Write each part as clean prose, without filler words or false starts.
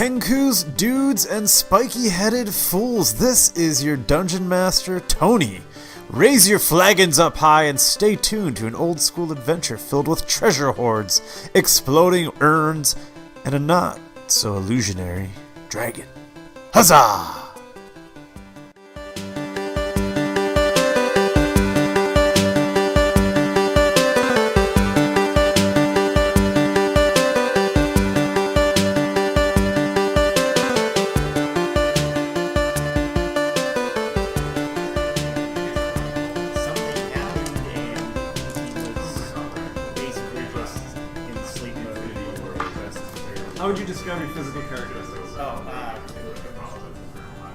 Kenkus, dudes, and spiky-headed fools, this is your Dungeon Master, Tony. Raise your flagons up high and stay tuned to an old-school adventure filled with treasure hoards, exploding urns, and a not-so-illusionary dragon. Huzzah! How would you describe your physical characteristics?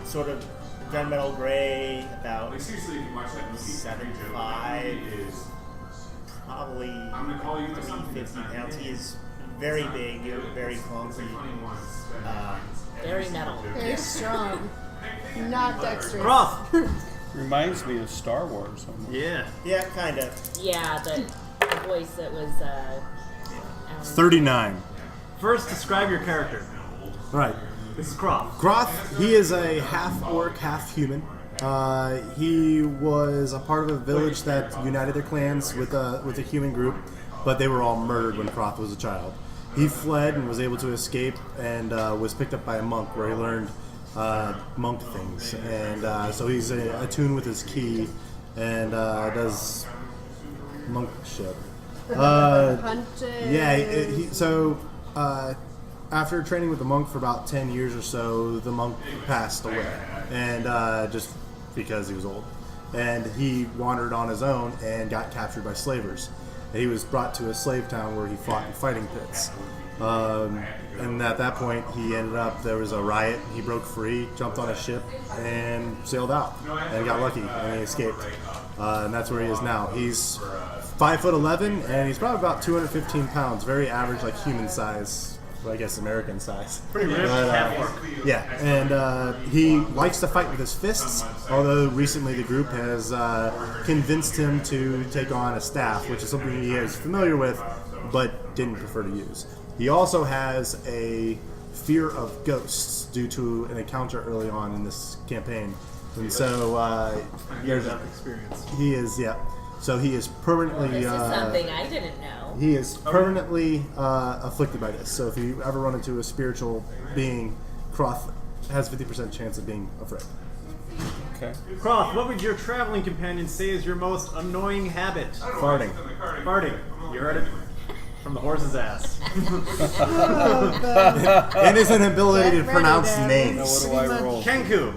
Sort of gunmetal gray, about 7'5", probably 350 pounds. He is very big, very clumsy. Very metal. Very strong. Not dexterous. Kroth! Reminds me of Star Wars almost. Yeah. Yeah, kind of. Yeah, the voice that was, 39. First, describe your character. Right. This is Kroth. Kroth, he is a half-orc, half-human. He was a part of a village that united their clans with a human group, but they were all murdered when Kroth was a child. He fled and was able to escape and was picked up by a monk where he learned monk things. And so he's attuned with his ki and does monk shit. Punches. Yeah, after training with the monk for about 10 years or so, the monk passed away, and just because he was old. And he wandered on his own and got captured by slavers. And he was brought to a slave town where he fought in fighting pits. And at that point, there was a riot. He broke free, jumped on a ship, and sailed out. And got lucky, and he escaped. And that's where he is now. He's 5'11", and he's probably about 215 pounds. Very average, like human size. Well, I guess American size. Pretty rich. Yeah, and he likes to fight with his fists, although recently the group has convinced him to take on a staff, which is something he is familiar with, but didn't prefer to use. He also has a fear of ghosts due to an encounter early on in this campaign. And so Years of experience. he is, yeah. So he is permanently... this is something I didn't know. He is permanently afflicted by this. So if you ever run into a spiritual being, Kroth has 50% chance of being afraid. Okay. Kroth, what would your traveling companion say is your most annoying habit? Farting. Farting. You heard it from the horse's ass. And his inability to Get pronounce ready, names. Now what do I roll? Kenku,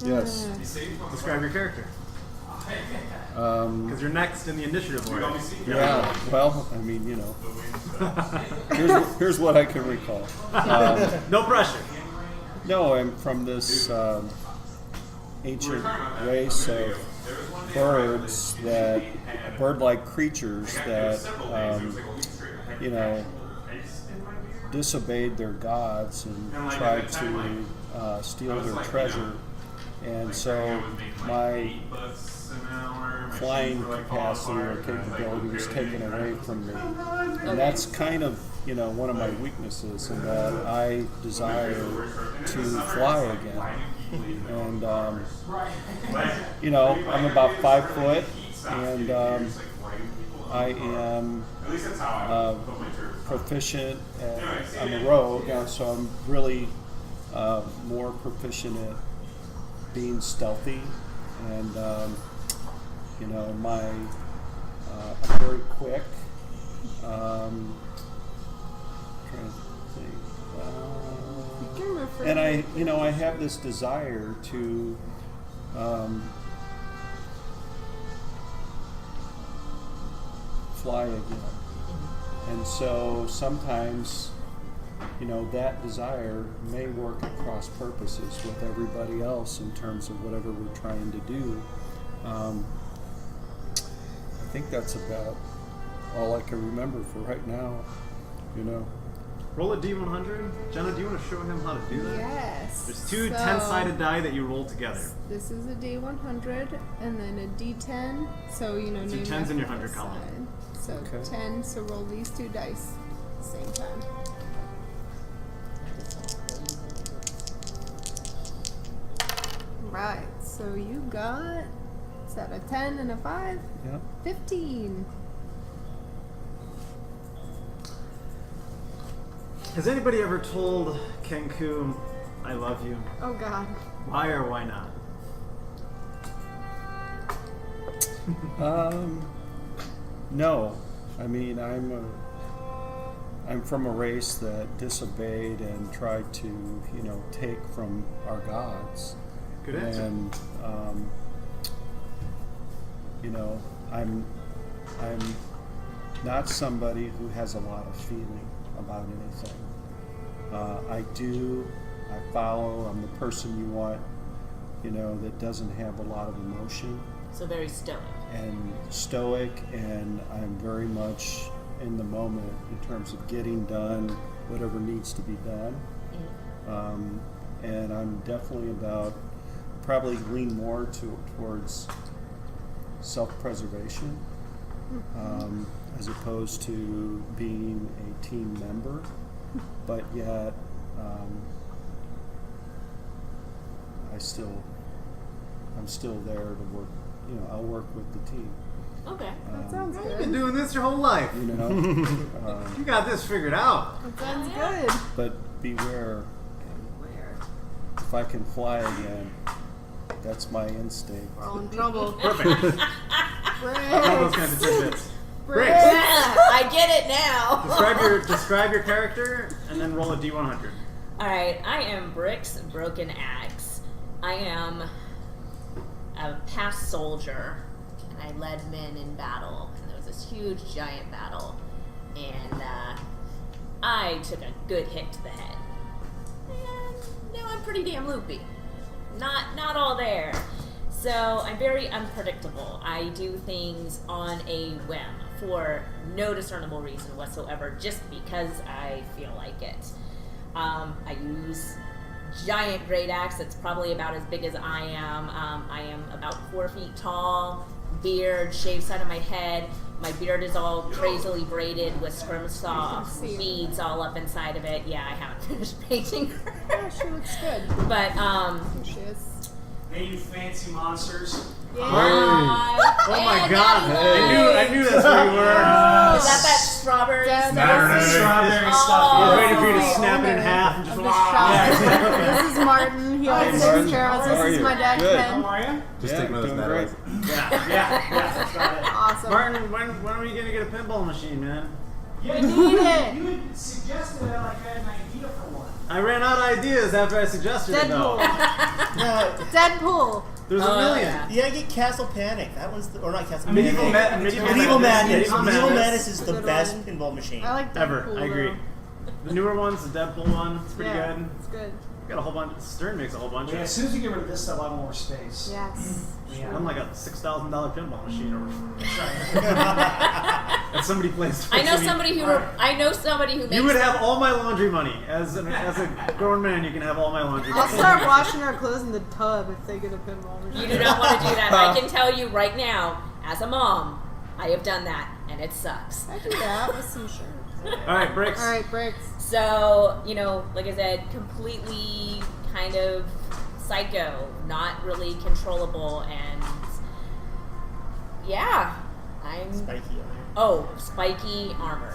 Yes. describe your character. Because you're next in the initiative order. Yeah, well, I mean, you know. Here's what I can recall. No pressure. No, I'm from this ancient race of bird-like creatures that, disobeyed their gods and tried to steal their treasure. And so my flying capacity or capability was taken away from me. And that's kind of, one of my weaknesses, in that I desire to fly again. And, I'm about 5 foot, and I am proficient I'm a rogue, so I'm really more proficient at being stealthy, and I'm very quick. Trying to think. And I have this desire to fly again, and so sometimes that desire may work at cross purposes with everybody else in terms of whatever we're trying to do. I think that's about all I can remember for right now. Roll a D100. Jenna, do you want to show him how to do that? Yes. There's two 10-sided die that you roll together. This is a D100 and then a D10. So, name 10s in your after 100 the column. side. So Okay. 10, so roll these two dice at the same time. So you got, is that a 10 and a 5? Yep. 15. Has anybody ever told Kenku, I love you? Oh god. Why or why not? No. I mean, I'm from a race that disobeyed and tried to, you know, take from our gods. Good answer. And you know, I'm not somebody who has a lot of feeling about anything. I follow. I'm the person you want, you know, that doesn't have a lot of emotion. So very stoic. And stoic, and I'm very much in the moment in terms of getting done whatever needs to be done. And I'm definitely about, probably lean more towards self-preservation as opposed to being a team member, but yet I'm still there to work. You know, I'll work with the team. Okay. That sounds You've been good. doing this your whole life. You know, You got this figured out. That sounds good. but beware. If I can fly again, that's my instinct. We're all in trouble. Perfect. I love those kinds of tidbits. Brixx, I get it now. describe your character and then roll a d100. Alright, I am Brixx Broken Axe. I am a past soldier, and I led men in battle, and there was this huge giant battle, and I took a good hit to the head. And now I'm pretty damn loopy. Not all there. So I'm very unpredictable. I do things on a whim for no discernible reason whatsoever, just because I feel like it. I use giant great axe that's probably about as big as I am. I am about 4 feet tall, beard, shaved side of my head. My beard is all crazily braided with scrimsaw beads all up inside of it. Yeah, I haven't finished painting her. Yeah, she looks good. But, Here she is. Hey, you fancy monsters. Yeah. Oh my god! I knew that's where you were. Is that strawberry? Strawberry I stuff. was waiting for you to snap it in half and just This is Martin. He always takes Martin. care of us. How are This is you? my dad, Good. Ken. How are you? Just Yeah, taking those doing mad great. eyes. Yeah, that's got it. Awesome. Martin, when are we gonna get a pinball machine, man? Yeah, We need it. You had suggested that like I had an idea for one. I ran out of ideas after I suggested it, Deadpool. though. No, Deadpool. There's a million. yeah. you gotta get Castle Panic. That was or not Castle Medieval Panic. Medieval Madness. Medieval Madness is the Good best one. pinball machine. I like Deadpool. Ever. I agree. Though. The newer one's the Deadpool one. It's pretty Yeah, good. it's good. Got a whole bunch. Stern makes a whole bunch Yeah, of as soon as you get rid of this stuff, I have more space. Yes. Yeah. I'm like a $6,000 pinball machine. And somebody plays. I know somebody who makes You would have all my laundry money. As a grown man, you can have all my laundry I'll money. start washing our clothes in the tub if they get a pinball machine. You do not want to do that. I can tell you right now, as a mom, I have done that, and it sucks. I do that with some shirts. All right, Brixx. All right, Brixx. So, you know, like I said, completely kind of psycho, not really controllable, and yeah, I'm... Spiky. Oh, spiky armor.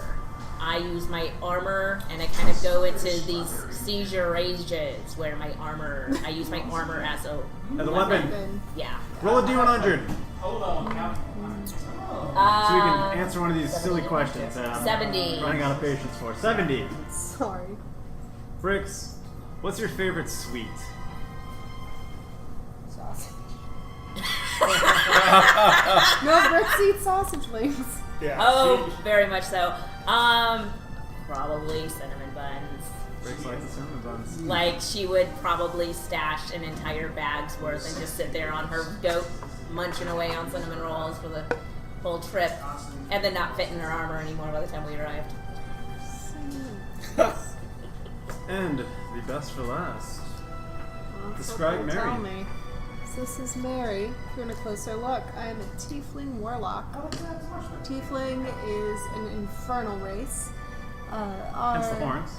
I use my armor, and I kind of go into these seizure rages where I use my armor as a As a weapon. Good. yeah. Roll a d100 Hold on, count. so we can answer one of these silly questions. 70. Running out of patience for 70. Sorry. Brixx, what's your favorite sweet? Sausage. No, Brixx eats sausage wings. Yeah. Oh, very much so. Probably cinnamon buns. Brixx likes the cinnamon buns. Like, she would probably stash an entire bag's worth and just sit there on her goat munching away on cinnamon rolls for the whole trip, and then not fit in her armor anymore by the time we arrived. And the best for last. Well, that's Describe what they Meri. tell me. So this is Meri. If you want a closer look, I am a tiefling warlock. Tiefling is an infernal race. Hence the horns.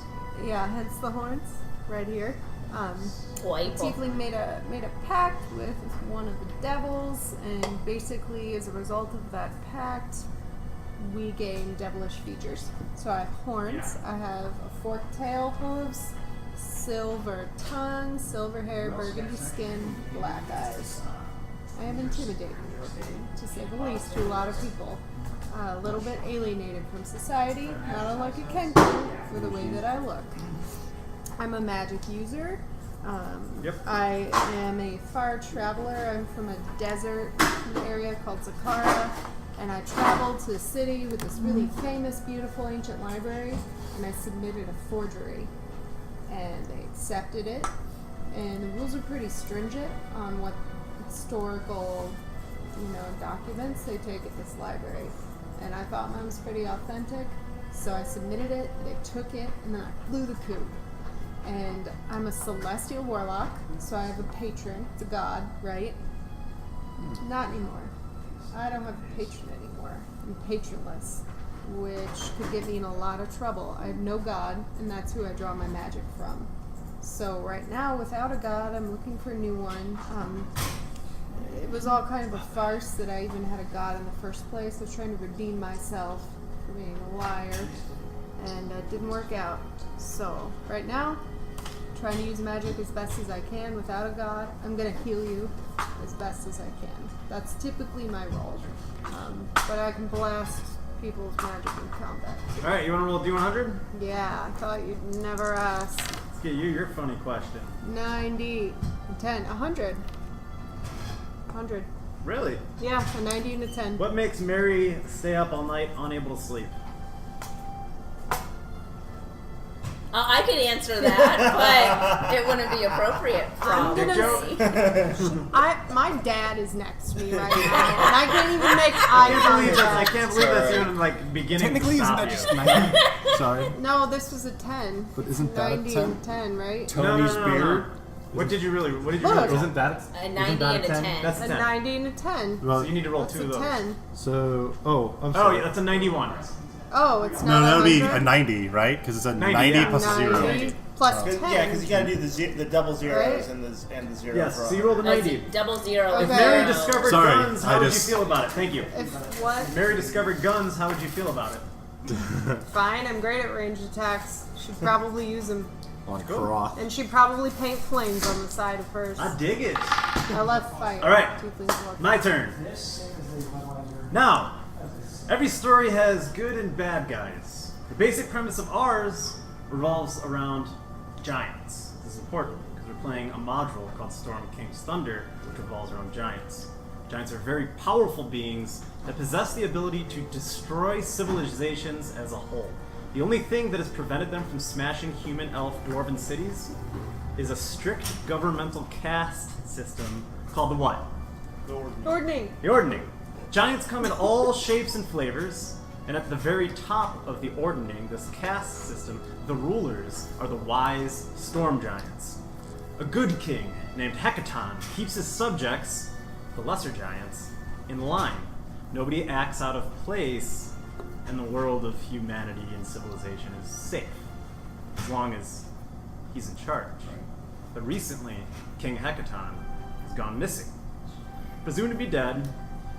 Yeah, hence the horns, right here. Tiefling made a pact with one of the devils, and basically, as a result of that pact, we gain devilish features. So I have horns, I have a forked tail, hooves, silver tongue, silver hair, burgundy skin, black eyes. I am intimidating, to say the least, to a lot of people. A little bit alienated from society, not unlike a Kenku for the way that I look. I'm a magic user. I am a far traveler. I'm from a desert area called Zakara, and I traveled to the city with this really famous, beautiful ancient library, and I submitted a forgery, and they accepted it. And the rules are pretty stringent on what historical, documents they take at this library. And I thought mine was pretty authentic, so I submitted it. They took it, and then I blew the coop. And I'm a celestial warlock, so I have a patron. It's a god, right? Not anymore. I don't have a patron anymore. I'm patronless, which could get me in a lot of trouble. I have no god, and that's who I draw my magic from. So right now, without a god, I'm looking for a new one. It was all kind of a farce that I even had a god in the first place. I was trying to redeem myself for being a liar, and it didn't work out. So right now, trying to use magic as best as I can without a god. I'm going to heal you as best as I can. That's typically my role. But I can blast people's magic in combat. Alright, you want to roll a D100? Yeah, I thought you'd never ask. Let's get you your funny question. 90, 10, 100. 100. Really? Yeah, a 90 and a 10. What makes Meri stay up all night unable to sleep? I could answer that, but it wouldn't be appropriate. I'm gonna my dad is next to me right now, and I can't even make eye contact. I can't believe that's even beginning. Technically, to isn't stop that you. just 90? Sorry. No, this was a 10. But isn't that a 90 10? and 10, right? Tony's No. beard? What did you really Look. roll? Isn't that A 90 and a 10. That's a A 10. 90 and a 10. So you need to roll That's two of a those. 10. So, I'm Oh, sorry. yeah, that's a 91. Oh, it's No, not that would be 100? a 90, right? Because it's a 90, 90 yeah. plus 0. 90 plus 10. Yeah, because you got to do the double zeros Right? and the zero. Yes, for so you rolled a That's 90. double zero. Okay. If Meri discovered Sorry, guns, how I would just- you feel about it? Thank you. If what? If Meri discovered guns, how would you feel about it? Fine, I'm great at ranged attacks. Should probably use them. On Kroth. And she'd probably paint flames on the side of hers. I dig it. I love fire. All right. Tieflings love My turn. Now, every story has good and bad guys. The basic premise of ours revolves around giants. This is important because we're playing a module called Storm King's Thunder, which revolves around giants. Giants are very powerful beings that possess the ability to destroy civilizations as a whole. The only thing that has prevented them from smashing human, elf, dwarven cities is a strict governmental caste system called the what? Ordning. The Ordning. Giants come in all shapes and flavors, and at the very top of the Ordning, this caste system, the rulers are the wise storm giants. A good king named Hecaton keeps his subjects, the lesser giants, in line. Nobody acts out of place, and the world of humanity and civilization is safe, as long as he's in charge. But recently, King Hecaton has gone missing, presumed to be dead,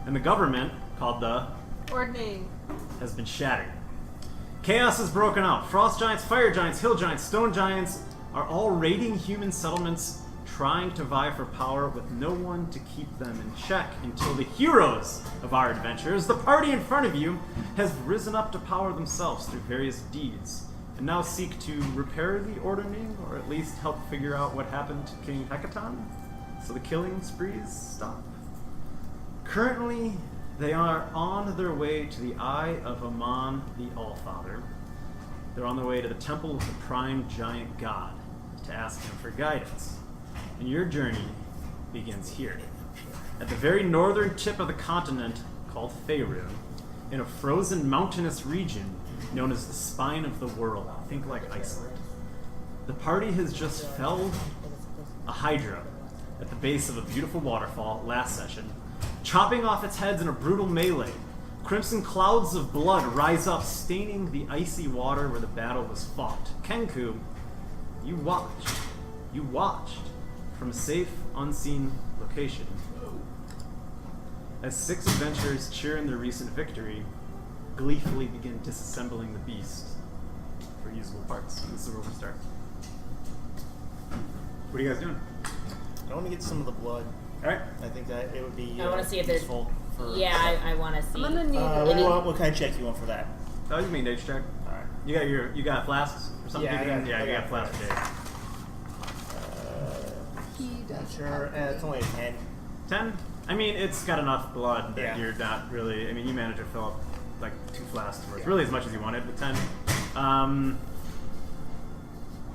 and the government, called the Ordning. has been shattered. Chaos has broken out. Frost giants, fire giants, hill giants, stone giants are all raiding human settlements, trying to vie for power with no one to keep them in check until the heroes of our adventures, the party in front of you, has risen up to power themselves through various deeds, and now seek to repair the ordering, or at least help figure out what happened to King Hecaton, so the killing sprees stop. Currently, they are on their way to the Eye of Amon the Allfather. They're on their way to the Temple of the Prime Giant God to ask him for guidance. And your journey begins here, at the very northern tip of the continent called Faerun, in a frozen mountainous region known as the Spine of the World. Think like Iceland. The party has just felled a hydra at the base of a beautiful waterfall last session, chopping off its heads in a brutal melee. Crimson clouds of blood rise up, staining the icy water where the battle was fought. Kenku, you watch you watched from a safe, unseen location as 6 adventurers cheer in their recent victory, gleefully begin disassembling the beast for usable parts. This is where we start. What are you guys doing? I want to get some of the blood. Alright. I think that it would be I want to see if there's. useful for... Yeah, I want to see. I'm gonna need what kind of check you want for that? Oh, you mean nature check? Alright. You got flasks or something? Yeah, I you got got flasks for Dave. He does. Sure, it's only a 10. 10? I mean, it's got enough blood that Yeah. you're not really. I mean, you managed to fill up like 2 flasks worth. Really, as much as you wanted, but 10.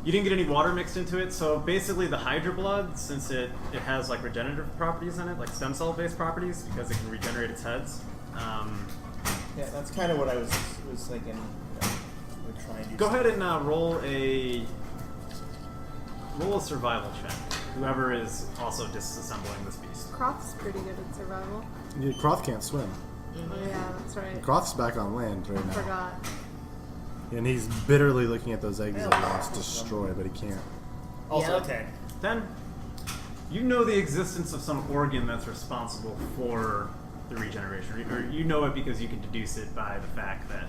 You didn't get any water mixed into it, so basically the Hydra blood, since it has like regenerative properties in it, like stem cell based properties, because it can regenerate its heads. Yeah, that's kind of what I was thinking. We're trying to do Go ahead and roll a survival check. Whoever is also disassembling this beast. Kroth's pretty good at survival. Yeah, Kroth can't swim. Oh yeah, that's right. Kroth's back on land right now. Forgot. And he's bitterly looking at those eggs that he wants to destroy, but he can't. Also Yep. a 10. 10. You know the existence of some organ that's responsible for the regeneration, or you know it because you can deduce it by the fact that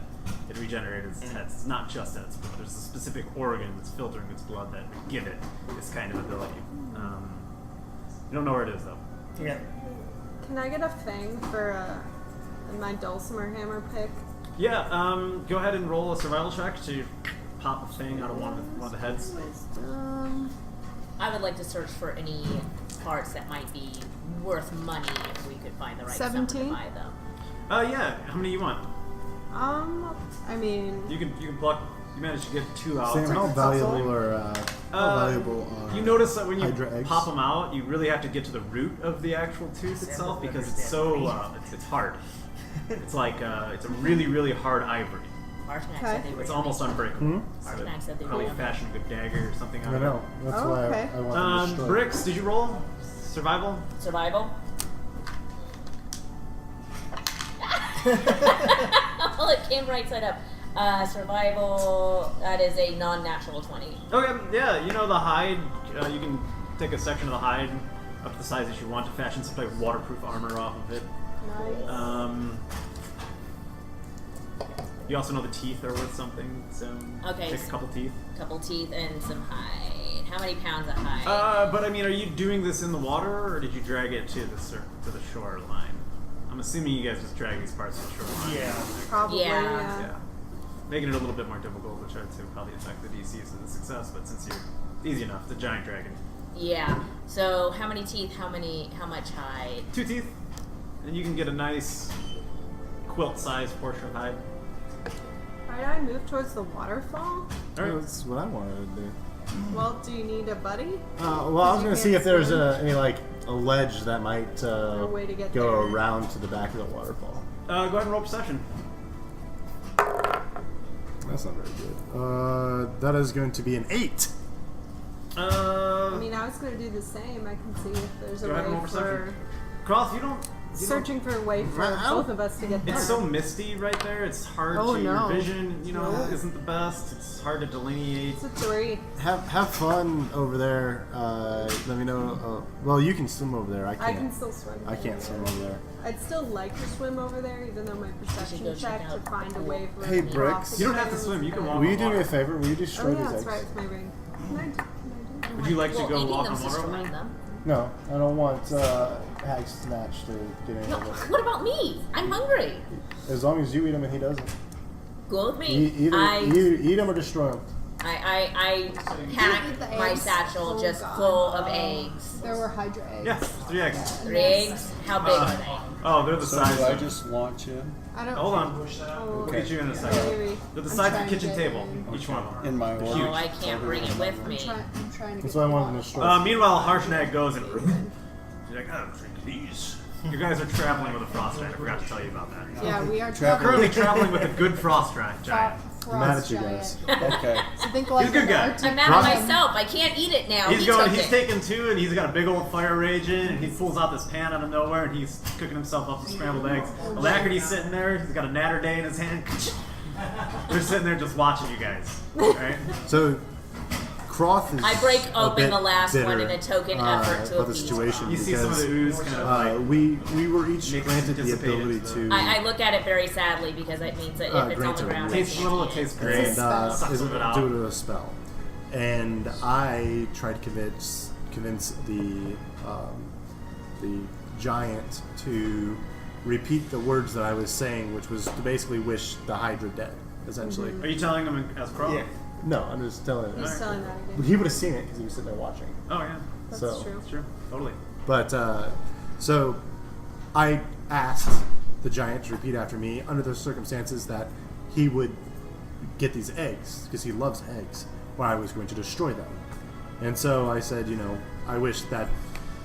it regenerated its heads. It's not just its blood. There's a specific organ that's filtering its blood that would give it this kind of ability. You don't know where it is, though. Yeah. Can I get a thing for my dulcimer hammer pick? Yeah, go ahead and roll a survival check to pop a thing out of one of the heads. Wisdom. I would like to search for any parts that might be worth money if we could find the right 17? someone to buy them. Yeah. How many you want? I mean, You can pluck. You managed to get 2 out. Sam, how valuable are You notice that when you Hydra eggs? pop them out, you really have to get to the root of the actual tooth itself because it's so it's hard. It's like it's a really really hard ivory. Archnack Okay. said they were It's gonna almost unbreakable. So Archnack said they were probably gonna fashion a good dagger or something out I of know. it. That's Oh, why okay. I want to destroy. Brixx, did you roll survival? Survival? Well, it came right side up. Survival, that is a non-natural 20. Okay, yeah. You know the hide. You can take a section of the hide up to the size that you want to fashion some type of waterproof armor off of it. nice. You also know the teeth are worth something, so Okay, take a couple teeth. Couple teeth and some hide. How many pounds of hide? But I mean, are you doing this in the water, or did you drag it to the shoreline? I'm assuming you guys just drag these parts to the shoreline. Yeah. Probably, Yeah. yeah. Yeah. Making it a little bit more difficult, which I'd say would probably affect the DCs of the success, but since you're easy enough, the giant dragon. Yeah. So how many teeth? How much hide? 2 teeth, and you can get a nice quilt-sized portion of hide. Might I move towards the waterfall? Alright. That's what I wanted to do. Well, do you need a buddy? Well, I was You going to see can't if there's swim? any like a ledge that might a way to get go there. around to the back of the waterfall. Go ahead and roll perception. That's not very good. That is going to be an 8. I mean, I was going to do the same. I can see if there's a Go ahead and roll way perception. for Kroth, you don't. searching for a way for Ow. both of us to get there. It's so misty right there. It's hard Oh, to. no. Your vision, No. isn't the best. It's hard to delineate. It's a 3. Have fun over there. Let me know. Well, you can swim over there. I I can't. can still swim. I can't swim over there. I'd still like to swim over there, even though my perception go check check to out find the a pool. way for Hey, me to Brixx. cross You don't have to the swim, you can walk. Will you do me water. a favor? Will you Oh destroy yeah, these that's eggs? right. It's my ring. Can I do Would you like to Well, go eating walk them's on water over destroying there? them. No, I don't want Hag Snatch to get any No, of it. what about me? I'm hungry. As long as you eat them and he doesn't. Go with me. Eat them or destroy them. I Eat the packed my eggs? satchel Oh, just God. full of eggs. There were Hydra eggs. Yeah, 3 eggs. 3 eggs? How big are they? Oh, they're the So size. do I of- just launch in I don't. Hold on. Oh, We'll get you in a second. maybe. They're the I'm size of trying the to kitchen get table. in. Each one of them. in my order? Oh, I can't bring it with I'm me. trying to That's get why I the wanted to ball. destroy. Meanwhile, Harshnag goes and he's like, oh, drink these. You guys are traveling with a frost giant. I forgot to tell you about that. Yeah, we are Currently traveling with a good frost giant. I'm mad at you guys. Okay. So think like He's a good an guy. Arctic I'm mad Ross- at myself. I can't eat it now. He's He going. took He's it. taking 2, and he's got a big old fire raging, and he pulls out this pan out of nowhere, and he's cooking himself up some scrambled eggs. Alacritty's sitting there. He's got a natter day in his hand. They're sitting there just watching you guys. Right? So, Kroth is I break a open bit the last bitter, one in a token effort to about the appease situation Kroth. You see some of the ooze kind of like we were each mixed granted the dissipated ability to to I look at it very sadly because it means that if it's on the granted ground, a I tastes a little, it can't eat tastes it. great. and Sucks is some of it out. due to a spell. And I tried to convince the giant to repeat the words that I was saying, which was to basically wish the Hydra dead, essentially. Are you telling them as Kroth? Yeah. No, I'm just telling him. He's telling that But again. he would have seen it because he was sitting there watching. Oh yeah, That's So- true. that's true. Totally. But so I asked the giant to repeat after me under the circumstances that he would get these eggs because he loves eggs, or I was going to destroy them. And so I said, I wish that,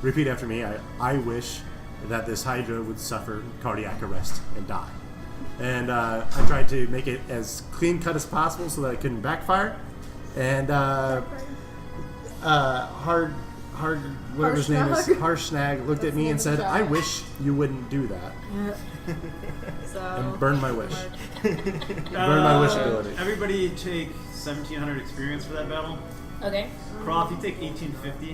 repeat after me, I wish that this Hydra would suffer cardiac arrest and die. And I tried to make it as clean cut as possible so that it couldn't backfire. And whatever his name is, Harshnag, looked at me and said, I wish you wouldn't do that. So And burned my wish. Burned my wish ability. Everybody take 1,700 experience for that battle. Okay. Kroth, you take 1,850.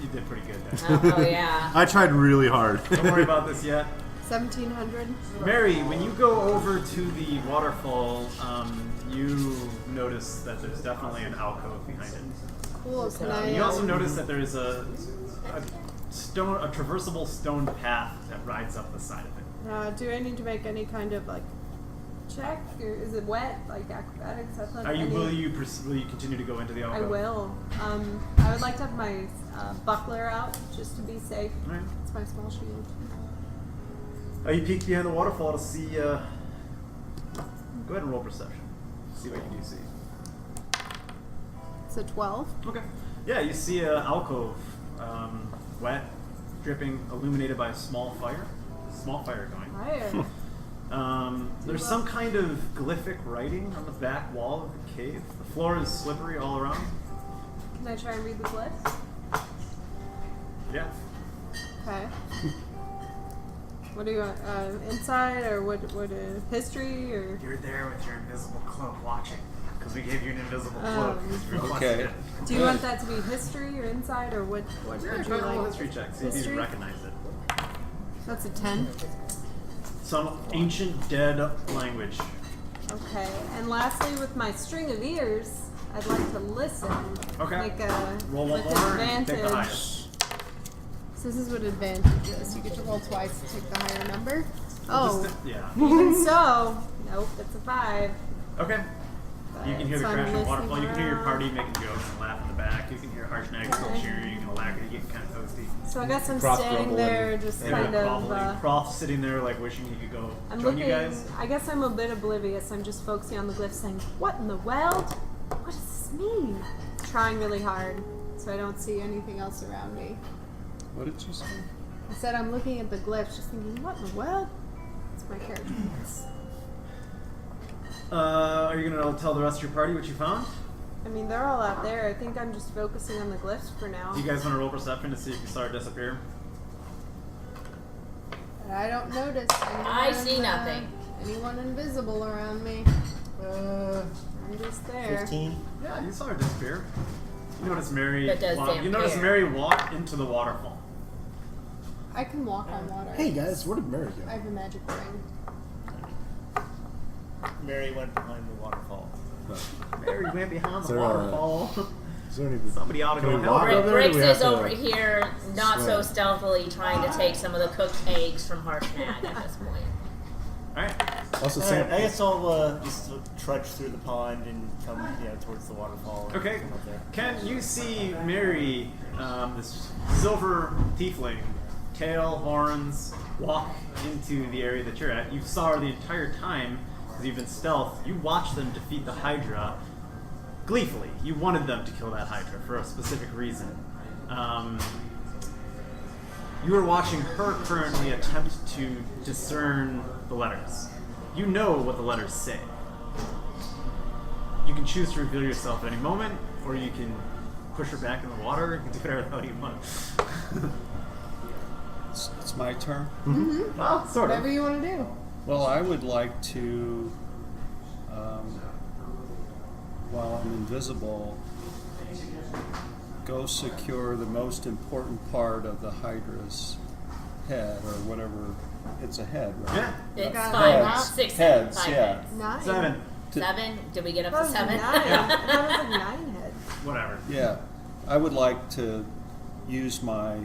You did pretty good there. Oh yeah. I tried really hard. Don't worry about this yet. 1,700. Meri, when you go over to the waterfall, you notice that there's definitely an alcove behind it. Cool. Can I? You also notice that there is a traversable stone path that rides up the side of it. Do I need to make any kind of check, or is it wet, like acrobatics? I thought Will you continue to go into the alcove? I will. I would like to have my buckler out just to be safe. Alright. It's my small shield. You peek behind the waterfall to see. Go ahead and roll perception. See what you do see. It's a 12. Okay. Yeah, you see an alcove, wet, dripping, illuminated by a small fire. Small fire going. Fire. There's some kind of glyphic writing on the back wall of the cave. The floor is slippery all around. Can I try and read the glyphs? Yeah. Okay. What do you want? Inside, or what? History, or? You're there with your invisible cloak watching, because we gave you an invisible Oh. cloak. You requested Okay. it. Do you want that to be history or inside, or what? What Yeah, would try you to roll a like? history check. See if History? you recognize it. That's a 10. Some ancient dead language. Okay. And lastly, with my string of ears, I'd like to listen. Okay. Like a Roll one with more and take the advantage. highest. So this is what advantage is. You get to roll twice to take the higher number. Oh, Just- yeah. even so, nope, it's a 5. Okay. You can hear the So I'm crashing listening waterfall. You can hear your around. party making jokes and laugh in the back. You can hear Harshnag still Okay. cheering and Alacritty getting kind of toasty. So I guess I'm Kroth standing grumbling. there, just And kind of. Kroth sitting there like wishing he could go I'm join looking. you guys. I guess I'm a bit oblivious. I'm just focusing on the glyph, saying, "What in the world? What does this mean?" Trying really hard, so I don't see anything else around me. What did you say? I said I'm looking at the glyphs, just thinking, "What in the world?" It's my character voice. Are you gonna tell the rest of your party what you found? I mean, they're all out there. I think I'm just focusing on the glyphs for now. Do you guys want to roll perception to see if you saw her disappear? But I don't notice. I see nothing. Anyone invisible around me? I'm just there. 15. Yeah, you saw her disappear. You notice Meri. That does You notice damn Meri walk into the waterfall. I can walk on water. Hey guys, where did Meri I go? have a magic ring. Meri went behind the waterfall. Meri went behind Is the there a- waterfall. Is there any, Somebody ought to can go we help walk her. over there, or do we Brixx have is to over here, not so swim? stealthily, trying to take some of the cooked eggs from Harshnag at this point. Alright. Also, Alright, I guess I'll just trudge through the pond and come towards the waterfall. and Okay. come up there. Ken, you see Meri, this silver tiefling, tail, horns, walk into the area that you're at. You saw her the entire time because you've been stealth. You watched them defeat the Hydra gleefully. You wanted them to kill that Hydra for a specific reason. You are watching her currently attempt to discern the letters. You know what the letters say. You can choose to reveal yourself at any moment, or you can push her back in the water. You can do whatever the hell you want. It's my turn. Well, sort of. Whatever you want to do. Well, I would like to, while I'm invisible, go secure the most important part of the Hydra's head, or whatever. It's a head, right? Yeah. It's Got five. heads. 6 Heads, five yeah. heads. 9. 7. 7? Did we get up That to was 7? 9. That was like 9 heads. Whatever. Yeah. I would like to use my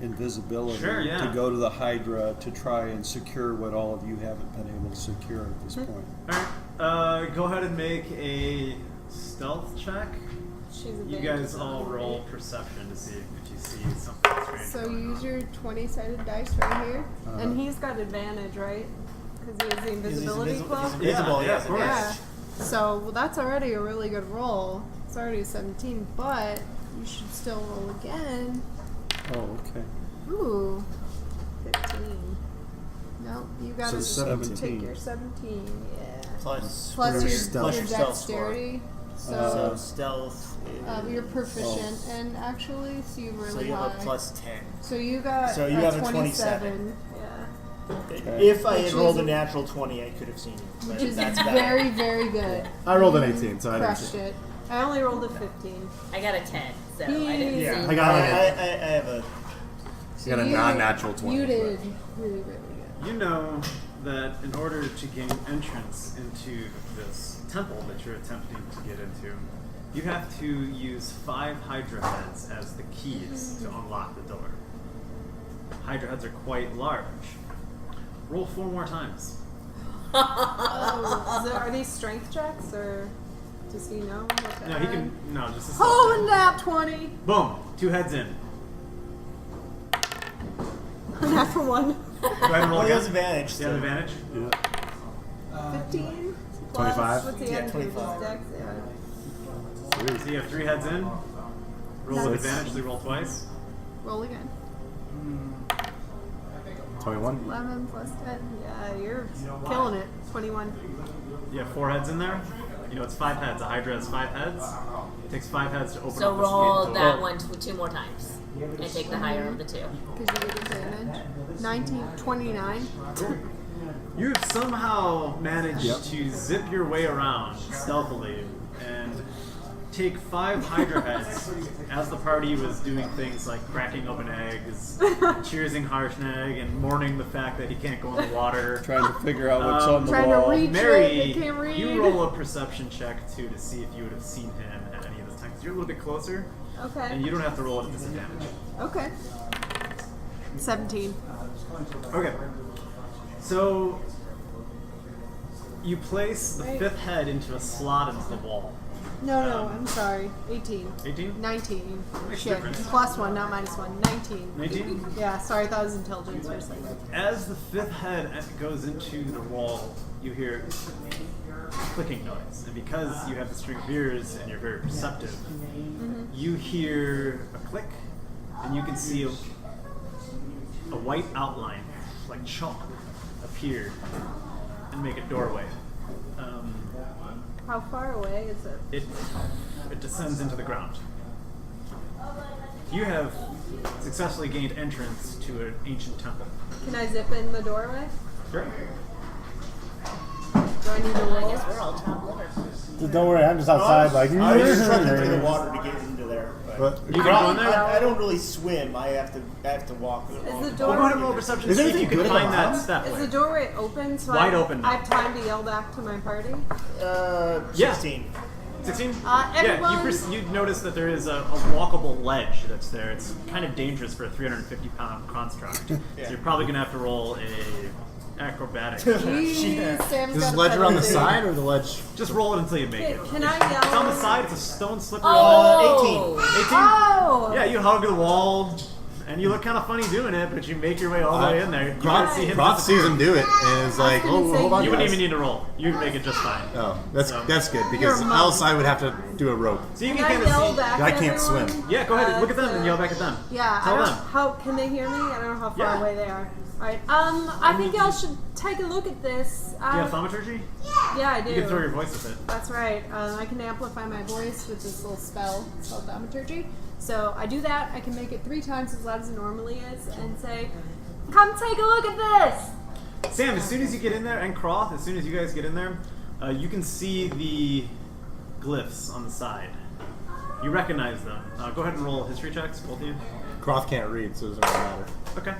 invisibility Sure, yeah. to go to the Hydra to try and secure what all of you haven't been able to secure at this point. Alright. Go ahead and make a stealth check. She's You advantage guys on all it. roll perception to see if you see something strange. So going you use on. your 20-sided dice right here, Uh-huh. and he's got advantage, right? Because he has the invisibility He's cloak. invisible, Yeah, yeah, of course. Yeah. So well, that's already a really good roll. It's already a 17, but you should still roll again. Oh, okay. Ooh, 15. No, you gotta So just 17. take your 17. Yeah. Plus Plus your your, stealth. your Plus your stealth score. dexterity. so So stealth. you're proficient, and actually, so you really So you have high. a plus 10. So you got So you a have a 27. Yeah. Okay. If I Which had rolled is- a natural 20, I could have seen you. But Which is that's bad. very, very good. I rolled an 18, so I didn't Crushed see it. it. I only rolled a 15. I got a 10, so I didn't Yeah, see. I got I it. have a. So You got a you- non-natural 20. You did but- really, really good. You know that in order to gain entrance into this temple that you're attempting to get into, you have to use 5 Hydra heads as the keys to unlock the door. Hydra heads are quite large. Roll 4 more times. Oh, are these strength checks, or does he know? What No, he can. No, just a Oh, stealth and nat 20. check. Boom! 2 heads in. Nat for 1. Go ahead and roll Well, he has again. advantage. Do you have so- advantage? Yeah. 15. 25? What's the Yeah, end of 25. his dex? Yeah. So you have 3 heads in. Roll with Nice. advantage, so you roll twice. Roll again. 21? 11 plus 10. Yeah, you're killing it. 21. You have 4 heads in there. You know it's 5 heads. A Hydra has 5 heads. It takes 5 heads to open So up this roll gate. that one 2 more times. And take the higher of the 2. Because you get advantage. 19. 29. You've somehow managed Yep. to zip your way around stealthily and take 5 Hydra heads as the party was doing things like cracking open eggs, cheersing Harshnag, and mourning the fact that he can't go in the water. Trying to figure out what's on the Trying to wall. reach Meri, it. They can't read. you roll a perception check too to see if you would have seen him at any of this time. 'Cause you're a little bit closer, and Okay. you don't have to roll at a disadvantage. Okay. 17. Okay. So you place the Right. 5th head into a slot into the wall. No, I'm sorry. 18. 18? 19. Makes Shit. difference. Plus 1, not minus 1. 19. 19? Yeah, sorry, I thought it was intelligence for a second. As the 5th head goes into the wall, you hear clicking noise. And because you have the string of ears and you're very perceptive, you hear a click, and you can see a white outline, like chalk, appear and make a doorway. How far away is it? It descends into the ground. You have successfully gained entrance to an ancient temple. Can I zip in the doorway? Sure. Do I need to I roll? guess we're all top liver. Don't worry, I'm just outside. Like, I was just trucking through the water to get into there. But You can go in there? I don't really swim. I have to walk. Is the Well, go ahead door and roll perception Is to see if anything you can good find about that that? step. Is the way. doorway open so Wide I, open now. I have time to yell back to my party? Yeah. 16. 16? Everyone- Yeah, you notice that there is a walkable ledge that's there. It's kind of dangerous for a 350-pound construct. Yeah. So you're probably going to have to roll a acrobatic. Jeez, Yeah. Sam's Is got the a ledge on the penalty. side or the ledge? Just roll it until you make it. Can I yell? It's on the side. It's a stone slippery Oh! 18? Oh! Yeah, you hug the wall, and you look kind of funny doing it, but you make your way all the way in there. You can't see him Kroth disappear. sees him do it and is like, gonna oh, say hold on. You wouldn't guys." even need to roll. You can make it just fine. Oh, that's So- good because You're a mom. else I would have to do a rope. So you Can can I kind of yell see. back I to can't everyone? swim. Yeah, go ahead. Look at them and so- yell back at them. Yeah, Tell I don't. them. How can they hear me? I don't know how far Yeah. away they are. All right. I think y'all should take a look at this. Do you have thaumaturgy? Yeah, I do. You can throw your voice with it. That's right. I can amplify my voice with this little spell. It's called thaumaturgy. So I do that. I can make it 3 times as loud as it normally is, and say, "Come take a look at this." Sam, as soon as you get in there, and Kroth, as soon as you guys get in there, you can see the glyphs on the side. You recognize them. Go ahead and roll history checks, both of you. Kroth can't read, so it doesn't really matter. Okay.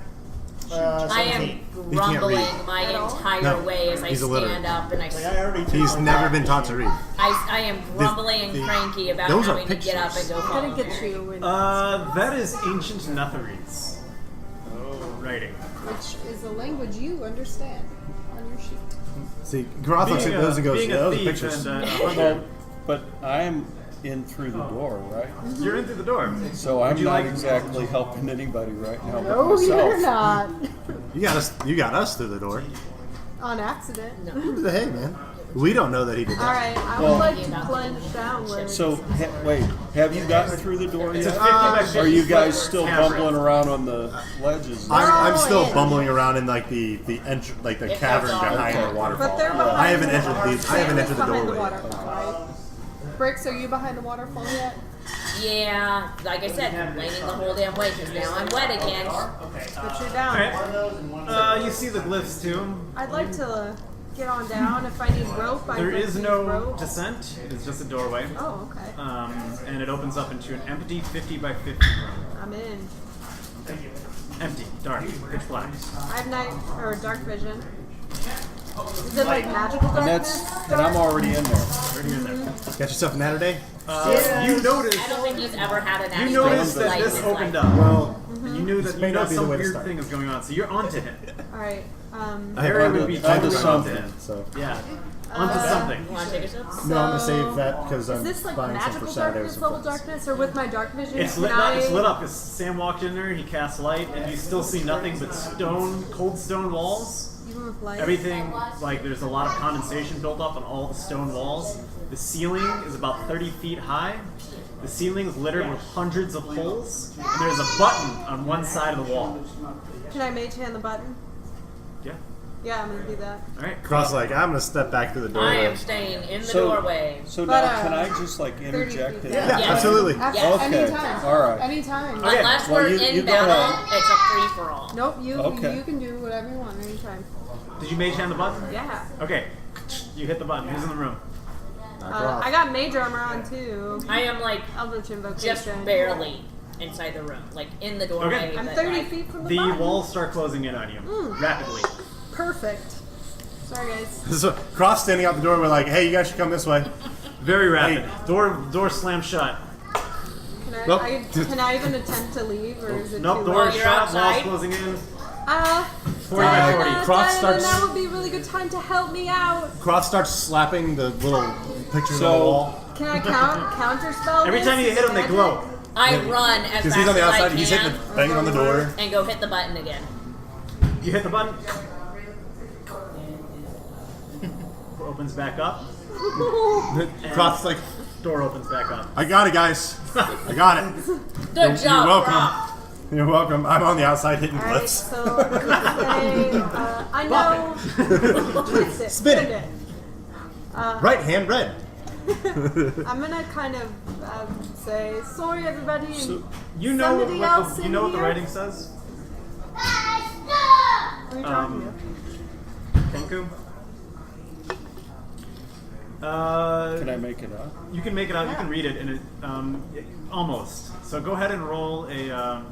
I am 17. grumbling read. my entire No, way as I he's illiterate. stand up and Like, I already took He's my never back. been taught to read. I am grumbling and cranky about those are having to get up and pictures. go I'm follow gonna get Meri. you in, That is ancient Netherese writing. which is a language you understand on your sheet. See, Kroth looks at those and goes, being yeah, a those are thief pictures. and a Well, hunter, but I'm in through the door, right? you're in through the door. So I'm you not like- exactly helping anybody right now. but No, myself. you're not. You got us through the door. On accident. What the heck, man? We don't know that he did that. Alright, I Well- would like to plunge downwards. So wait, have you gotten through the door It's a yet? 50 by 50 Or are you guys foot still cavern. bumbling around on the ledges? I'm all still in. bumbling around in like the If cavern that's all. behind the But waterfall. they're behind I haven't the entered waterfall. I haven't entered the Behind doorway. waterfall, right? Brixx, are you behind the waterfall yet? Yeah, like I said, complaining the whole damn way because now I'm wet again. But you're down. Alright. You see the glyphs too. I'd like to get on down. If I need rope, I There can is use no rope. descent. It's just a doorway. Oh, okay. And it opens up into an empty 50 by 50 room. I'm in. Empty, dark, pitch black. I have night or dark vision. Is it like magical And darkness? I'm already in there. Already in there. Got yourself an Saturday? You notice. I don't think he's ever had an You actual noticed that light this in his opened life. up. Well, And you knew that may you know not be the some way to weird start. thing is going on, so you're onto him. Alright. I Meri have would be onto totally onto something. him. So Yeah. Onto You something. want to take a sip? no, I'm gonna save that because Is I'm this like buying some for magical Saturday with darkness, some level friends. darkness, or with my dark vision? It's can lit up. I... It's lit up. 'Cause Sam walked in there. He cast light, and you still see nothing but stone, cold stone walls. Even with light? Everything, like, there's a lot of condensation built up on all the stone walls. The ceiling is about 30 feet high. The ceiling is littered with hundreds of holes, and there's a button on one side of the wall. Can I mage hand the button? Yeah. Yeah, I'm gonna do that. All right. Cross like I'm gonna step back through the I doorway. am staying in the So- doorway. So But, now, can I just like 30 interject feet. it? Yeah, Yes. absolutely. Yes. Okay. Anytime. All right. Anytime. Okay. Unless Well, we're you in go battle, ahead. it's a free for all. Nope, you Okay. you can do whatever you want anytime. Did you mage hand the button? Yeah. Okay. You hit the button. Who's in the room? I got mage armor on too. I am like Eldritch just invocation. barely inside the room, like in the doorway. Okay. I'm but 30 I- feet from the The button. walls start closing in on you rapidly. Perfect. Sorry guys. So Cross standing out the door, we're like, hey, you guys should come this way. Very rapid. Door slammed shut. Can I, Nope. can I even attempt to leave, or is it Nope. too Door late? you're shut. Walls outside? closing in. 40 by 40. Kroth starts- That would be a really good time to help me out. Cross starts slapping the little pictures So- on the wall. Can I counter spell? Every this? time you Is hit it them, they magic? glow. I run as Because fast he's on the as I outside, he's can hitting the banging on the door. and go hit the button again. You hit the button. Opens back up. Cross's like, Door opens back up. I got it, guys. I got it. Good job, You're welcome. Kroth. You're welcome. I'm on the outside hitting Alright, glyphs. so I'm gonna say, I know. Twist it. Spin it. spin Right hand red. I'm gonna kind of say sorry, everybody. And You know somebody what else the, you in know what the here? writing says? Who are you talking Kenku? Can I make it up? You can make it out. You Yeah. can read it, and almost. So go ahead and roll a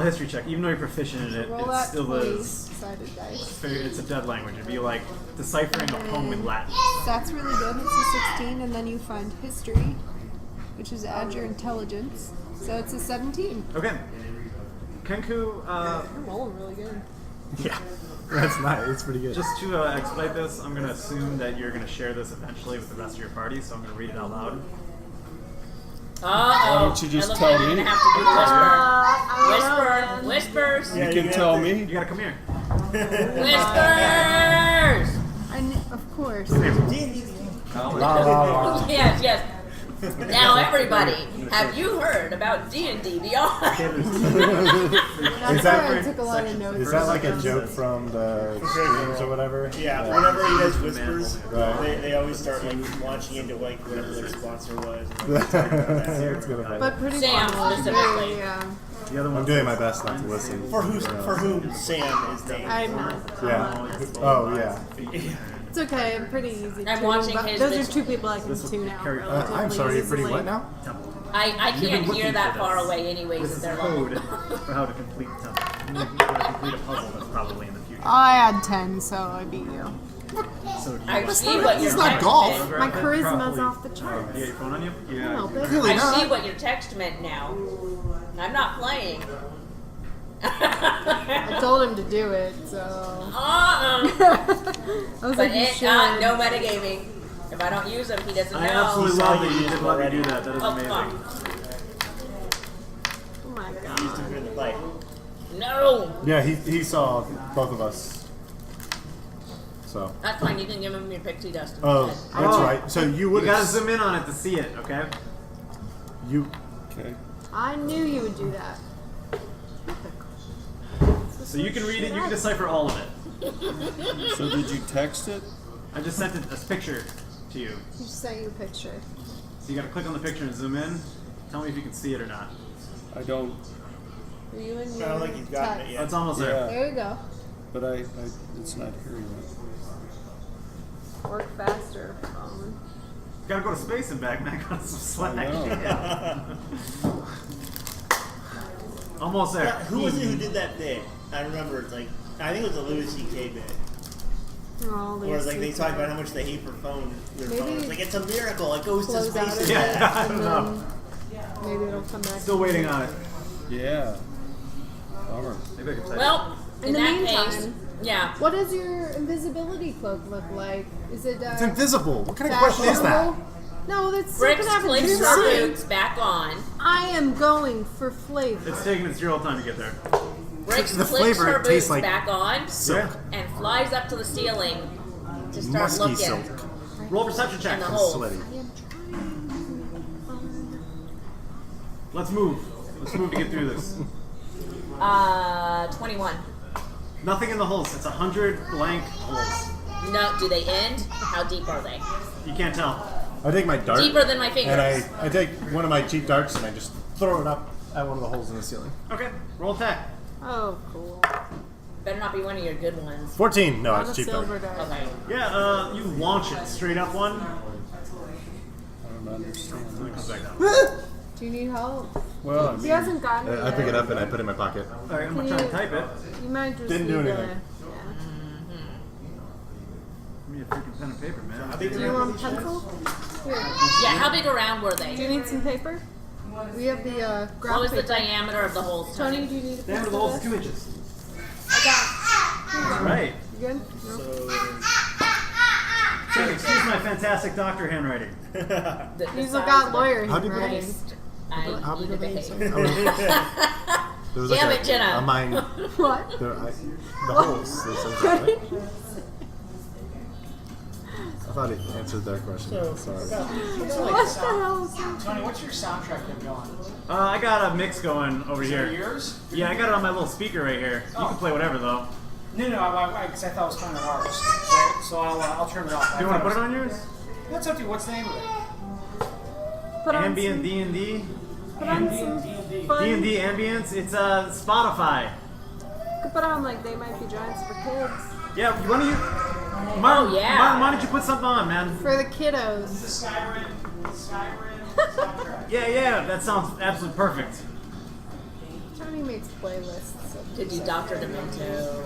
history check. Even though you're proficient in to? it, Roll it that still is. 20-sided dice. It's a dead language. It'd be like deciphering a poem in Latin. That's really good. It's a 16, and then you find history, which is add your intelligence. So it's a 17. Okay. Kenku, You're rolling really good. Yeah. That's nice. It's pretty good. just to exploit this, I'm going to assume that you're going to share this eventually with the rest of your party, so I'm going to read it out loud. Why don't you just I look tell like you're me? gonna have to do the whisper. I don't know, man. Whispers. You can tell me. You got to come here. Whispers. Of course. Yes, yes. Now everybody, have you heard about D&D Beyond? That's Is that where I for- took a lot of notes. Is that like a joke from the streams or whatever? Yeah, whenever he does whispers, Right. they always start like launching into like whatever their sponsor was. It's gonna be- But pretty Sam fun. specifically. Yeah. The other I'm one. doing my best not to listen. For whom Sam is named. I'm not. Yeah. Oh yeah. It's It's okay. I'm pretty easy. I'm too, watching but his those vis- are two people I can This will tune out. carry- relatively I'm sorry, you're pretty easily. what now? Temple. I You've been can't hear looking that for far this. away anyways. This is They're code low. for how to complete the temple. How to complete a puzzle that's probably in the future. I had 10, so I beat you. So do you I want see what your it's not text golf. meant. My charisma's Probably- off the charts. You got your phone on you? Can't help it. Really I not. see what your text meant now. I'm not playing. I told him to do it, so. I I was But like, you it should. no metagaming. If I don't use him, he doesn't know. I absolutely He saw love that you you use did them let me already. do that. That is Oh, amazing. Oh my Used god. him in the fight. No! Yeah, he saw both of us. So. That's fine, you can give him your pixie dust. Oh, instead. that's Oh. right. So you You would gotta have. zoom in on it to see it, okay? You. Okay. I knew you would do that. So you can read it, you can decipher all of it. So did you text it? I just sent it a picture to you. He just sent you a picture. So you gotta click on the picture and zoom in. Tell me if you can see it or not. I don't. Are you in I your don't think he's gotten it text? yet. That's almost there. Yeah. There you go. But it's not here yet. Work faster, phone. Gotta go to space and back, man. Got some slack. I know. Almost there. Yeah, who was it who did that bit? I remember it's like, I think it was a Louis C.K. bit. Oh, Where it's like they talk about how much they hate their phone. Maybe It's like, it's a miracle. It goes to close out space. of Yeah, it, I and don't know. then maybe it'll come back. Still waiting on it. Yeah. Bummer. Maybe I can type Well, In the that meantime- case, yeah. What does your invisibility cloak look like? Is it It's invisible. What kind of question is that? fashionable? No, that's still Brixx gonna have a clicks juice her in it. boots back on. I am going for flavor. It's taking its real time to get there. Brixx The clicks flavor, her it tastes boots like back on silk. and flies up to the ceiling to start Musky looking silk. Roll perception check. in the hole. Sweaty. I am trying. Let's move. Let's move to get through this. 21. Nothing in the holes. It's 100 blank holes. No, do they end? How deep are they? You can't tell. I take my dart. Deeper than my fingers. And I take one of my cheap darts and I just throw it up at one of the holes in the ceiling. Okay. Roll attack. Oh, cool. Better not be one of your good ones. 14. No, On it's a cheap silver dart. dart. Okay. Yeah, you launch it straight up one. I don't understand. And it comes back down. Do you need help? Well, I He mean, hasn't gotten it I pick yet. it up and I put it in my pocket. Alright, I'm Can gonna try you- and type it. You might just Didn't do need anything. to- Give me a freaking pen and paper, man. big Do you want a pencil? Here. Yeah, how big around were Do you they? need some paper? We have the graph What was the paper. diameter of the holes? Tony, do you need a Diameter of the pencil? holes is 2 inches. I got That's right. You good? No? So, excuse my fantastic doctor handwriting. He's got lawyer How big are handwriting. Christ. I How need big to are these? behave. There was Damn like it, Jenna. a mine. What? The holes. They said that, right? I thought it answered that question. Sorry. What the hell is that? Tony, what's your soundtrack been going? I got a mix going over Is it here. yours? Yeah, I got it on my little speaker right here. You can play whatever though. No, because I thought it was kind of ours. So I'll turn it off. Do you want to put it on yours? That's up to you. What's the name of it? Put on Ambient some, D&D. put on some fun. D&D ambience. It's Spotify. You could put on like They Might Be Giants for kids. Yeah, why don't you... Martin, yeah. Martin, why don't you put something on, man? For the kiddos. The Skyrim soundtrack. Yeah, that sounds absolutely perfect. Tony makes playlists. Of Could do Dr. Demento.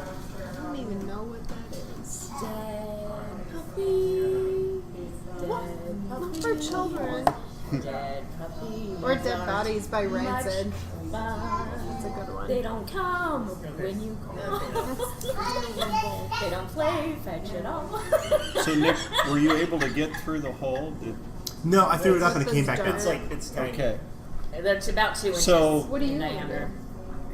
I don't even know what that is. Not for children. Dead puppy. Or Dead Bodies by Rancid. That's a good one. They don't come when you call. They don't play fetch at all. so Nick, were you able to get through the hole? No, I threw it up and it came back down. It's like, it's tiny. Okay. That's about 2 inches So What do you in do? diameter.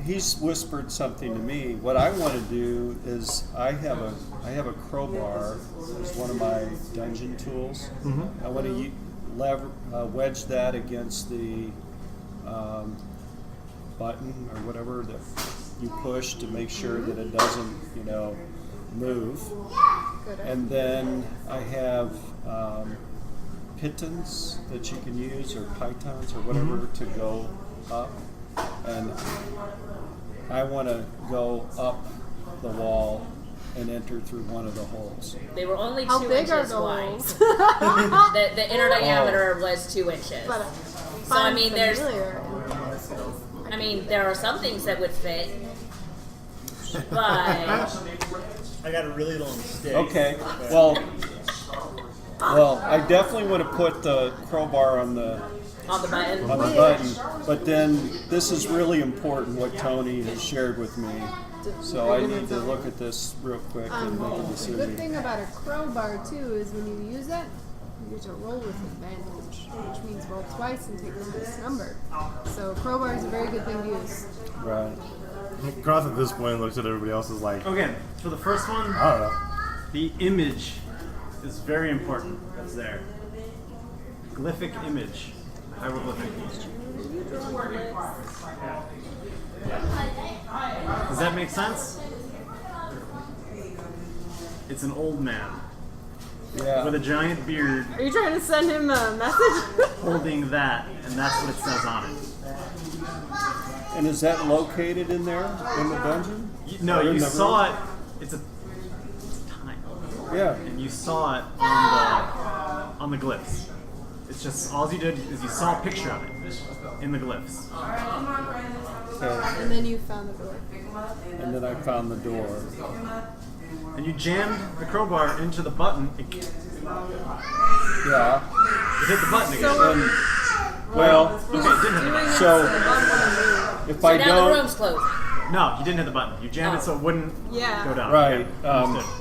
he's whispered something to me. What I want to do is I have a crowbar as one of my dungeon tools. Mm-hmm. I want to wedge that against the button or whatever that you push to make sure that it doesn't, move. Good. And then I have pitons that you can use, or pythons or whatever, to go up. And I want to go up the wall and enter through one of the holes. They were only How 2 big are inches wide. those? The inner diameter was 2 inches. But So I mean, there's. familiar. I mean, there are some things that would fit, but I got a really long stick. Okay, well, I definitely would have put the crowbar on the on the button. button, but then this is really important what Tony has shared with me. So I need to look at this real quick and make a The good decision. thing about a crowbar too is when you use it, you get to roll with advantage, which means roll twice and take the highest number. So crowbar is a very good thing to use. Right. Kroth at this point looks at everybody else as like, Okay, for the first one, I don't know. the image is very important. That's there. Glyphic image. Hieroglyphic. Does that make sense? It's an old man with Yeah. a giant beard Are you trying to send him a message? holding that, and that's what it says on it. And is that located in there in the dungeon? No, Or in you the saw room? it. It's a time, Yeah. and you saw it on the glyphs. It's just all you did is you saw a picture of it in the glyphs. Okay. And then you found the door. And then I found the door. And you jammed the crowbar into the button. It hit Yeah. the button again. So, Well, Okay, it didn't hit the button. so if I So now the don't, room's closed. No, you didn't hit the button. You jammed it so it wouldn't Yeah. go down. Right, Okay, understood.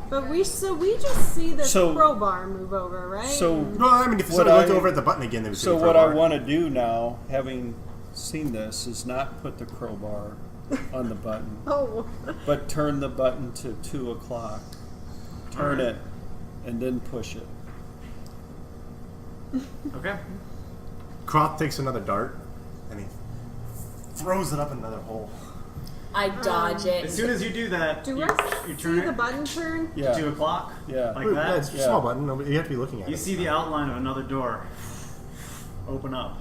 But we just see the So- crowbar move over, right? so No, I mean, if What somebody looked I- over at the button again, they would see So the what I crowbar. want to do now, having seen this, is not put the crowbar on the button, Oh. but turn the button to 2 o'clock. Turn it, and then push it. Okay. Kroth takes another dart, and he throws it up another hole. I dodge it. As soon as you do that, Do you I turn see the it button turn? Yeah. to 2 o'clock. Yeah. Like Yeah, that. it's a Yeah. small button. No, you have to be looking at You it. see the outline of another door open up.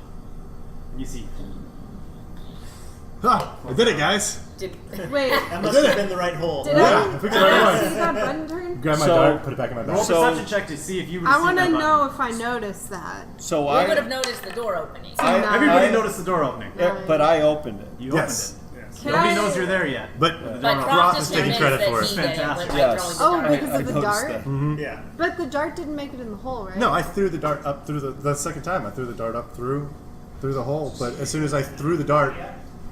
You see. Ah, I did it, guys. Did, Wait, That must have been the right hole. did Yeah, I I picked it right see away. that button turn? Grab my So- dart, put it back in my Roll bag. So- perception check to see if you would I have want seen to that know button. if I noticed that. So we I would have noticed the door opening. Everybody noticed the door opening. But I opened it. You Yes. opened it. Can Nobody I- knows you're there yet. But But Kroth Kroth is just taking admits credit that for he it. did it Fantastic. by Yes. throwing the Oh, dart. because of the noticed dart? that. Yeah. But the dart didn't make it in the hole, right? No, I threw the dart up through the second time. I threw the dart up through the hole. But as soon as I threw the dart,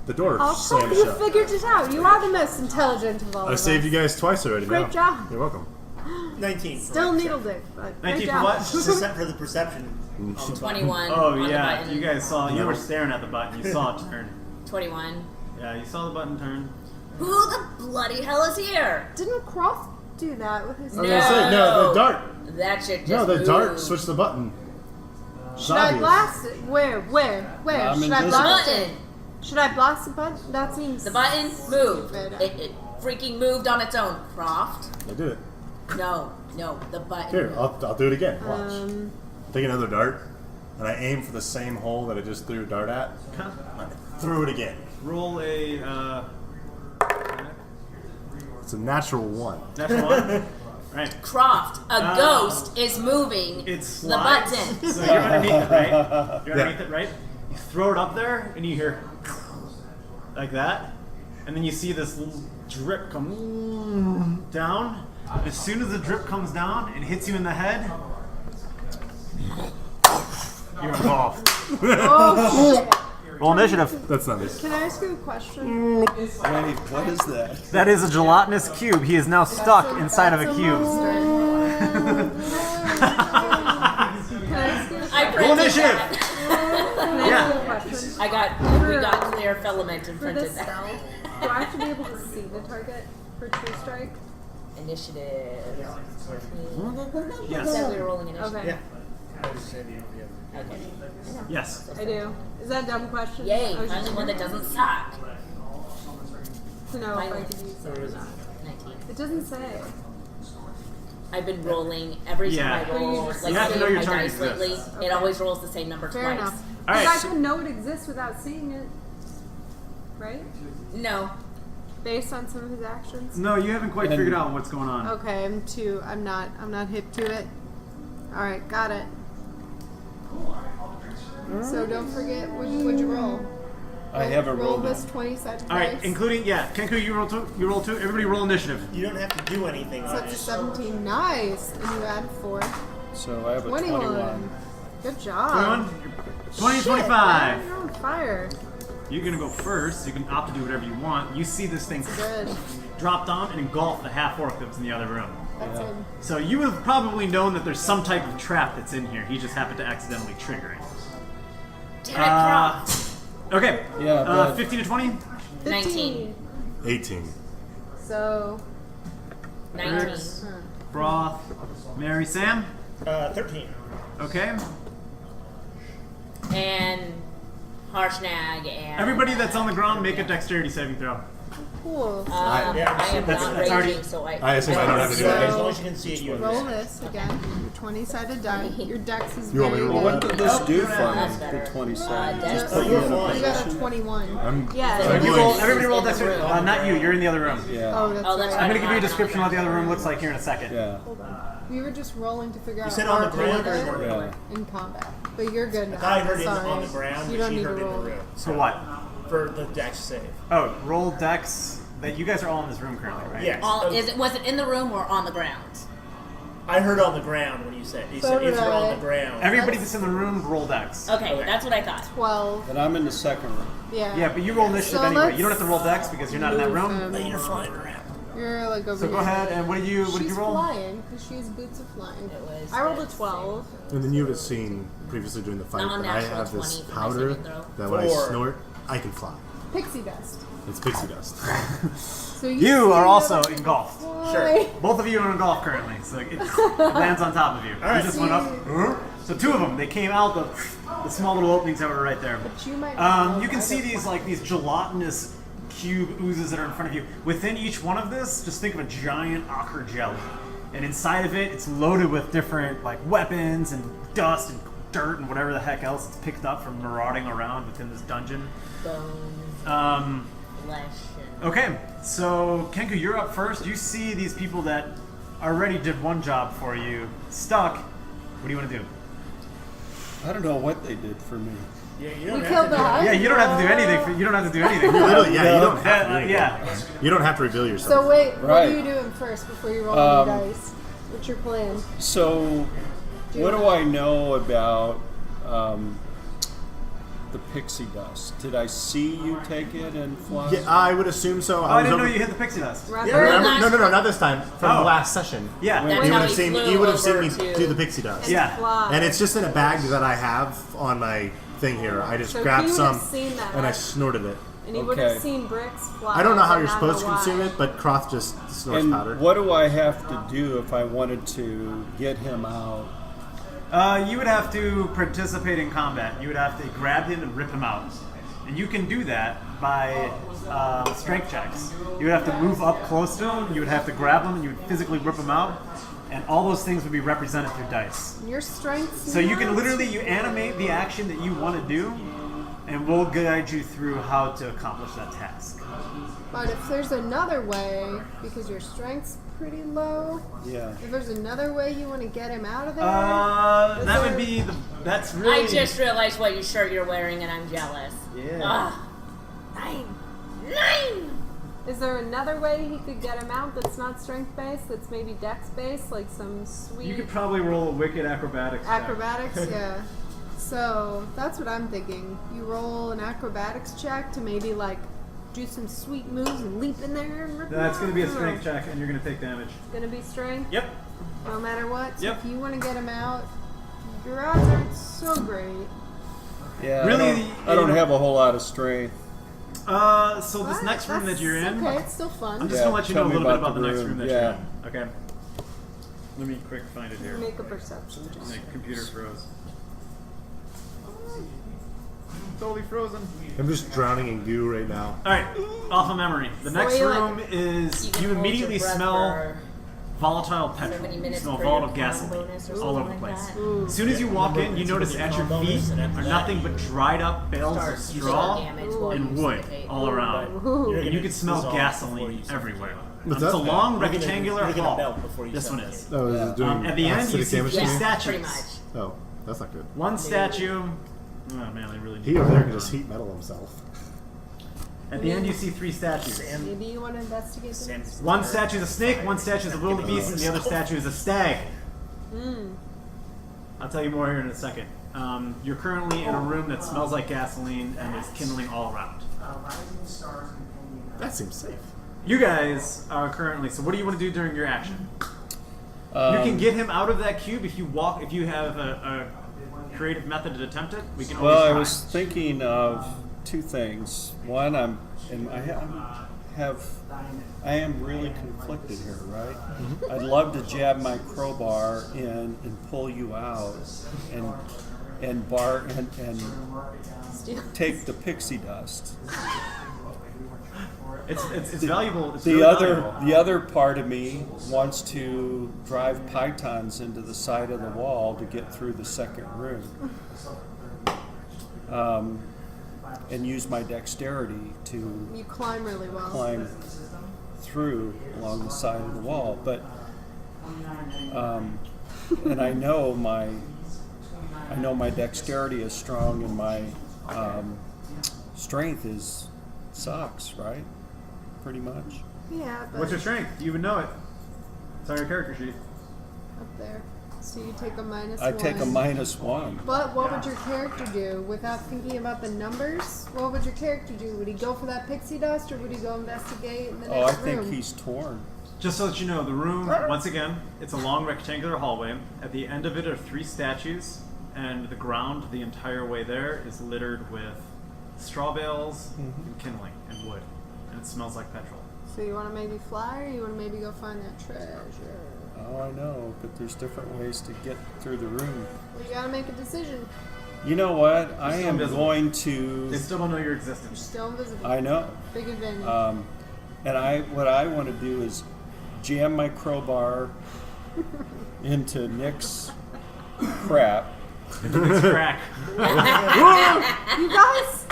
the door Oh, slammed crap, you shut. figured it out. You are the most intelligent of all I of saved us. you guys twice already. Great now. job. You're welcome. 19. Still needle dick, but great 19 for job. what? Percent for the perception. 21. Oh on yeah, the button. you guys saw. You were staring at the button. You saw it turn. 21. Yeah, you saw the button turn. Who the bloody hell is here? Didn't Kroth do that with his I was gonna say no. The dart. That should just No, the move. dart switched the button. It's Should I obvious. blast it? Where? I'm Should I invisible. blast it? Button. Should I blast the button? That seems... The button moved. Right. It freaking moved on its own. Croft. I did it. No, the button. Here, moved. I'll do it again. Watch. Take another dart, and I aim for the same hole that I just threw a dart at. I threw it again. Roll a It's a natural 1. natural one. Right. Croft, a ghost is moving It the slides. button. So you're underneath it, right? You're Yeah. underneath it, right? You throw it up there, and you hear like that, and then you see this little drip come down. As soon as the drip comes down and hits you in the head, you're involved. Oh, shit. Roll initiative. That's not it. Can I ask you a question? Wait, what is that? That is a gelatinous cube. He is now stuck inside of a That's cube. Can I ask you a I Roll printed initiative. that. Can I ask you a question? We got clear filament and For printed this that. spell, do I have to be able to see the target for True Strike? Initiative. You Yes. said we were rolling initiative. Okay. Okay. Yes. I do. Is that a dumb question? Yay, I was finally just one that doesn't suck. to know if I finally. could use it or not. 19. It doesn't say. I've been rolling every time Yeah. I roll, You just- like You have to know my your target dice lately. exists. It always rolls the same number Fair twice. enough. All But right, I so- can know it exists without seeing it, right? No. Based on some of his actions. No, you haven't quite figured out what's going on. Okay, I'm not hip to it. All right, got it. So don't forget, what'd you roll? I haven't roll rolled this it. 20-sided All right, dice. including Kenku, you roll two. You roll two. Everybody roll initiative. You don't have to do anything So on that's a it. 17. Nice. And you add 4. So I have a 21. 21. Good job. 20, Shit, 25. man, you're on fire. You're gonna go first. You can opt to do whatever you want. You see this thing Good. drop down and engulf the half orc that was in the other room. That's Yeah. him. So you would have probably known that there's some type of trap that's in here. He just happened to accidentally trigger it. Damn it, Kroth. Okay. Yeah, but- 15 to 20. 19. 18. So 19. Brixx, Kroth, Meri, Sam. 13. Okay. And Harshnag and... Everybody that's on the ground, make a dexterity saving throw. cool. Yeah, I am that's not already- raging, so I assume I don't have to do So, anything. as long as you can see it, you Roll this again. Your 20-sided die. Your dex is You want me very to roll What good. did this do for That's me, better. the 27? Dex. Just Oh, put you're me in a fine. You got a position? 21. I'm Yeah. So I'm you going- roll. Everybody roll In the dexterity. room. Not you. You're in the other room. Yeah. Oh, that's Oh, that's right. I'm gonna give you a description of what the other room looks like here in a second. Yeah. Hold on. We were just rolling to figure out said on the our ground or order Yeah. in combat. But you're good now. I thought I heard it Sorry. on the ground, You but don't she need to heard it in roll. the room. So what? For the dex save. Oh, roll dex. That you guys are all in this room currently, right? Yes. Was it in the room or on the ground? I heard on the ground when you said So if did you're on I. the ground. Everybody that's in the room, roll dex. Okay, Okay. that's what I thought. 12. And I'm in the second room. Yeah. Yeah, but you roll initiative So anyway. let's You don't have to roll dex because you're not in that move room. him. You're flying around. You're like over So go here. ahead and what did you She's roll? flying because she has boots of flying. It was I rolled a dex 12. And then you would have seen previously during the fight that I Non-natural have this 20 for my powder saving throw. that when I 4. snort, I can fly. Pixie dust. It's pixie dust. So You see are also another engulfed. fly. Both of you are engulfed currently, so it lands on top of you. right. You just went up. So two of them, they came out the small little openings that were right there. But you might not know You can that. see these gelatinous cube oozes that are in front of you. Within each one of this, just think of a giant ochre jelly, and inside of it, it's loaded with different like weapons and dust and dirt and whatever the heck else it's picked up from marauding around within this dungeon. Bones, flesh, and... Okay, so Kenku, you're up first. You see these people that already did one job for you stuck. What do you want to do? I don't know what they did for me. Yeah, you We don't killed have the to do hut. Yeah, you don't have to do anything. You don't have to do anything. Literally, yeah, you don't have to do Yeah, anything. yeah. You don't have to reveal yourself. So wait, what Right. are you doing first before you roll your dice? What's your plan? So, what do I know about the pixie dust? Did I see you take it and fly? Yeah, I would assume so. Oh, I didn't over- know you hit the pixie dust. Rather Yeah, remember? Not- No, not this time. From Oh. the last session. Yeah. That's You how would have he seen me. flew You would have seen over me to- do the pixie dust. Yeah. fly. And it's just in a bag that I have on my thing here. I just So grabbed he would some have seen that. and I snorted it. And he would have Okay. seen Brixx fly. I don't know how but you're not supposed to know consume why. it, but Kroth just snorts And powder. what do I have to do if I wanted to get him out? You would have to participate in combat. You would have to grab him and rip him out. And you can do that by strength checks. You would have to move up close to him, you would have to grab him, and you would physically rip him out. And all those things would be represented through dice. Your strength's So you can not- literally, you animate the action that you want to do, and we'll guide you through how to accomplish that task. But if there's another way, because your strength's pretty low, Yeah. if there's another way you want to get him out of there, That would be that's really. I just realized what your shirt you're wearing, and I'm jealous. Yeah. Ugh. 9! is there another way he could get him out that's not strength based, that's maybe dex based, like some sweet You could probably roll a wicked acrobatics. check. acrobatics? Yeah. So that's what I'm thinking. You roll an acrobatics check to maybe like do some sweet moves and leap in there and rip him That's out. going to be a I don't strength know. check, and you're going to take damage. Gonna be strength, Yep. no matter what. So Yep. if you want to get him out, your odds aren't so great. Yeah. Really, I don't you know- have a whole lot of strength. So this Alright, next room that that's you're in, okay, it's still fun. I'm just Yeah, going to let you know tell a me little bit about about the the next room, room that yeah. you're in. Okay. Let me quick find it here. Make a perception check. My computer froze. Totally frozen. I'm just drowning in goo right now. All right, off of memory. The next you like- room is can you hold immediately your breath smell for volatile petrol. many You minutes smell per volatile your gasoline bonus or all over something the like place. that. As soon as you walk in, you notice at your feet are nothing but dried up bales of straw and wood all around. And you can smell gasoline everywhere. What's It's a that? long You're gonna- rectangular you're gonna hall. melt before you This one suffocate. is. Oh, is it doing At the end, you acidic see damage three to me? statues. Pretty much. Oh, that's not good. One statue. Oh man, I really need He over there can just heat metal himself. At the end, you see three statues. Maybe you want to investigate the next One statue is a snake, one statue is a wildebeest, and the other statue is a stag. I'll tell you more here in a second. You're currently in a room that smells like gasoline and is kindling all around. That seems safe. You guys are currently. So, what do you want to do during your action? You Um, can get him out of that cube if you walk. If you have a creative method to attempt it, we can always Well, I try. was thinking of two things. One, I am really conflicted here, right? I'd love to jab my crowbar in and pull you out, and take the pixie dust. It's valuable. It's The really other valuable. the other part of me wants to drive pythons into the side of the wall to get through the second room, and use my dexterity to You climb really well. climb through along the side of the wall. But and I know my dexterity is strong and my strength sucks, right? Pretty much. Yeah, but What's your strength? You would know it. It's on your character sheet. up there. So you take a minus I one. take a -1. But what would your character do without thinking about the numbers? What would your character do? Would he go for that pixie dust or would he go investigate in the Oh, I next think room? he's torn. Just so that you know, the room, once again, it's a long rectangular hallway. At the end of it are three statues, and the ground the entire way there is littered with straw bales and kindling and wood. And it smells like petrol. So you want to maybe fly or you want to maybe go find that treasure? Oh, I know, but there's different ways to get through the room. Well, you got to make a decision. You know what? I still am invisible. going They to. still don't know your existence. Still invisible. I know. Big advantage. And what I want to do is jam my crowbar into Nick's crap, It's crack. you guys!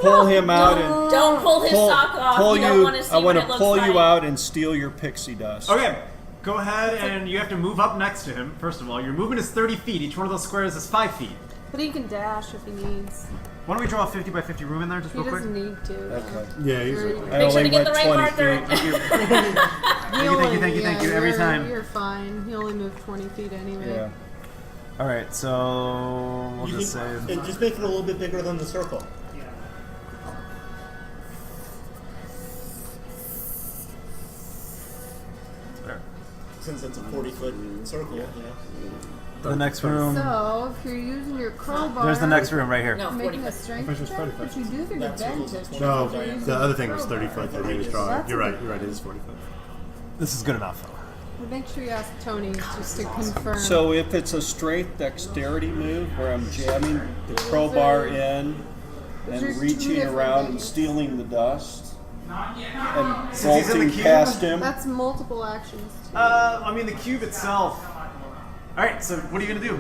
pull him out and Don't pull his sock off. pull you don't want to see I what want it to looks pull like. you out and steal your pixie dust. Okay, go ahead and you have to move up next to him, first of all. Your movement is 30 feet. Each one of those squares is 5 feet. But he can dash if he needs. Why don't we draw a 50 by 50 room in there just He real quick? doesn't need to. Okay. Yeah, he's You're- right. I Make sure only to get went the right 20 marker. feet. Thank you, every you're- time. You're fine. He only moved 20 feet anyway. Yeah. Alright, so we'll You just can- say. and just make it a little bit bigger than the circle. Since it's a 40-foot circle, yeah. The next room. So, if you're using your crowbar, There's the next room right here. No, 40 making a foot. strength Which is check, 45. but you do get That's equal to advantage. 20. No, if you're using the other thing your was crowbar. 30 foot that he was drawing. That's You're a- right, it is 40 foot. This is good enough. But make sure you ask Tony just to confirm. So if it's a straight dexterity move where I'm jamming the crowbar in There's and two reaching different around and things. stealing the dust and he's in the bolting cube? past him, That's multiple actions. Too. I mean, the cube itself. Alright, so what are you going to do?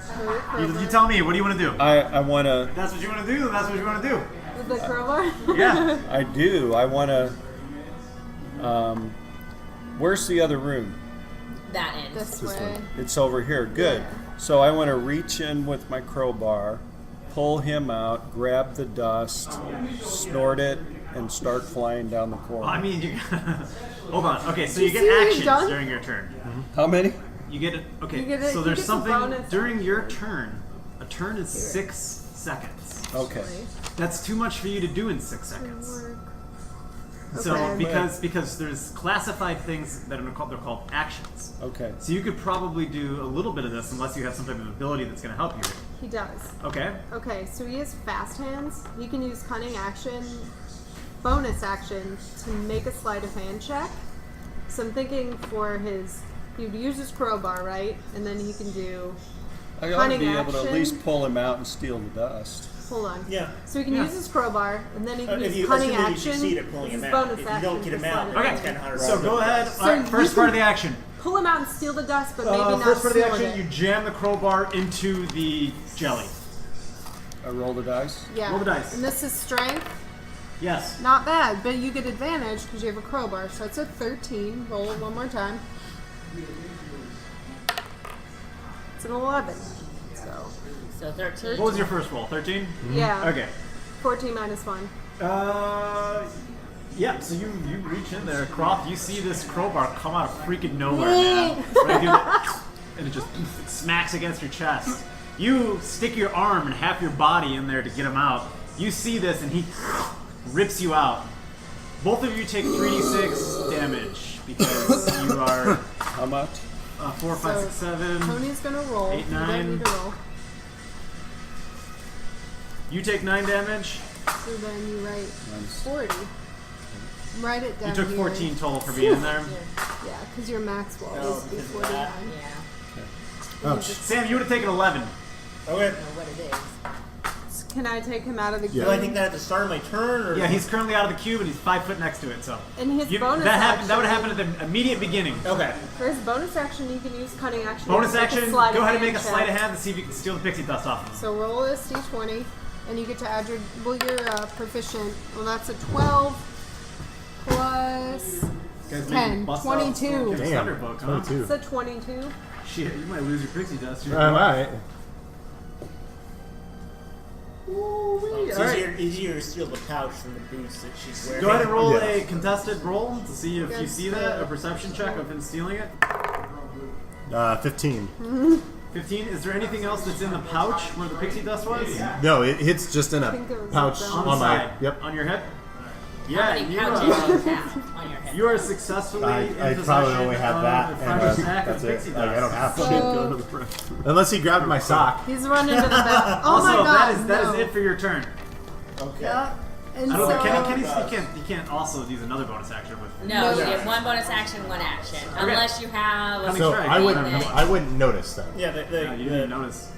So your crowbar. You tell me, what do you want to do? I want to. If that's what you want to do, then that's what you want to do. With the crowbar? Yeah. I do. I want to. Where's the other room? That end. This way. It's over here. Good. So I want to reach in with my crowbar, pull him out, grab the dust, snort it, and start flying down the corner. Well, I mean, you hold on. Okay, so you you get see what you've actions done? during your turn. How many? You get it. Okay, You get it- so you there's get the something bonus. during your turn. A turn is 6 seconds. Okay. That's too much for you to do in 6 seconds. So Okay. because there's classified things that are called, they're called actions. Okay. So you could probably do a little bit of this unless you have some type of ability that's going to help you. He does. Okay. Okay, so he has fast hands. He can use cunning action, bonus action, to make a sleight of hand check. So I'm thinking for his, he would use his crowbar, right? And then he can do I ought to cunning be able to at action. least pull him out and steal the dust. Hold on. Yeah. So he can use his crowbar, and then he can If use you cunning assuming you action. succeed at pulling his him out. bonus If you action don't get him to out, slide then it. it's kind of hard. So go ahead. So All right, first you part can- of the action. Pull him out and steal the dust, but maybe not First part of the steal action, it. you jam the crowbar into the jelly. I roll the dice. Yeah. Roll the dice. And this is strength. Yes. Not bad, but you get advantage because you have a crowbar. So it's a 13. Roll it one more time. It's an 11. So 13. What was your first roll? 13? Yeah. Okay. 14 minus 1. Yeah, so you reach in there, Kroth, you see this crowbar come out of freaking nowhere, man. Right, and it just it smacks against your chest. You stick your arm and half your body in there to get him out. You see this, and he rips you out. Both of you take 3d6 damage because you are How much? 4, 5, 6, 7. Tony's gonna roll. 8, You 9. don't need to roll. You take 9 damage. So then you write Minus- 40. Write it down. You took here. 14 total for being in there. Yeah, because your max wall Oh, is because of 49. that. Yeah. Ouch. Sam, you would have taken 11. Okay. I don't know what it is. Can I take him out of the Yeah. Do I think that at the start of my turn? Or Yeah, he's currently out of the cube and he's 5 foot next to it, so. And his You, bonus that action. that would happen at the immediate beginning. Okay. For his bonus action, you can use cunning action. Bonus to make a action, sleight go of ahead and make hand a sleight of check. hand to see if you can steal the pixie dust off him. So roll this d20, and you get to add your. Well, you're proficient. Well, that's a 12 plus Guys, 10. maybe bust 22. Out. Damn. Thunderbolt, huh? 22. It's a 22. Shit, you might lose your pixie dust. I might. It's Alright. easier to steal the pouch than the boots that she's wearing. Go ahead and roll Yeah. a contested roll to see if you Against see that, a perception check of him stealing it. 15. 15, is there anything else that's in the pouch where the pixie dust was? No, it's just in a think it was pouch like On the on my. side? Yep. On your hip? How Yeah, many you, pouches do you have on your head? you are successfully I in possession probably only have of that, the and front pack that's of it. pixie Like, I don't dust. have So- to. Go to the restroom. Unless he grabbed my sock. He's running to the back. Oh Also, my god. that no. is it for your turn. Okay. Yeah. And I don't think so, you can't also use another bonus action with. No, you No. get one bonus action, one action. Unless you have Cunning So strike. I wouldn't. Then- I wouldn't notice that. Yeah, No, you didn't even notice.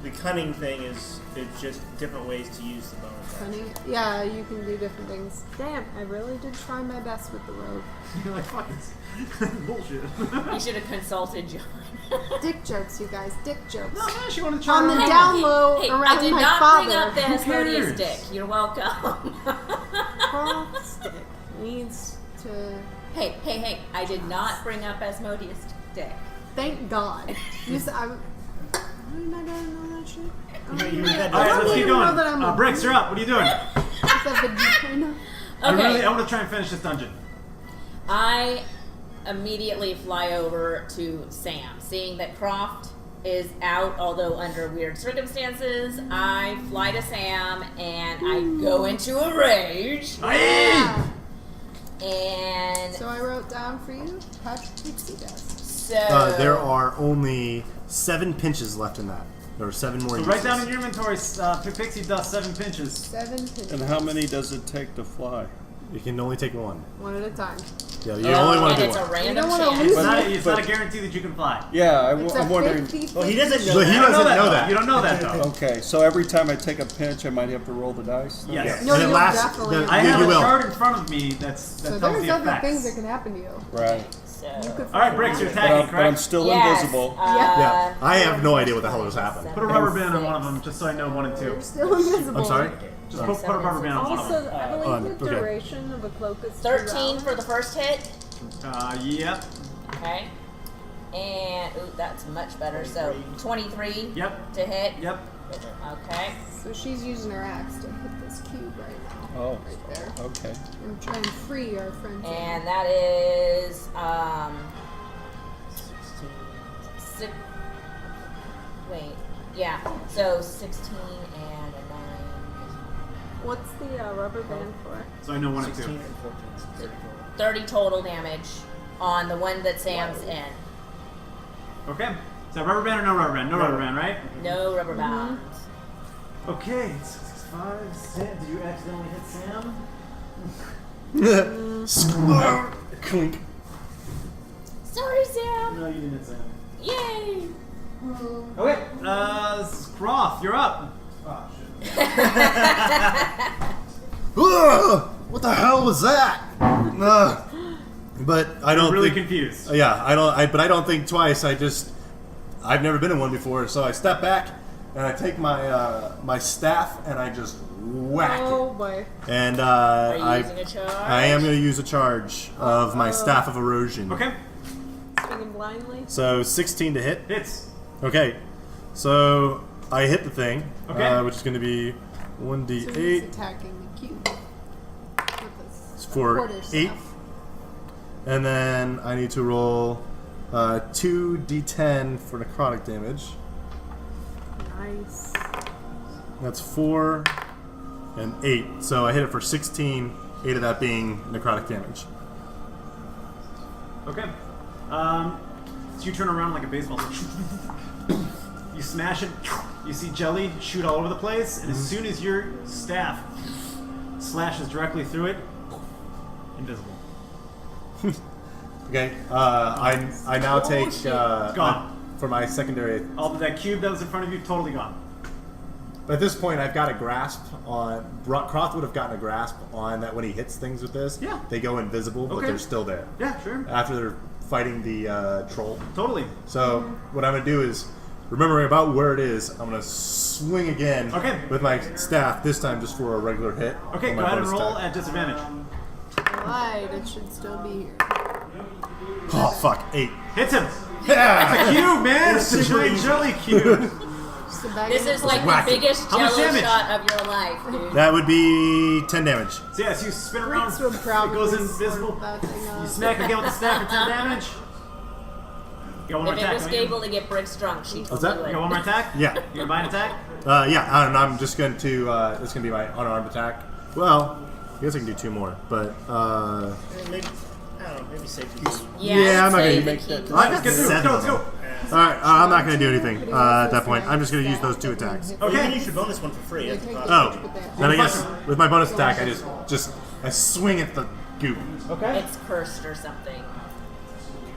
the cunning thing is it's just different ways to use the bonus action. Cunning. Yeah, you can do different things. Damn, I really did try my best with the rogue. You're like, fuck this. Bullshit. you should have consulted John. Dick jokes, you guys. Dick jokes. No, man, she wanted to try On her the own. down low Hey, around I did my not father. bring up the Who Asmodeus cares? stick. You're welcome. Kroth stick needs to. hey, I did not bring up Asmodeus stick. Thank God. You said I'm. How did my dad know that shit? You had All right, I let's don't keep even going. know that I'm a- Brixx, you're up. What are you doing? Is that vagina? Okay. I want to try and finish this dungeon. I immediately fly over to Sam, seeing that Kroth is out, although under weird circumstances. I fly to Sam and I go into a rage. Yeah. And So I wrote down for you, touch pixie dust. so There are only 7 pinches left in that. There are 7 more. So uses. write down in your inventory, pixie dust, 7 pinches. 7 pinches. And how many does it take to fly? You can only take 1. One at a time. Yeah, you only want and to do it's a 1. random You don't wanna chance. lose It's not a guarantee that you can fly. Yeah, It's a I'm wondering. 50. Well, he doesn't know But he that. doesn't know that. You don't know that though. Okay, so every time I take a pinch, I might have to roll the dice. Yes. No, And it you'll lasts- definitely. the- I Yeah, have you a will. chart in front of me that So tells there's the other effects. things that can happen to you. Right. So, You could All right, Brixx, you're But attacking, I'm, but I'm correct? still yes, invisible. Yeah, I have no idea what the hell just happened. Put a rubber band on one of them, just so I know 1 and 2. You're still invisible. I'm sorry. Just put a rubber band on one of them. Also, I believe the okay. duration of a cloak is 2 13 hours. for the first hit. Yep. Okay. And ooh, that's much better. So 23 Yep. to hit. Yep. Okay. So she's using her axe to hit this cube right now. Oh, Right there. okay. And try and free our friend. And that is six. Wait. Yeah. So 16 and a 9. What's the rubber band for? So I know 1 and 2. 16 and 14. 30 total damage on the one that Sam's in. Okay. So rubber band or no rubber band? No rubber band, right? No rubber bands. Okay. 6, 5, Sam. Did you accidentally hit Sam? Clink. Sorry, Sam. No, you didn't hit Sam. Yay. Okay, Kroth, you're up. Oh, shit. Ugh, what the hell was that? But I don't I'm really think, confused. Yeah, but I don't think twice. I've never been in one before, so I step back and I take my my staff and I just whack Oh it. boy. And Are you using a charge? I am going to use a charge of my staff of erosion. Okay, Swinging blindly. So 16 to hit. hits. Okay, so I hit the thing, Okay. which is going to be So he's 1d8 attacking the cube. With his for quarter 8, staff. and then I need to roll 2d10 for necrotic damage. Nice. That's 4 and 8, so I hit it for 16. 8 of that being necrotic damage. Okay. So you turn around like a baseball. You smash it. You see jelly shoot all over the place, and as soon as your staff slashes directly through it, invisible. Okay, I now take Gone. for my secondary. All of that cube that was in front of you, totally gone. But at this point, I've got a grasp on. Kroth would have gotten a grasp on that when he hits things with this. Yeah. They go invisible, but Okay. they're still there Yeah, sure. after they're fighting the troll. Totally. So what I'm gonna do is, remembering about where it is, I'm gonna swing again. Okay. With my staff this time, just for a regular hit. Okay, on go my ahead and bonus roll attack. at disadvantage. Alright, it should still be here. Oh fuck! 8. Hits him. Yeah. It's a cube, man. It's a giant jelly cube. Just a bag This of is like whack the it. biggest How much jello damage? shot of your life, dude. That would be 10 damage. So yes, you spin around. Brixx would probably It goes sort invisible. that thing You up. smack again with the staff for 10 damage. You got one more If it attack. was don't you? able to get Brixx drunk, she What's totally that? You would. got one more attack? Yeah. You combine attack? Yeah, and I'm just going to. It's going to be my unarmed attack. Well, I guess I can do 2 more, but. Maybe, I don't know, maybe safety. Yeah, I'm not say gonna the make key that- to I Let's got get through. seven Let's go. of Let's them. go. Alright, I'm not going to do anything But he at that also point. says I'm just going to use that those 2 they can attacks. hit Well, you Okay. can use your bonus one for free. They That's take not- Oh, but they then I also- guess with my bonus attack, I I swing at the goop. Okay. It's cursed or something.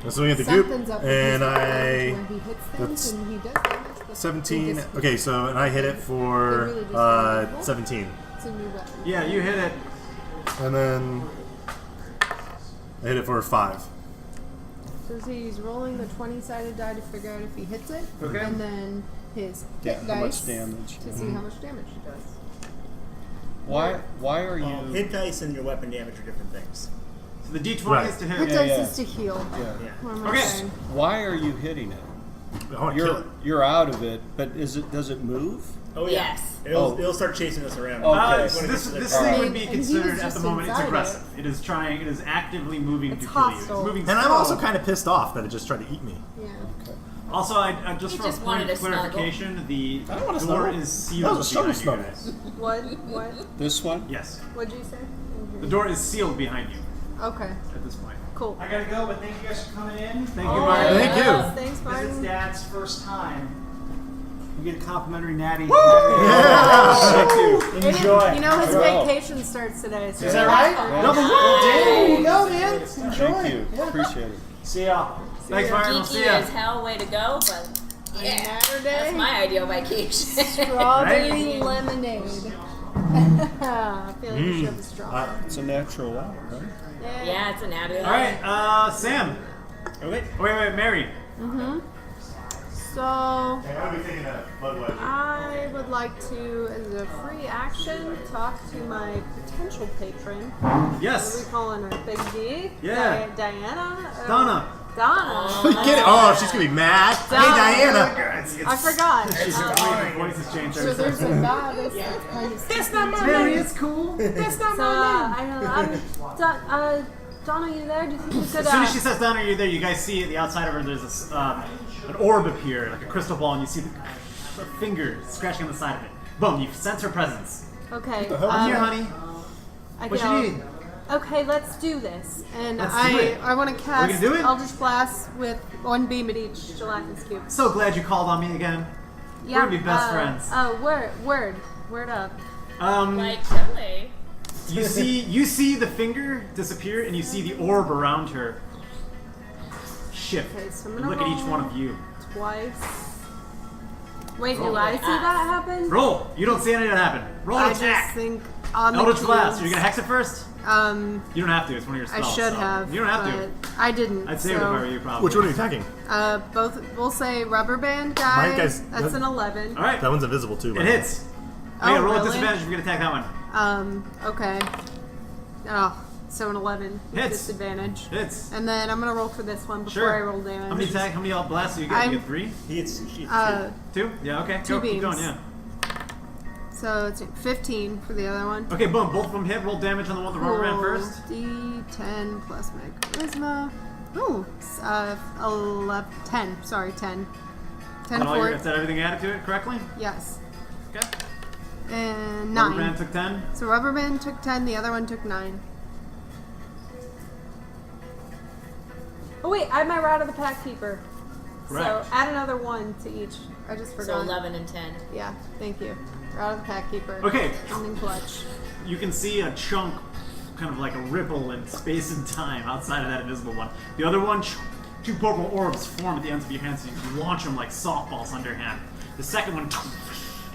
I swing at the goop, Something's up with and his I when he hits that's things and he does damage. But 17. they just- Okay, so and I hit it They for really just don't 17, It's a new weapon. Yeah, you hit it. and then I hit it for 5. So he's rolling the 20-sided die to figure out if he hits it, Okay. and then his hit how dice much damage. to see how much damage he does. Why are you? Hit dice and your weapon damage are different things. So the D20 Right. is to Hit hit. Yeah, dice yeah. is to heal. Yeah. Yeah. What am I Okay. saying? Why are you hitting it? I want to kill it. You're out of it, but does it move? Oh yeah. Yes. It'll start chasing us around. Okay. So this When it gets thing there. would be And he was considered at just the moment. It's inside aggressive. It is trying. It is actively moving It's to kill you. hostile. It's moving. And I'm slow. also kind of pissed off that it just tried to eat me. Yeah. Also, I just He for a just point wanted of to snuggle. clarification, the I don't want to door snuggle. is That sealed was a struggle behind you snuggle. guys. What? This one? Yes, What'd you say? the door is sealed behind you Okay. at this point. Cool. I gotta go, but thank you guys for coming in. Thank you, Oh, Martin. Thank you. Thanks, This is Martin. Dad's first time. You get a complimentary natty. Yeah. Enjoy. You know his Wow. vacation starts today. So Is that right? There you go, man. Enjoy. Thank you. Appreciate it. See y'all. Thanks, Martin. We'll see Geeky ya. as hell, way to go, but yeah, Saturday. that's my ideal vacation. Strawberry Right? lemonade. I feel like you should have a straw. It's a natural water, right? Yeah, it's an added. All right, Sam. Okay. Wait, Meri. So I'm gonna be taking a Budweiser. I would like to, as a free action, talk to my potential patron. What are we Yes. calling her? Big D? Yeah. Diana? Donna. Donna. Get it? Oh, she's gonna be mad. Donna. Hey, Diana. I forgot. Her voice has changed So ever there's since. a goddess that's kind of That's not my Meri, name. it's cool. That's not So, Donna, you there? Do you think you could, As soon as she says Donna, you're there. You guys see at the outside of her. There's this an orb appear, like a crystal ball, and you see the finger scratching on the side of it. Boom! You sense her presence. okay. I'm here, honey. I What get you all- need? Okay, let's do this. And Let's do it. I want to We cast can do it? Eldritch Blast with one beam at each gelatinous cube. So glad you called on me again. We're gonna be best friends. Oh, word up. Like jelly. You see the finger disappear, and you see the orb around her shift. Okay, so I'm And gonna look at each roll one of you. twice. Wait, Roll. do I see that happen? Roll. You don't see any of that happen. Roll an I attack. just think on Eldritch the Blast. cubes. You're gonna hex it first. You don't have to. It's one of your I spells. should so have. You don't have to. but I didn't. I'd save it if I were you, probably. Which one are you attacking? Both. We'll say rubber band guy. My guy's- That's an 11. All right. That one's invisible too. It hits. Oh, Yeah, roll a really? disadvantage if you're gonna attack that one. Okay. Oh, so an 11 with Hits. disadvantage. Hits. And then I'm gonna roll for this one before Sure. I roll damage. How many attack? How many blasts do you get? You get 3? It's 2? Yeah. Okay. Two Go. Keep beams. going. Yeah. So it's 15 for the other one. Okay. Boom. Both of them hit. Roll damage on the one with the rubber band Roll first. D10 plus my charisma. Ooh, 11, 10. Sorry, 10. 10 And all for your, is that everything added to it correctly? Yes. Okay. And Rubber 9. band took 10. So rubber band took 10, the other one took 9. Oh wait, I have my Rod of the Pack Keeper. Correct. So add another 1 to each. I just forgot. So 11 and 10. Yeah, thank you. Rod of the Pack Keeper. Okay. Ending clutch. You can see a chunk, kind of like a ripple in space and time outside of that invisible one. The other one, 2 purple orbs form at the ends of your hands, and you can launch them like softballs underhand. The second one,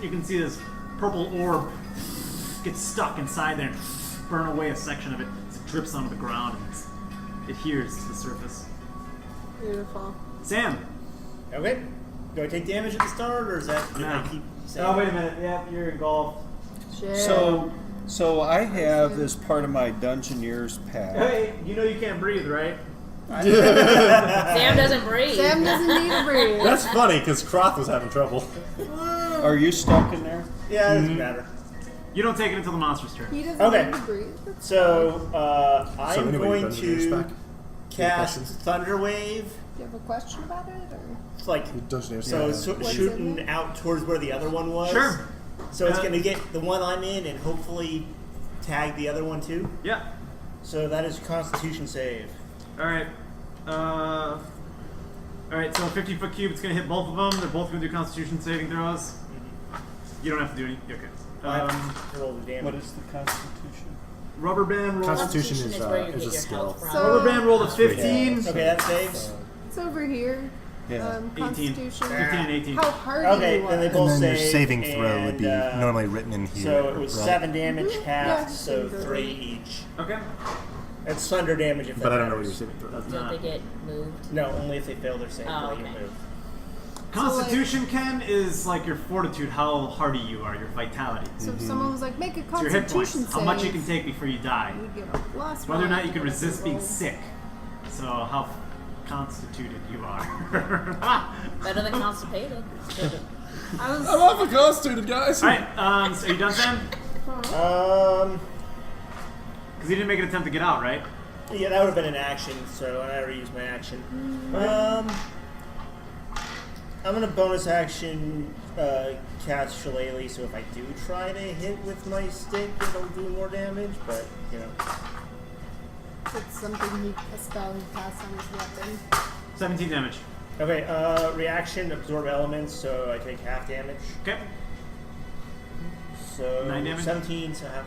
you can see this purple orb get stuck inside there and burn away a section of it as it drips onto the ground and it adheres to the surface. Beautiful. Sam. Okay. Do I take damage at the start, or is that? Do I No. keep saying? Oh, wait a minute. Yeah, you're engulfed. Shit. So I have as part of my Dungeoneer's pack. Hey, you know you can't breathe, right? Sam doesn't breathe. Sam doesn't need to breathe. That's funny because Kroth was having trouble. Are you stuck in there? Yeah, it doesn't matter. You don't take it until the monster's turn. He doesn't Okay. need to breathe. So I'm So anyway, going Dungeoneer's to back. cast questions? Thunder Wave. Do you have a question about it? Or? It's like Dungeoneer's so back. it's What's shooting in it? out towards where the other one was. Sure. So it's going to get the one I'm in and hopefully tag the other one too. Yeah. So that is Constitution save. Alright. Alright, so a 50-foot cube, it's going to hit both of them. They're both going to do Constitution saving throws. You don't have to do any. Okay. I have to roll the damage. What is the Constitution? Rubber band rolled. Constitution Constitution is, is where you is get a your skill. health from. So- Rubber band rolled a 15. Okay, that saves. It's over here. Yeah. 18. Constitution. 15 and 18. How hard Okay, you then they are. both And then your save, saving throw would be and, normally written in here. So it was right? 7 damage, half, Yeah, so saving 3 each. Okay. It's thunder damage if that But I don't know what your matters. saving throw is. Don't they get moved? No, only if they fail their save. Oh, they get okay. moved. Constitution, Ken, is like your fortitude, how hardy you are, your vitality. So if someone was like, make a It's your hit points, Constitution save. how much you can take before you die. You'd get a plus Whether or one. not you can resist being sick. So how constituted you are. Better than constipated. I was. I'm off a constituted, guys. Alright, so are you done, Sam? Um, Because you didn't make an attempt to get out, right? yeah, that would have been an action, so I already used my action. I'm gonna bonus action cast Shillelagh, so if I do try to hit with my stick, it'll do more damage, but, you know. It's something a spell he casts on his weapon. 17 damage. Okay, reaction, absorb elements, so I take half damage. Okay. So 9 damage? 17, so half.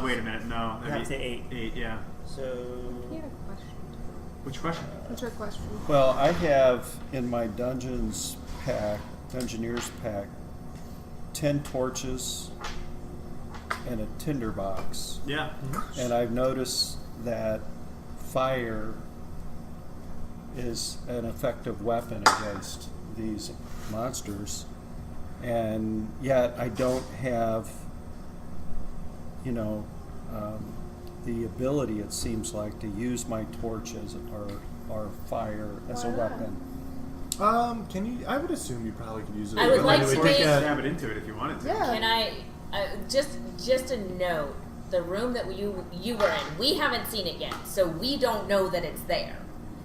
Wait a minute, no. Half to 8. 8, yeah. So You had a question. Which question? What's your question? Well, I have in my Dungeoneer's pack, 10 torches and a tinderbox. Yeah. And I've noticed that fire is an effective weapon against these monsters, and yet I don't have, the ability, it seems like, to use my torches or fire as a Why not? weapon. Can you? I would assume you probably could use it. I would like Anyway, to take make- a- Stab it into it if you wanted to. Yeah. Can I just a note? The room that you were in, we haven't seen it yet, so we don't know that it's there.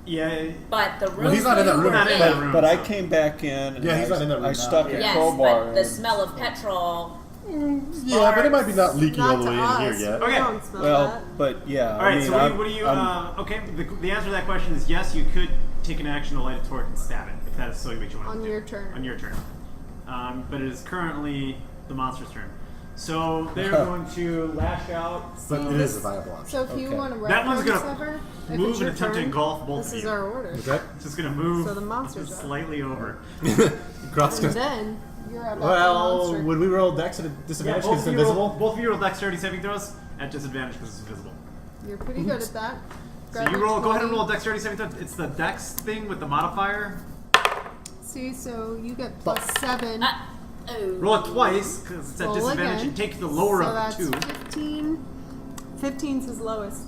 Yeah. But the room Well, he's not in that you room. were Not in in, that room. But I so- came back in and Yeah, he's not in that room I now. stuck a yes, crowbar but the in. smell of petrol. Yeah, but it might be not leaking Not all the to way us. in here yet. Okay. We don't smell Well, that. but yeah. All right. I mean, So what do you? Okay. The answer to that question is yes. You could take an action to light a torch and stab it if that is so what you want On to do. your turn. On your turn. But it is currently the monster's turn. So they're going to lash out. But it is a viable option. So if you Okay. want to That one's reference gonna ever, if move it's your and attempt to turn, engulf both this of is you. our order. Okay. It's just going to move So the monster's up. slightly over. Kroth's And gonna. then you're up. Well, monster. would we roll Dex at a Yeah, disadvantage because it's invisible? both of you roll dexterity saving throws at disadvantage because it's invisible. You're pretty good at that. So you roll. Go ahead and roll a dexterity saving throw. It's the dex thing with the modifier. See, so you get +7. Oh. Roll it twice because it's at Roll disadvantage. again. And take the lower so of that's the 2. 15. 15's his lowest.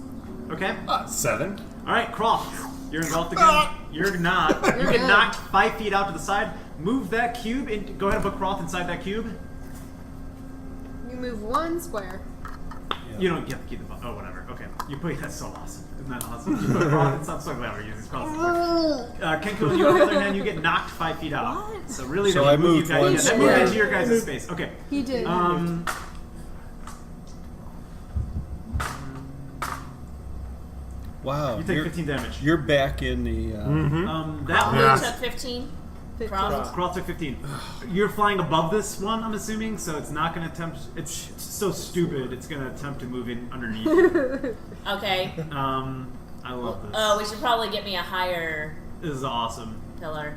Okay. 7. All right, Kroth, you're engulfed again. You're not. You You're get good. knocked 5 feet out to the side. Move that cube and go ahead and put Kroth inside that cube. You move 1 square. You don't get to keep the ball. Oh, whatever. Okay. You put that's so awesome. Isn't that awesome? You put Kroth inside. I'm so glad we're using these Kroth. Kenku, you on the other hand, you get knocked 5 feet out. What? So really, So the I move you moved guys, one yeah, that square. moved into your guys' space. Okay. He did. Wow. You take 15 damage. You're back in the. That Who was took 15? 15. Kroth took 15. You're flying above this one, I'm assuming, so it's not going to attempt. It's so stupid. It's going to attempt to move in underneath. Okay. I love this. Oh, we should probably get me a higher This is awesome. pillar.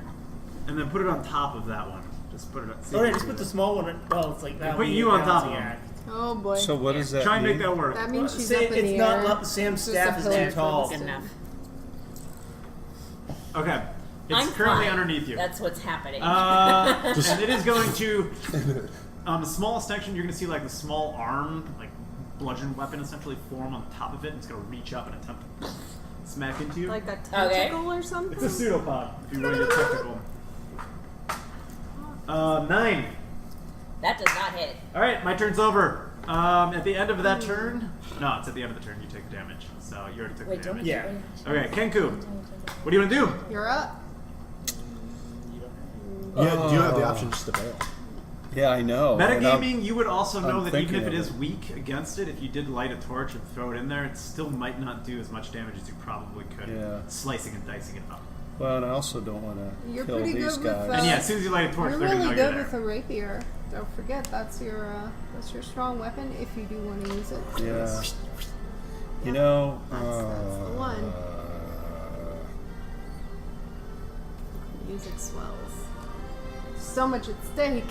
And then put it on top of that one. Just put it. Oh, yeah, just put the small one. Well, it's like that. Put you on top of him. Oh boy. So what does that Try and mean? make that work. That means she's Say up in it's the not air. up. Sam's Just staff a is pillar too tall. Good enough. Okay. It's I'm currently fine. underneath you. That's what's happening. And it is going to. The smallest section, you're going to see like the small arm, like bludgeon weapon essentially form on top of it, and it's going to reach up and attempt to smack into you. Like a tentacle or something? It's a pseudopod, if you want to get technical. 9. That does not hit. Alright, my turn's over. At the end of that turn. No, it's at the end of the turn you take the damage. So you already took Wait, the don't damage. Yeah. Okay, Kenku. What do you want to do? You're up. Yeah, you have the option just to bail. Yeah, I know. and I'm- Metagaming, you would also know I'm that even if thinking it of is it. weak against it, if you did light a torch and throw it in there, it still might not do as much damage as you probably could. Yeah. Slicing and dicing it up. Well, and I also don't want You're to kill pretty these good with, guys. And yeah, as soon as you light a torch, You're they're going really to know good you're with there. a rapier. Don't forget that's your strong weapon if you do want to use it. Yeah. You know. That's the one. Music swells. So much at stake.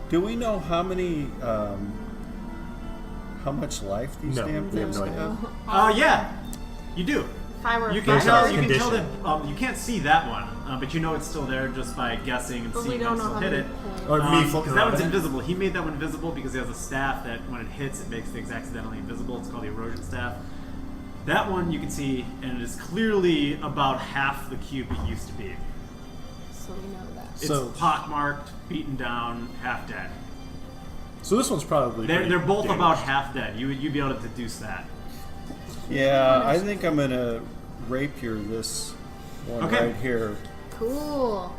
Do we know how many, how much life these No, damn we have things no idea. have? Yeah, you do. If I were a You can Based tell. on You can tell that. condition. You can't see that one, but you know it's still there just by guessing and But we seeing don't them know still how hit many it. points. Or me flipping Because that one's around. invisible. He made that one invisible because he has a staff that when it hits, it makes things accidentally invisible. It's called the erosion staff. That one you can see, and it is clearly about half the cube it used to be. So we know that. It's So- pockmarked, beaten down, half dead. So this one's probably. They're pretty both damaged. about half dead. You'd be able to deduce that. Yeah, I think I'm gonna rapier this one Okay. right here. Cool.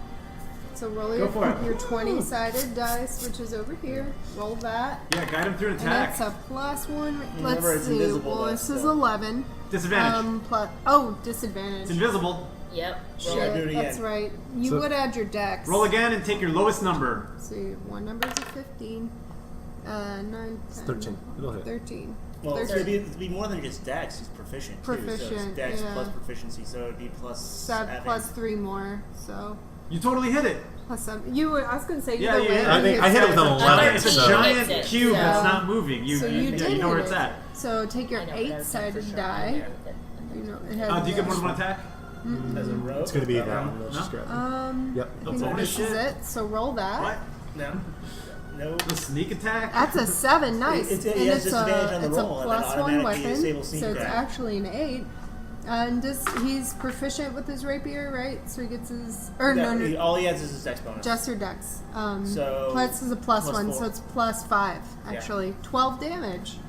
So roll Go for it. your 20-sided dice, which is over here. Roll that. Yeah, guide him through an And attack. that's a +1. Remember, Let's it's see. invisible, Well, though, this is so- 11. Disadvantage. Disadvantage. It's invisible. Yep. Shit. Roll do it. it again. That's right. You So- would add your dex. Roll again and take your lowest number. So you have one number's a 15. 9, 10, 13. It'll hit. 13. Well, it's 13. it'd be more than just Dex. He's proficient. Too, so it's Proficient, Dex yeah. plus proficiency, so it'd be plus. Plus 3 more. So You totally hit it. plus 7. I was gonna say Yeah, either you way. hit it. I think I hit it with an I 11. It's a So- giant Makes it, cube so- that's not moving. So you did you know where hit it's it. at. So take your I know, but I was for 8-sided sure. die. You know, it has Do you get more than one attack? As a rogue. It's gonna be that round. one. Let's No? just grab it. I Yep. think bonus this is shit. it. So roll that. What? No. No. The sneak attack? That's a 7, nice. It's- and it has it's disadvantage on the it's roll, a and then +1 automatically weapon, disable sneak so it's attack. actually an 8. And he's proficient with his rapier, right? So he gets his no, All he has is his Dex bonus. just your dex. So, plus is a +1, +4. so it's +5 Yeah. actually. 12 damage.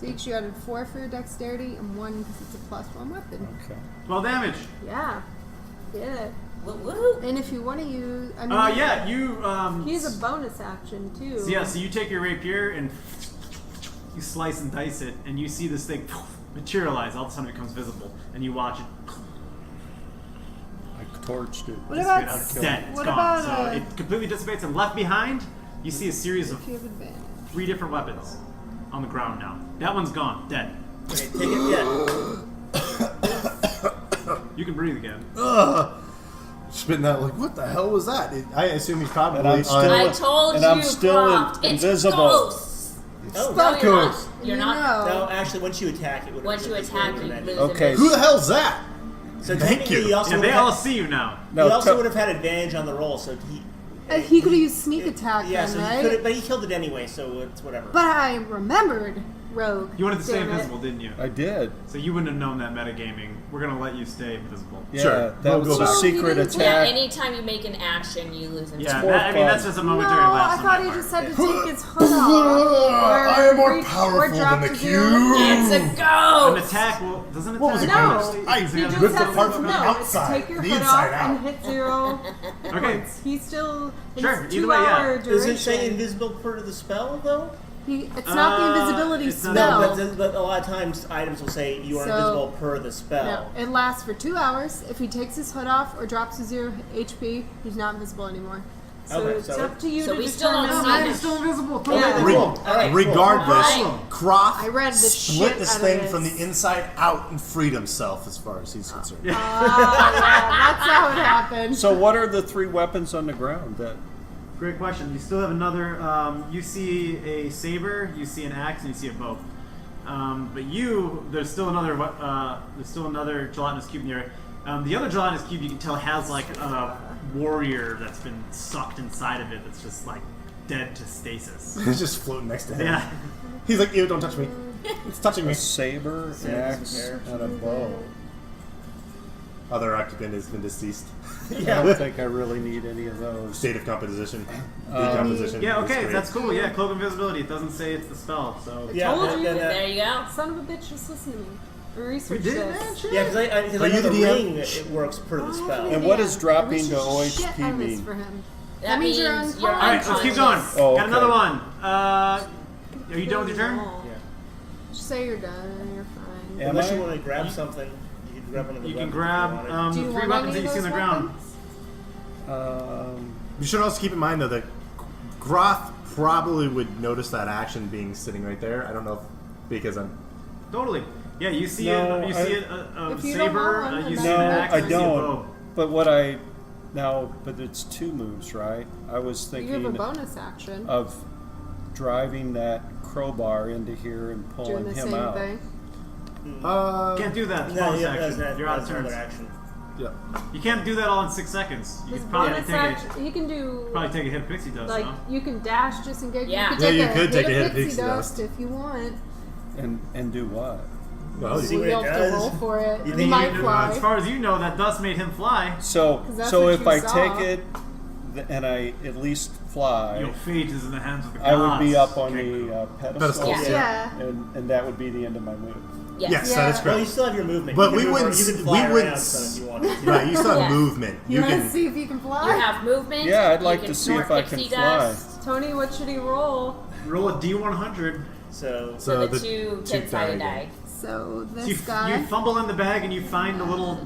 So each you added 4 for your dexterity and 1 because it's a +1 weapon. Okay. 12 damage. Yeah, yeah. Woo-woo. And if you want to use, I mean, Yeah, you. he's a bonus action too. So yeah, so you take your rapier and you slice and dice it, and you see this thing materialize. All of a sudden, it becomes visible, and you watch it. I torched it. What about It's dead. It's what gone. about, So it completely dissipates, and left behind, you see a series of if you have advantage? 3 different weapons on the ground now. That one's gone, dead. Okay, take it. Yeah. You can breathe again. spitting out like, what the hell was that? I assume he's probably And I'm still- I told and you, I'm still Kroth, it's invisible. ghosts. Oh, No, you're not. ghosts. You're not. No, actually, once you attack, it would. Once you attack, you lose Okay. Who the hell's that? So Thank technically, you. he also Yeah, would they all have. see you now. He No, also would have had advantage on the roll, so He could have used sneak attack Yeah, then, so he right? could have, but he killed it anyway, so it's whatever. But I remembered Rogue. You wanted to stay Damn it. invisible, didn't you? I did. So you wouldn't have known that metagaming. We're gonna let you stay invisible. Yeah, Sure. that We'll was go a back. secret Yeah, attack. Yeah, anytime you make an action, you lose Yeah, more that, I mean fun. that's just a No, momentary I lapse. thought on he my just part. had to take his hood off. I am more Or powerful drop than the to zero. cube. It's a An ghost. attack will doesn't What was attack it No. called? I He just ripped has apart to from the know. outside, Take your the hood inside off out. and hit 0. Okay. He's still in Sure, his either way, yeah. 2-hour Does duration. it say invisible per the spell though? It's not the invisibility it's not- spell. No, but a lot of times items will say you are So- invisible per the spell. No, it lasts for 2 hours. If he takes his hood off or drops to 0 HP, he's not invisible anymore. So Okay, it's so- up to you So to we still don't determine. see I'm him. still invisible. Yeah. Cool. All right, cool. Regardless, Right. Kroth I read the split shit this out of thing this. from the inside out and freed himself, as far as he's concerned. Yeah, that's how it happened. So what are the 3 weapons on the ground? That Great question. You still have another. You see a saber, you see an axe, and you see a bow. But there's still another gelatinous cube in the area. The other gelatinous cube you can tell has like a warrior that's been sucked inside of it. That's just like dead to stasis. He's just floating next to him. Yeah. He's like, ew, don't touch me. It's touching me. a saber, an axe, and a bow. Other occupant has been deceased. I don't think I really need any of those. State of composition. Decomposition. Yeah. is Okay. great. That's cool. Yeah. Cloak invisibility. It doesn't say it's the spell. So. Yeah, Told that- you. that- There you go. Son of a bitch, just listen to me. I researched We did this. that shit. Yeah, because I Are know you the the DM? ring it works per the spell. And what does I dropping researched to shit OHP out of this mean? for him. That means you're means unconscious. you're All right. Let's keep going. unconscious. Oh, Got another okay. one. Are you done with your turn? Just say you're done and you're fine. Am Unless I? you want to grab something, you can grab one of the You can weapons grab if you wanted. Do you 3 want weapons that any you of see on the those ground. weapons? You should also keep in mind, though, that Kroth probably would notice that action being sitting right there. I don't know if, because I'm... Totally. Yeah, you see No, it. You I- see it. A If you don't saber. want one, You then see No, an axe. I and you see a bow. don't. But but it's 2 moves, right? I was You have a thinking bonus action. of driving that crowbar into here and Doing pulling the him same out. thing. Can't do that. It's No, bonus yeah, action. that's You're out of another turns. action. Yeah. You can't do that all in 6 seconds. You His could probably bonus take action, he can do probably take a hit pixie dust. like no? you can dash, disengage. Yeah. You could Yeah, take you a could take a hit of of pixie dust. if you want. And do what? Well, See you, what You'll it have to does. roll for it. You He think might you fly. As far as you know, that dust made him fly. So 'Cause that's so what if you I saw. take it and I at least fly, Your fate is in the hands of the gods. I would be up on Okay, the pedestal, Pedestal. Yeah. Yeah. and that would be the end of my move. Yes. yes, Yeah. that is Well, correct. you still have your movement. But you we can move wouldn't- or you can we fly wouldn't around s- some if you wanted to. Right, you still have Yeah. movement. You You want to can... see if you can fly? You have movement. Yeah, I'd like you to can see snort if I can pixie fly. dust. Tony, what should he roll? Roll a D100. So, So the the two two 10-sided die die. So So this you guy. fumble in the bag and you find a little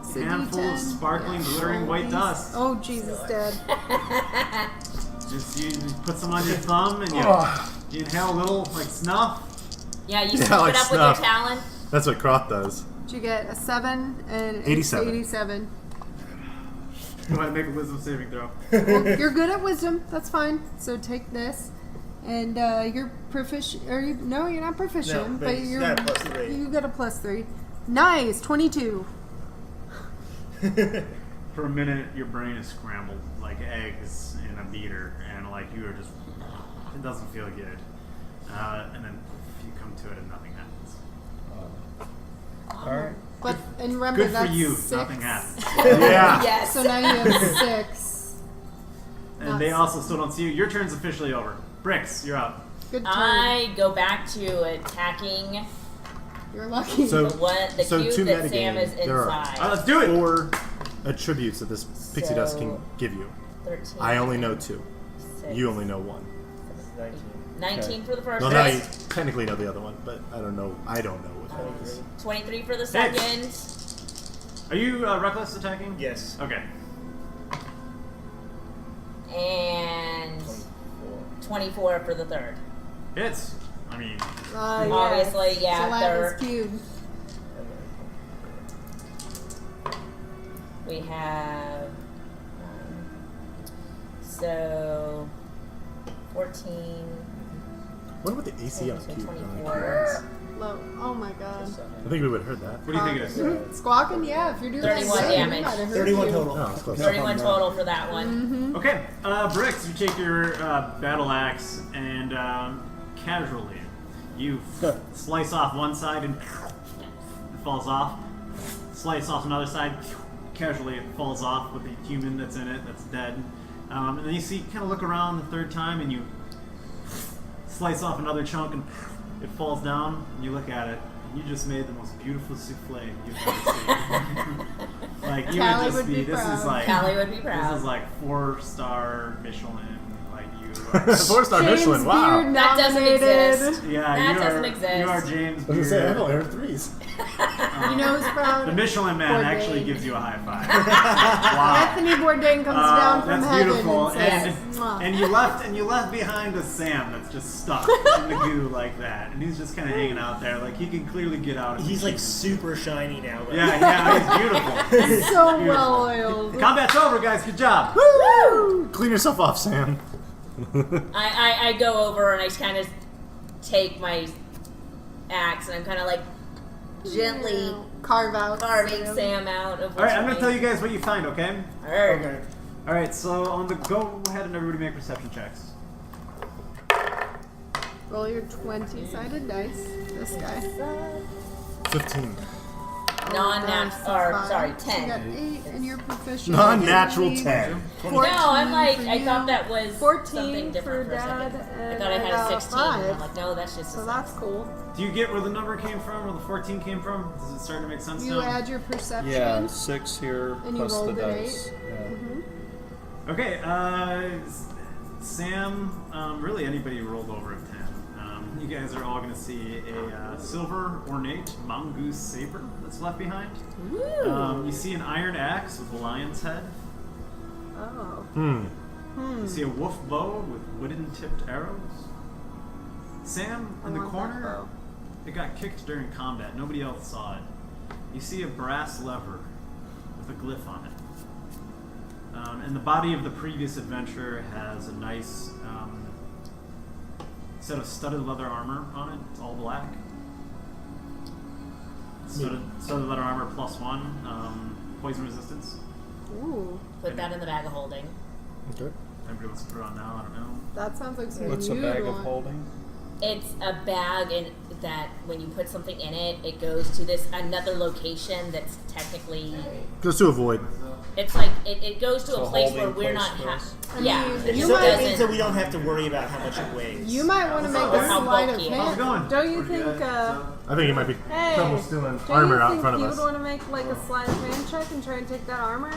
it's a handful of D10. sparkling, Yeah. glittering white dust. Oh Jesus, Dad. Just you put some on your thumb and you inhale a little like snuff. Yeah, you Yeah, scoop like it up snuff. with your talon. That's what Kroth does. Did you get a 7 and it's 87. 87. Go ahead and make a wisdom saving throw. Well, you're good at wisdom. That's fine. So take this, and you're proficient. Or no, you're not proficient, No, but but he's you're got a +3. You got a +3. Nice, 22. For a minute, your brain is scrambled like eggs in a beater, and like you are just, it doesn't feel good. And then you come to it and nothing happens. All right. But and remember Good for that's you, 6. nothing happens. Yeah. Yes. So now you have 6. And they also still don't see you. Your turn's officially over. Brixx, you're up. Good turn. I go back to attacking You're lucky. So, the so cube two that Sam metagame, is there are inside. Let's do it. 4 attributes that this pixie dust can give you. 13. I only know 2. 6, You only know 1. 19 for the first Well, one. now you technically know the other one, but I don't know what that is. 23 for the second. Are you reckless attacking? yes. Okay. And 24 for the third. Hits. I mean, Obviously, yeah, Gelatinous third. cube. We we have so 14. What about the AC on a cube? 24. Low. Oh my god. I think we would have heard that. What do you think it is? Squawking, yeah. If you're doing 31 that, damage. we might have heard 31 you. total. Oh, it's close. 31 total for that one. Okay, Brixx, you take your battle axe and casually you slice off one side and it falls off. Slice off another side, casually it falls off with the human that's in it, that's dead. And then you see, kind of look around the third time and you slice off another chunk and it falls down. And you look at it, and you just made the most beautiful souffle you've ever seen. Like you Callie would just would be this proud. is like Callie would be proud. This is like 4-star Michelin. Like you. 4-star Michelin. James Wow. Beard That doesn't nominated. exist. Yeah, That you doesn't are, exist. You are James I was gonna say, I've Beard. only heard 3s. You know who's proud? The Michelin Man Bourdain. actually gives you a high five. Wow. Anthony Bourdain comes down from That's heaven beautiful. and says, "Mwah." And you left behind a S.A.M that's just stuck in the goo like that, and he's just kind of hanging out there. Like he can clearly get out. He's like super shiny now. Though. yeah, he's beautiful. so Beautiful. well oiled. Combat's over, guys. Good job. Woo! Clean yourself off, Sam. I go over and I kind of take my axe and I'm kind of like gently carve out. carving Sam. Sam out of. All right, I'm gonna tell you guys what you find. Okay. Alright. Okay. All right. So on the go ahead and everybody make perception checks. Roll your 20-sided dice. This guy. 15. Non-natural, or Five. sorry, So you got 10. 8 and you're proficient. Non-natural in 10. 14 No, I'm like, for I you. thought that was 14 something different for for a second. Dad, I and thought I had got a a 16. And I'm 5. like, no, that's just a So that's cool. Do you get where the number came from, where the 14 came from? Does it start to make sense You now? add your perception. Yeah, 6 here And you plus the rolled an dice. 8. Yeah. Okay, Sam, really anybody who rolled over a 10. You guys are all going to see a silver ornate mongoose saber that's left behind. Woo! You see an iron axe with a lion's head. Oh. You see a wolf bow with wooden tipped arrows. Sam, I in the want that corner, bow. it got kicked during combat. Nobody else saw it. You see a brass lever with a glyph on it. And the body of the previous adventurer has a nice set of studded leather armor on it. It's all black. Studded leather armor +1, poison resistance. Ooh. Put that in the bag of holding. Okay. Everybody wants to put it on now. I don't know. That sounds like some What's a you'd bag of want. holding? It's a bag, and that when you put something in it, it goes to this another location that's technically. Just to avoid. It's like it goes to So a place where holding we're place not. for us. Yeah, mean, it you just So it means doesn't. that we don't have to worry about how much it weighs. You might want to make Or a how sleight of bulky. hand. How's it going? Don't you think? I think it might be Hey, trouble stealing don't armor you out in think front of you us. would want to make like a sleight of hand check and try and take that armor?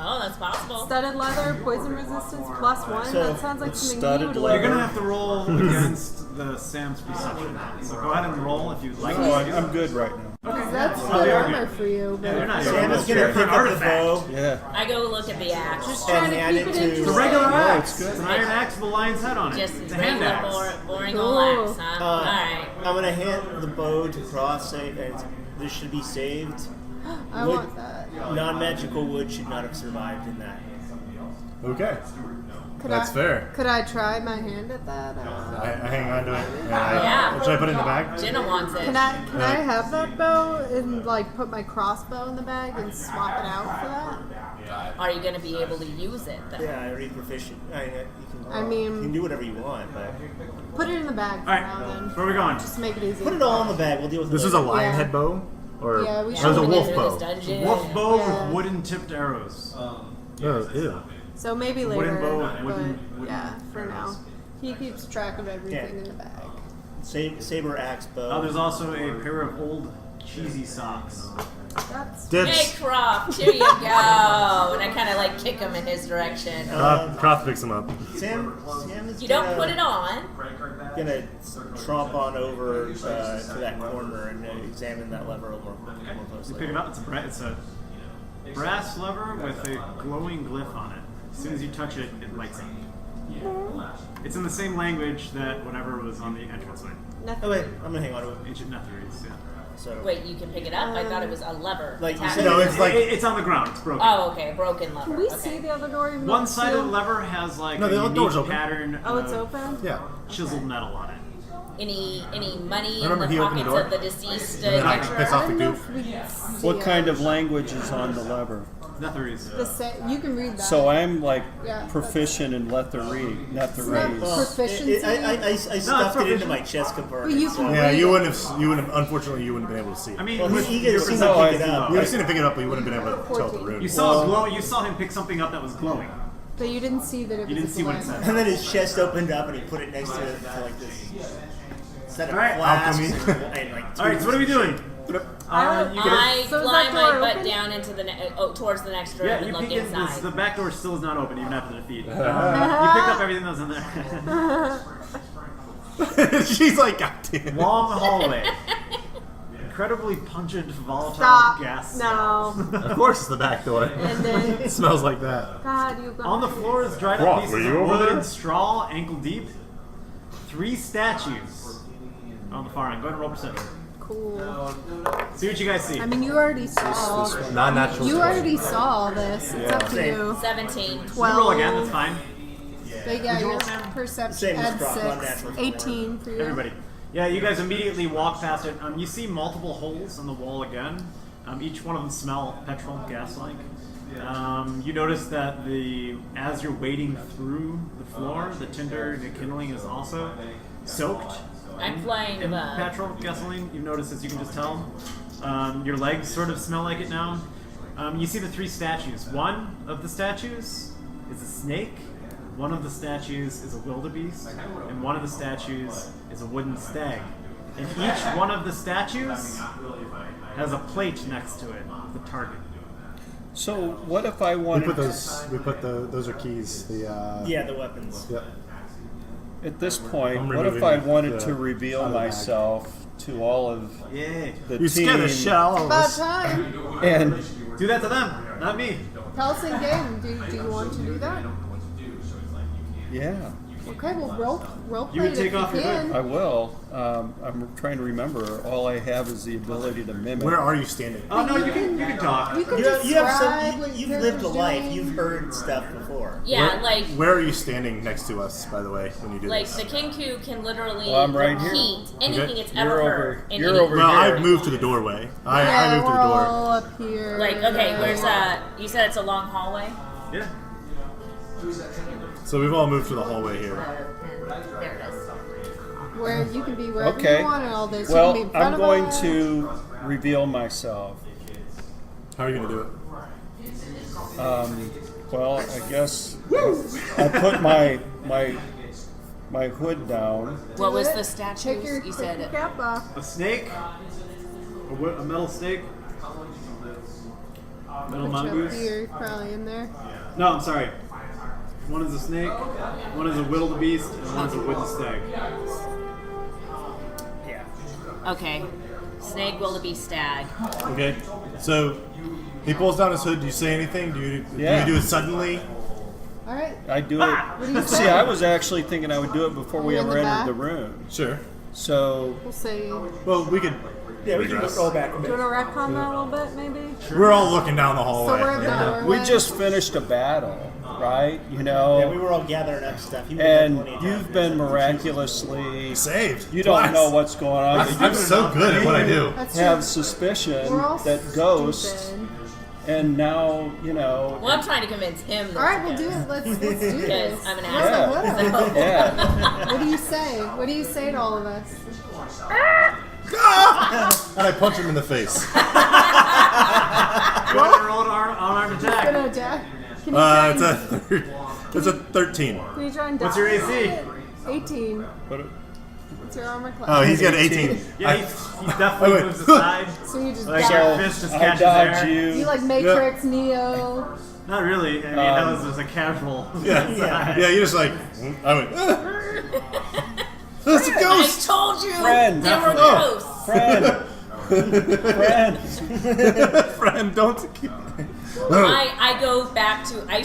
Oh, that's possible. Studded leather, poison resistance +1. So, that sounds like something studded you would leather. You're wear. gonna have to roll against the Sam's perception. So go ahead and roll if you'd like. No, I'm good right now. Okay. That's Oh, good you're armor good. for you. Yeah, you're not. Sam is You're gonna pick an up the artifact. bow Yeah. I go look at the axe. Just trying and to hand keep it it to. It's a interesting. regular No, axe. it's good. It's an iron axe with a lion's head on it. Just It's a hand regular axe. boring Cool. old axe, huh? Alright. I'm gonna hand the bow to Kroth, say that this should be saved. I Wood- want that. Non-magical wood should not have survived in that. Okay. Could That's I, fair. Could I try my hand at that? I hang on to it. And Yeah. Should I put it in the bag? Jenna wants it. Can I have that bow and like put my crossbow in the bag and swap it out for that? Are you going to be able to use it, though? Yeah, I already proficient. I You mean, can do whatever you want, but put it in the bag for All now right. then. Where are we going? Just make it easy. put it all in the bag. We'll deal with it This is a later. lion Yeah. head bow? Or Yeah, we or should is it a have wolf Through this bow? dungeon. Wolf bow Yeah. with wooden tipped arrows. Oh, ew. So maybe Wooden later, bow, but wooden yeah, for arrows. now. He keeps track of everything Yeah. in the bag. Saber axe bow. There's also a pair of old cheesy socks. That's Hey, Dips. Kroth, here you go. And I kind of like kick him in his direction. Kroth picks him up. Sam is You don't put it on. gonna tromp on over to that corner and examine that lever a little more You closely. pick it up. It's a brass lever with a glowing glyph on it. As soon as you touch it, it lights up. It's in the same language that whatever was on the entranceway. Oh wait, I'm gonna hang on to it. Ancient Netherese, yeah. So Wait, you can pick it up? I thought it was a lever. Like you attached. said, No, it's like It's on the ground. It's broken. Oh, okay, a broken lever. Can we okay. see the other door? Even though One it's side of the sealed? lever has like No, a the other door's unique open. pattern Oh, it's of open? yeah. chiseled metal on it. Any money I in remember the he opened the pockets of door. the deceased And then I adventurer? piss off I the don't know goof. if we can see What it. kind of language is on the lever? Netherese. You can read that. So I'm like Yeah, proficient in Letharese. not Well, proficiency. I stuffed it into my chest But compartment. you so- can Yeah, read you it. wouldn't have. Unfortunately, you wouldn't have been able to see it. I mean, Well, he your could see perception- him pick it up. You would have seen him pick it up, but you wouldn't have been able to tell the rune. You saw Well- glow. You saw him pick something up that was glowing. But you didn't see that it was You didn't a see what it blend. said. And then his chest opened up, and he put it next to like this set of All right. flasks. Alchemy. And, like, All right. So what are we doing? You I So is fly that my door butt open? down into the towards the next room Yeah, and you look peek in. inside. The back door still is not open even after the defeat. You picked up everything that was in there. She's like, God damn. Long hallway. Incredibly pungent, volatile Stop. gas. No. Of course, it's the back door. And then, It smells like that. God, you got On the floor is dried Kroth, up pieces were of you over wood there? and straw, ankle deep. 3 statues on the far end. Go ahead and roll perception. cool. See what you guys see. I mean, you already saw. Non-natural. You already saw this. It's up to you. 17. You 12. roll again. That's fine. But yeah, your Same perception as adds Kroth, 6. non-natural. 18 for you. Everybody. Yeah, you guys immediately walk past it. You see multiple holes in the wall again. Each one of them smell petrol, gas-like. You notice that as you're wading through the floor, the tinder and the kindling is also soaked I'm flying in above. petrol, gasoline. You've noticed, as you can just tell. Your legs sort of smell like it now. You see the 3 statues. One of the statues is a snake. One of the statues is a wildebeest, and one of the statues is a wooden stag. And each one of the statues has a plate next to it, the target. So what if I We wanted put those. We put those are keys. The Yeah, the weapons. Yep. at this point? I'm What if removing I wanted the- to out reveal of the bag. myself to all of Yeah. the You team? scared the shit out of About us. time. And Do that to them, not me. Tell us in game. Do you want to do that? yeah, Okay, well, role You play would it take if you off your can. I will. I'm trying to remember. All I have is the ability to mimic. Where are you standing? Oh no, you can talk. You can You describe have what you've your lived a character's life. doing. You've heard stuff before. Yeah, Where- like Where are you standing next to us, by the way, when you do like this? the Kinku can literally Well, I'm right here. repeat anything Okay. it's You're ever over- heard. in you're any- over Well, here. I've moved to the doorway. I Yeah, moved to we're the door. all up here. Like, okay, where's you said it's a long hallway? Yeah. So we've all moved to the hallway here. There it is. Where you can be wherever Okay. you want and all this. Well, you can be in front I'm of going us. to reveal myself. How are you going to do it? Well, I guess I put my hood down. What was the Take statue? your, You said take it. your cap off. A snake, a metal snake, metal Put you up mongoose. here, probably in there. No, I'm sorry. One is a snake, one is a wildebeest, and one is a wooden stag. Yeah. Okay. Snake, wildebeest, stag. Okay. So he pulls down his hood. Do you say anything? Do you Yeah. do it suddenly? All right. I do What do you it. See, say? I was actually thinking I would do it before we Are you in ever the entered back? the room. Sure. So We'll say. Do Well, we could. Yeah, we can regress. roll back a you bit. want to retcon that a little bit, maybe? We're all looking down the So hallway. we're at the doorway. we just finished a battle, right? You know, Yeah, we were all gathering up stuff. You would've had and plenty of you've time. been miraculously. Saved. You don't Twice. know what's going on. but I'm you so good at what I do. That's have true. suspicion We're all that Ghost, stupid. and now you know. Well, I'm trying to convince him. All right, we'll do it. Let's do Because this. I'm an Where's the asshole. hood at? Yeah, What do you say? What do you say to all of us? And I punch him in the face. Go ahead and roll an unarmed attack. Gonna attack? Can you try and, It's a 13. can you try and What's your dodge AC? it? 18. but What's your armor class? Oh, he's got 18. Yeah, he definitely wait. moves aside. So you just Like dodge. your fist just I catches dodge air. You you. like Matrix, Neo. Not really. I mean, that was just a casual. Yeah, yeah. You just like. I went. That's a I ghost. told you. Friend. They were Oh. ghosts. Friend, Friend, don't. I go back to I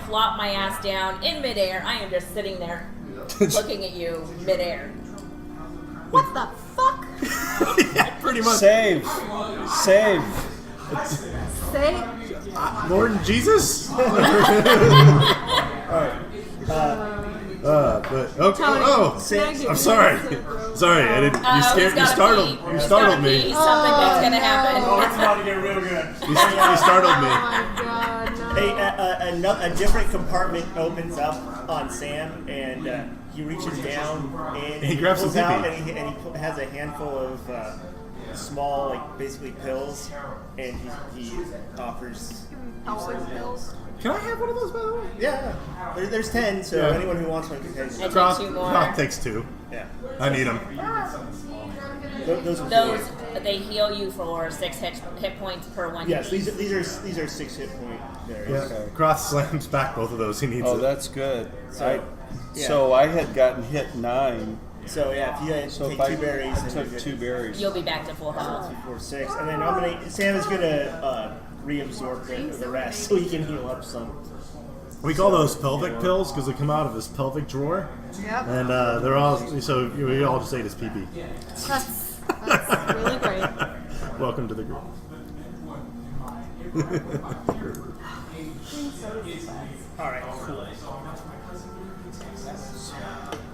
plop my ass down in midair. I am just sitting there looking at you midair. What the fuck? Yeah, pretty much. Save. Say, Lord Jesus? But okay. Tony, Oh, can I give I'm you sorry. this, bro? Sorry, I didn't. You scared. You startled. You startled me. Something that's gonna happen. It's about to get real good. You startled Oh me. my god, no. Hey, a different compartment opens up on Sam, and he reaches down and He grabs pulls some out, zippy. and he has a handful of small, like basically pills, and he offers. Can I have one of those, by the way? Yeah, there's 10, so Yeah. anyone who wants one can take I it. take Kroth, 2 more. Kroth takes 2. Yeah, I need them. those are Those they heal you for 6 hit points per 1. Yes, these are 6 hit point berries. Yeah. Kroth slams back both of those. He needs Oh, it. that's good. So, So I had gotten hit 9. So yeah, if you So take if 2 berries, I and took you get 2 berries. You'll be back to full health. 2, 4, 6, and then Sam is gonna reabsorb the rest, so he can heal up some. We call those pelvic pills because they come out of his pelvic drawer, Yep. and they're all so we all just ate his pee-pee. That's really great. Welcome to the group. All right, cool.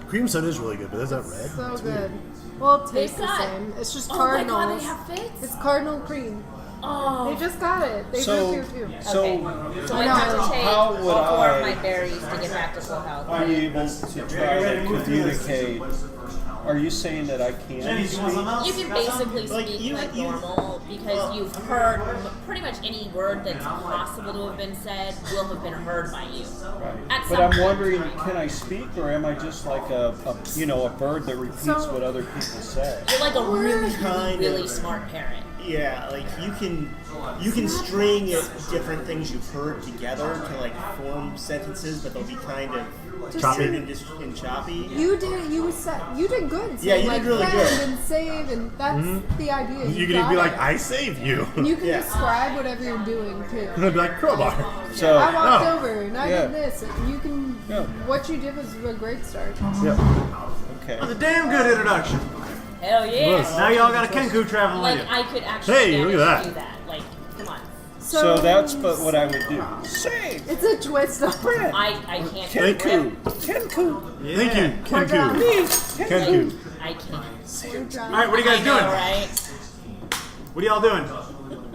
Cream soda is really good, but is that red? So good. Well, it tastes They've the got- same. It's just Oh my Cardinals. god, they have fits? It's Cardinal cream. Oh. They just got it. They So, grew here too. so Okay. So I No. have to take How all would 4 I- of my berries to get back to full health. are you able to try to communicate? Are you saying that I can speak? You can basically Like, speak you- like you- normal because you've heard pretty much any word that's possible to have been said will have been heard by you. At But some I'm point. wondering, can I speak, or am I just like a bird that repeats So- what other people say? You're like a really, Kind really of. smart parrot. Yeah, like you can string different things you've heard together to like form sentences, but they'll be kind of Choppy. and choppy. You did. You did good. Yeah, you like, did really friend good. and save, and that's the idea. You can got be it. like, "I saved you," And you can Yeah. describe whatever you're doing too. and I'd be like, "Crowbar." So I walked Oh. over and I Yeah. did this. And you can. Yeah. What you did was a great start. Yep. okay. That was a damn good introduction. Hell yeah! Now y'all got a Kenku traveling with Like you. I could actually Hey, look at manage that. to do that. Like, come on. So that's what I would do. Save. It's a twist of Brand. I can't. Thank you. Kenku. Yeah. Thank you, Kenku. Please. Kenku. I can't. All right, what are you guys I know, doing? right? What are y'all doing?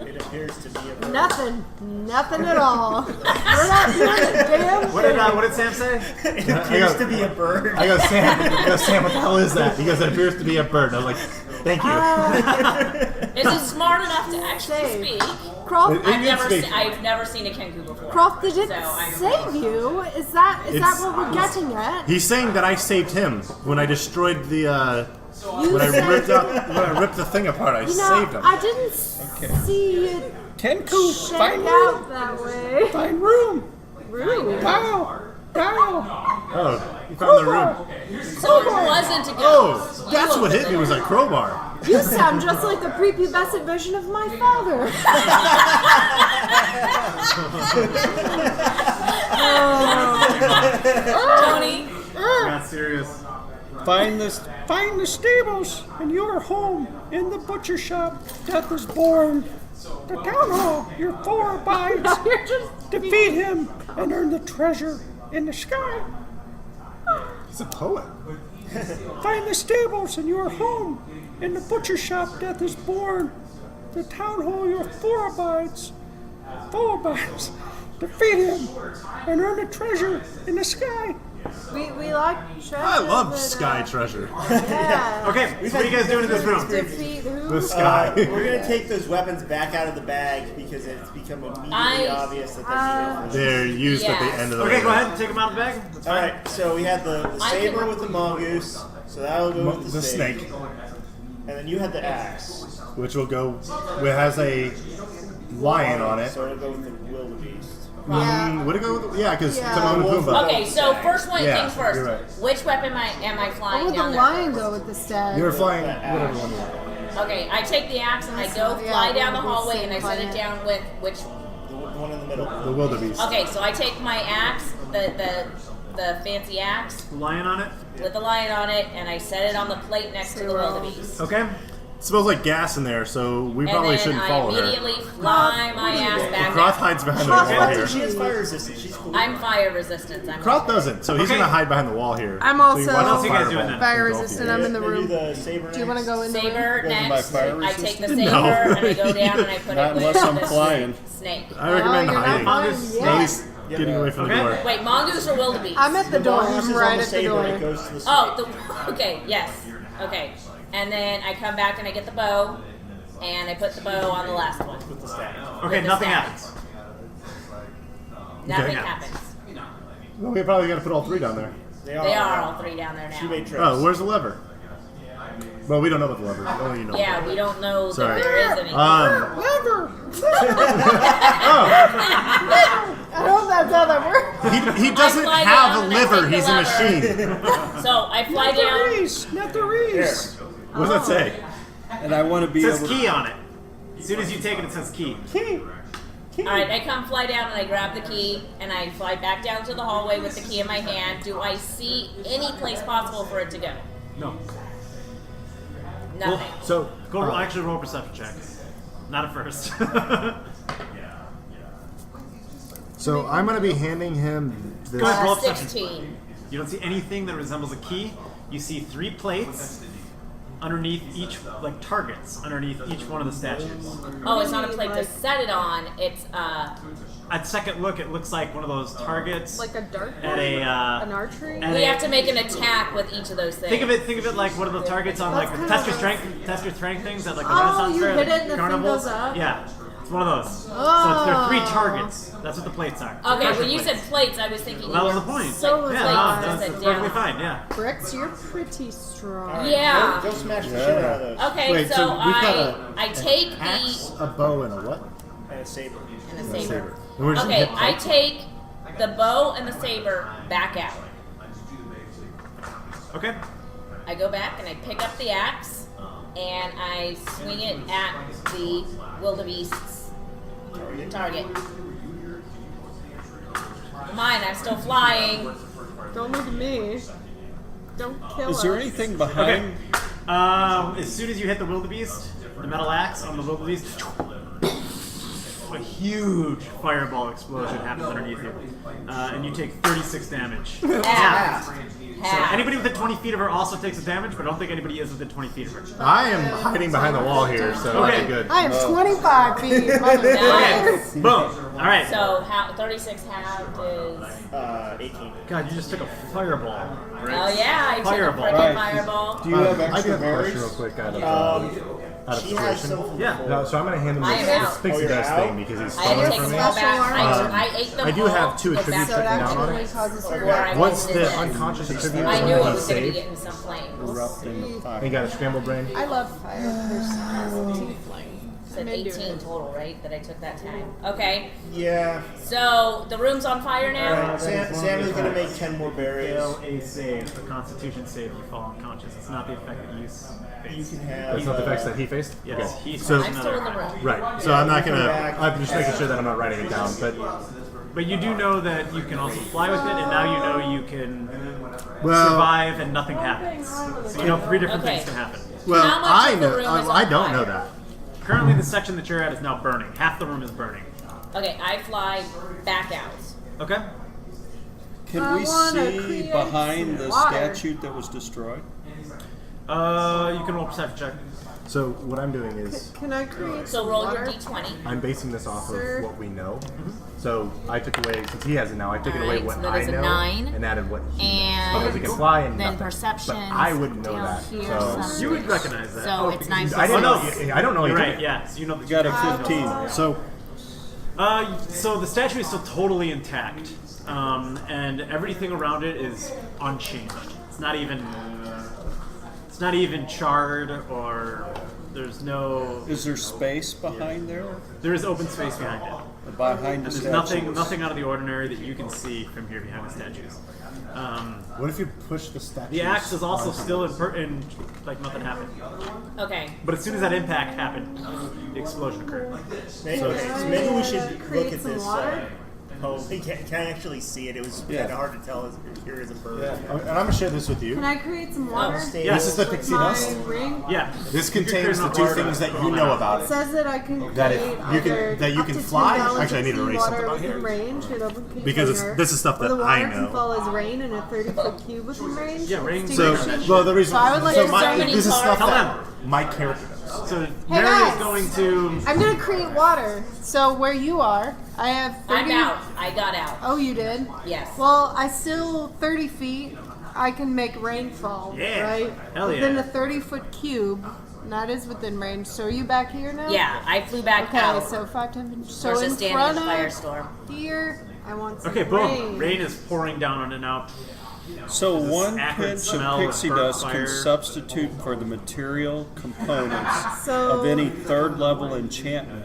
It appears to be a Nothing at all. We're not doing a damn What did Sam say? it appears to be a bird. I go, Sam, what the hell is that? He goes, "It appears to be a bird." I was like, "Thank you." Is it smart enough to actually Save. speak? Croft, It- it- I've never seen a Kenku before. Croft, did it So I'm save you? Is that It's- what we're getting at? He's saying that I saved him when I destroyed the You when I said- ripped the thing apart. I You know, saved him. I didn't see it Kenku. shake Find room. out that way. Find room. Rude. Bow. Bow. Oh, you found the room. So it wasn't a ghost. Oh, that's what hit me was a crowbar. You sound just like the prepubescent version of my father. Tony, Got serious. Find the stables and your home. In the butcher shop, death is born. The town hall, your 4 abides. You're just Defeat him and earn the treasure in the sky. He's a poet. Find the stables and your home. In the butcher shop, death is born. The town hall, your 4 abides. 4 abides. Defeat him and earn the treasure in the sky. we like treasure. I love but, sky treasure. Yeah. Okay, so what are you guys doing in this room? Defeat who? The sky. We're gonna take those weapons back out of the bag because it's become immediately obvious that They're used at Yes. the end of the Okay, go road. ahead and take them out of the bag. That's All fine. right, so we had the I saber can- with the mongoose, so that'll go with The snake, and then you had the axe, which will go, it has a lion on it. so it'll go with the wildebeest. Yeah. Would it go with, yeah, because Yeah. Timon and Pumbaa. okay, so first one Yeah, things first. you're right. Which weapon am I Or flying would the down there? lion go with the stag? You were flying, whatever one you want. Okay, I take the axe and I go Yeah, fly down the we'll be hallway and I sitting set by it it. down with which. The one in the middle. The wildebeest. Okay, so I take my axe, the fancy axe Lion on it. with the lion on it, and I set it on the plate next to the Zero. wildebeest. Okay. smells like gas in there, so we And probably then shouldn't I follow her. immediately fly my ass back Kroth out. hides behind the wall here. She has fire resistance. She's cool. I'm fire resistant. I'm Kroth doesn't, so he's Okay. gonna hide behind the wall here. I'm So you also- watch What else the you guys fireball doing then? Fire engulf you. resistant. I'm in the They do room. the saber Do you want to go in the room? Saber Goes by next. fire I take the resistant? saber No. and I go down and I put Not it with unless I'm the flying. snake. I recommend you're not hiding. flying Mongoose. yet. At least getting away from Okay. the door. Wait, mongoose or wildebeest? I'm at the door. Mongoose I'm is right on at the saber, it door. goes to the Oh, snake. okay, yes. Okay. And then I come back and I get the bow, and I put the bow on the last one. With the staff. Okay, With the nothing staff. happens. Nothing Okay. happens. Well, we probably gotta put all 3 down there. They are all 3 down there She now. made trips. Oh, where's the lever? Well, we don't know about the lever. Only you know. Yeah, we don't know Sorry. that there is anything. Lever. I hope that's how that works. He doesn't fly have down a and I liver. take the He's a lever. machine. So I fly down. Not the Reese. What does that say? And I want to be It says able key to. on it. As soon as you take it, it says key. Alright, I come fly down and I grab the key and I fly back down to the hallway with the key in my hand. Do I see any place possible for it to go? No. Nothing. So, Go actually roll a perception check. Not at first. so I'm gonna be handing him this. Go ahead, roll a perception. 16. You don't see anything that resembles a key. You see 3 plates underneath each, like targets, underneath each one of the statues. Oh, it's not a plate to Like- set it on. It's At second look, it looks like one of those targets Like a dart. at a. An archery. at we a- have to make an attack with each of those things. Think of it like one of the targets on like That's test your kind of strength, test your strength things at like a Oh, Renaissance you fair, hit like it and the thing carnivals. goes up? Yeah, it's one of those. So there are 3 Oh. targets. That's what the plates are. Okay, Pressure when you said plates. plates, I was thinking. Well, that was you the were point. So was yeah, I. no, Just that's sit perfectly down. fine. Yeah. Brixx, you're pretty strong. Alright, Yeah. Go smash the shit out of those. Okay, Wait, so, so we've got I take Axe, the a bow, and a what? And a saber. and the saber. And we're just gonna Okay, hit I plates? take the bow and the saber back out. Okay. I go back and I pick up the axe and I swing it at the wildebeest's target. Mine, I'm still flying. Don't look at me. Don't kill Is there us. anything behind? As soon as you hit the wildebeest, the metal axe on the wildebeest, a huge fireball explosion happens underneath you, and you take 36 damage. Half. So Half. anybody within 20 feet of her also takes the damage, but I don't think anybody is within 20 feet of her. I am hiding behind the wall here, so Okay. that'd be good. I am 25 feet. motherfucker. Nice. Boom. All right. So 36 halved is. 18. God, you just took a fireball. Right? Oh yeah, I took a Fireball. freaking Right. fireball. Do you have I do extra have a question real berries? quick out of She has situation. some. Yeah. No, so I'm gonna hand him I this am out. fix Oh, the you're best out? thing because he's I had to stolen take from them me. all back. Um, I ate them I do all have 2 to go attributes back So it written down on actually it. causes her before I What's went into the this. unconscious attribute I that knew it he was going to be saved? getting some flames. Erupt in the You fire. got a scrambled brain? I love fire personally. Tiefling. Said I'm into 18 it. total, right? That I took that time. Okay, Yeah. so the room's on fire now. Alright, Sam is gonna make 10 more berries. Fail a save, a Constitution save. You fall unconscious. It's not the effect that you You face. can have. That's not the effects that he faced? Yes, Okay. he So- faced I'm still in another. the room. Right. So I'm not gonna. back. I'm just making sure that I'm not writing it down. But But you do know that you can also fly with it, and now you know you can well, survive and nothing happens. So you know 3 different Okay. things can happen. well, How much I of the know. room is I on don't know fire? that. Currently, the section that you're at is now burning. Half the room is burning. Okay, I fly back out. Okay. Can I we wanna see create behind the water. statue that was destroyed? You can roll a perception check. So what I'm doing is Can I create So some roll water? your d20. I'm basing this off Sir. of what we know. So I took away, since he has it now, I took away Alright, what so that I is a know 9. and added what he And knows. Because he can fly and then nothing. perception. But I wouldn't know down that. here So somewhere. You would recognize that. So it's 9 I plus didn't know. 6. I don't know. You're he right. did it. Yeah. So you know that You got a 15. So So the statue is still totally intact, and everything around it is unchanged. It's not even charred, or there's no. Is there space behind there? There is open space behind it. Behind the And there's statue? nothing out of the ordinary that you can see from here behind the statues. what if you push the statue? The axe is also still in like nothing happened. Okay. But as soon as that impact happened, the explosion occurred. So maybe we should look Create at some this. water? poem. Can I actually see it? It was kind of hard to tell here as a bird. Yeah. And I'm gonna share this with you. Can I create some water? Yes. This is the pixie My dust. ring. Yeah. This You can contains the create two enough things that water you know about It it. says that I can That if create you can- either that you up can to fly. 10 gallons Actually, I need to of erase water something on within here. range in an open container. Because this is stuff that the water I can know. fall as rain in a 30-foot cube within range. Yeah, rain- So, Extinguishing. well, the reason. So I would like so to my, start- this is stuff Tell that them. my character knows. So Hey, Meri is guys. going to. I'm gonna create water. So where you are, I have 30. I'm out. I got out. Oh, you did? Yes. Well, I still 30 feet. I can make rainfall, Yeah. right? Hell Within yeah. a 30-foot cube. And that is within range. So are you back here now? Yeah, I flew back Okay, out. so 5, 10. So versus in standing front in of a firestorm. here, I want some Okay, boom. rain. Rain is pouring down on it now. So This one acrid pinch smell of of pixie burnt dust fire. can substitute for the material components So of any third level enchantment.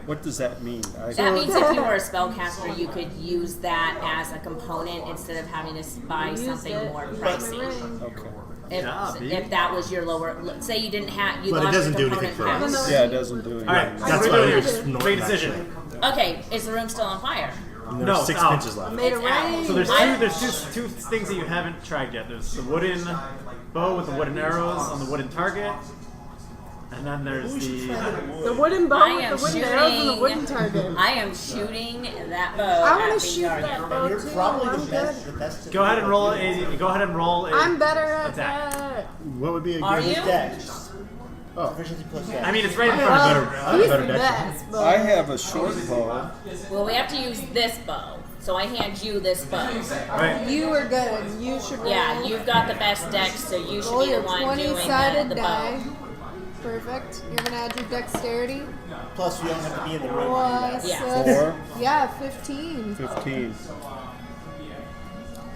What does that mean? That means if you were a spellcaster, you could use that as a component instead of having to buy Use something it more with my pricey. ring. Okay. If that was your lower, say you didn't have, you But it lost doesn't your do anything component for us. house. Yeah, it doesn't do anything. All right, That's so why we're we doing just it. ignore Great it, decision. Okay, is the room still on fire? And No, there's 6 stop. pinches left. Made a It's out. rain. So there's I- two things that you haven't tried yet. There's the wooden bow with the wooden arrows on the wooden target, and then there's The wooden bow I with am the wooden arrows and the shooting. wooden target. I am shooting that bow I at want the to shoot target. that bow You're too. probably I'm the good. best. Go ahead and roll a. Go ahead and roll a. I'm better at Attack. that. What would be a Are good you? Dex. Oh. Proficiency plus dex. I mean, it's right in I front have of better- you. I have He's better the dex. best, but I have a short bow. Well, we have to use this bow. So I hand you this bow. Right. you are good. You should roll. Yeah, you've got the best dex, so you should roll be the your one doing 20-sided the die. bow. Perfect. You're gonna add your dexterity. Plus, you don't have to be in the room. Plus, Yeah. 4, yeah, 15. 15.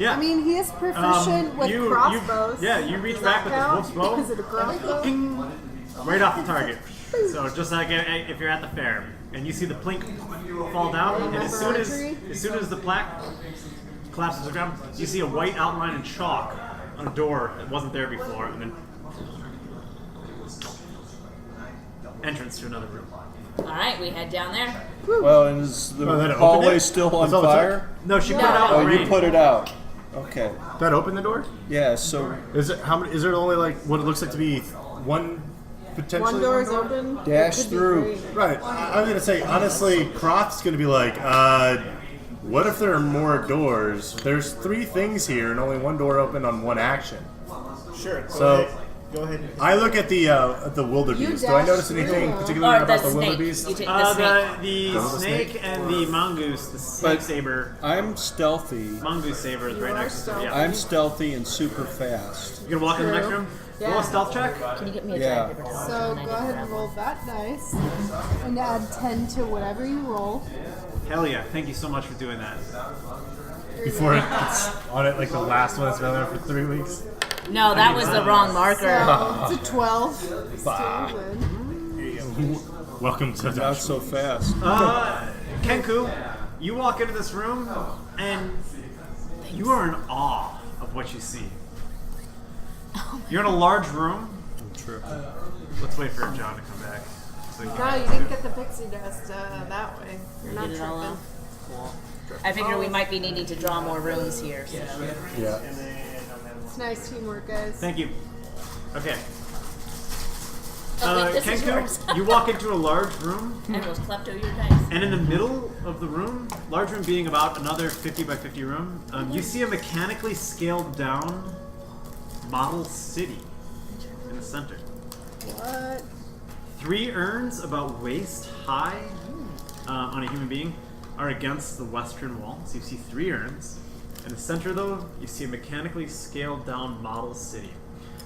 Yeah. I mean, he is proficient with crossbows. Yeah, you reach Does back that with the count? wolf's bow. Is it a crossbow? Ping, right off the target. So just like if you're at the fair and you see the plink fall down, and as soon as the plaque collapses to the ground, you see a white outline in chalk on a door that wasn't there before, and then entrance to another room. All right, we head down there. Well, and is the Oh, that opened hallway it? still on That's all it fire? No, she put No. it out Oh, in you rain. put it out. Okay. That open the door? Yeah, so Is it how many? Is there only like what it looks like to be one potentially? One door is open. Dash It could be through. great. Right. I was gonna say honestly, Kroth's gonna be like, what if there are more doors? There's 3 things here and only one door open on one action. Sure. So- Go ahead. And I look at the wildebeest. Do I dash notice through anything them. particularly Or the about the snake. wildebeest? You take the snake. The the snake and the mongoose, the snake But- saber, I'm stealthy. mongoose saber is right are next to it. stealthy. Yeah. I'm stealthy and super fast. You gonna walk in the next True. room? Yeah. Roll a stealth check. Can you get me a Yeah. dry paper towel? So And I go can ahead grab and it. roll that dice and add 10 to whatever you roll. Hell yeah! Thank you so much for doing that. Before it's on it like the last one that's been there for 3 weeks. No, that was the wrong marker. So it's a 12. Still good. Welcome to the Not so fast. Kenku, you walk into this room and you are in awe of what you see. You're in a large room. True. Let's wait for John to come back. So No, you didn't get the pixie dust that way. You're not Get it all tripping. out? Cool. I figure we might be needing to draw more rooms here. So. Yeah. It's nice teamwork, guys. Thank you. Okay. Oh, wait, this is yours. Kenku, you walk into a large room, And was klepto your dice? and in the middle of the room, large room being about another 50 by 50 room, you see a mechanically scaled down model city in the center. What? 3 urns about waist high on a human being are against the western wall. So you see 3 urns. In the center, though, you see a mechanically scaled down model city.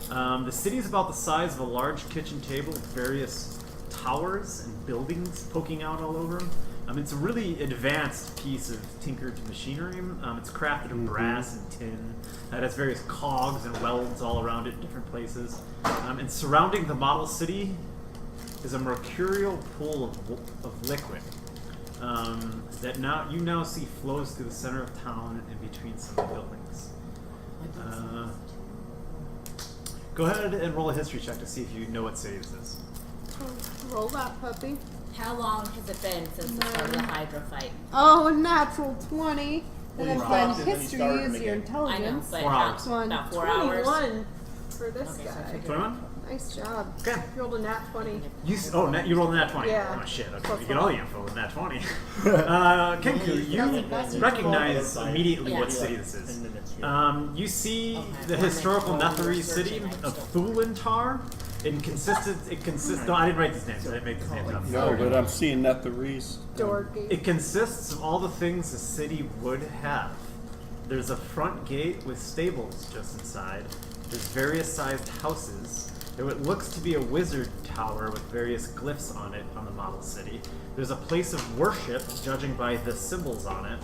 The city is about the size of a large kitchen table with various towers and buildings poking out all over them. It's a really advanced piece of tinkered machinery. It's crafted of brass and tin. It has various cogs and welds all around it in different places. And surrounding the model city is a mercurial pool of liquid that you now see flows through the center of town and between some buildings. Go ahead and roll a history check to see if you know what city this is. Roll that puppy. How long has it been since the start of the Hydra fight? Oh, a natural 20. Well, And you then stopped and then you history started them is your again. I know, intelligence. but 4 hours. about 4 hours. 21 for this Okay, so I guy. figured- 21? Nice job. Okay. You rolled a nat 20. You rolled a nat 20. Yeah. Oh shit. Okay, Plus you get one. all the info with nat 20. Kenku, you recognize immediately Yeah. what city this is. 10 minutes here. You see Okay. the historical Netherese city of Thulantar. It consists. No, I didn't write these names. I didn't make these names up. No, but I'm seeing that the Reese. Dorky. It consists of all the things a city would have. There's a front gate with stables just inside. There's various sized houses. There what looks to be a wizard tower with various glyphs on it on the model city. There's a place of worship, judging by the symbols on it.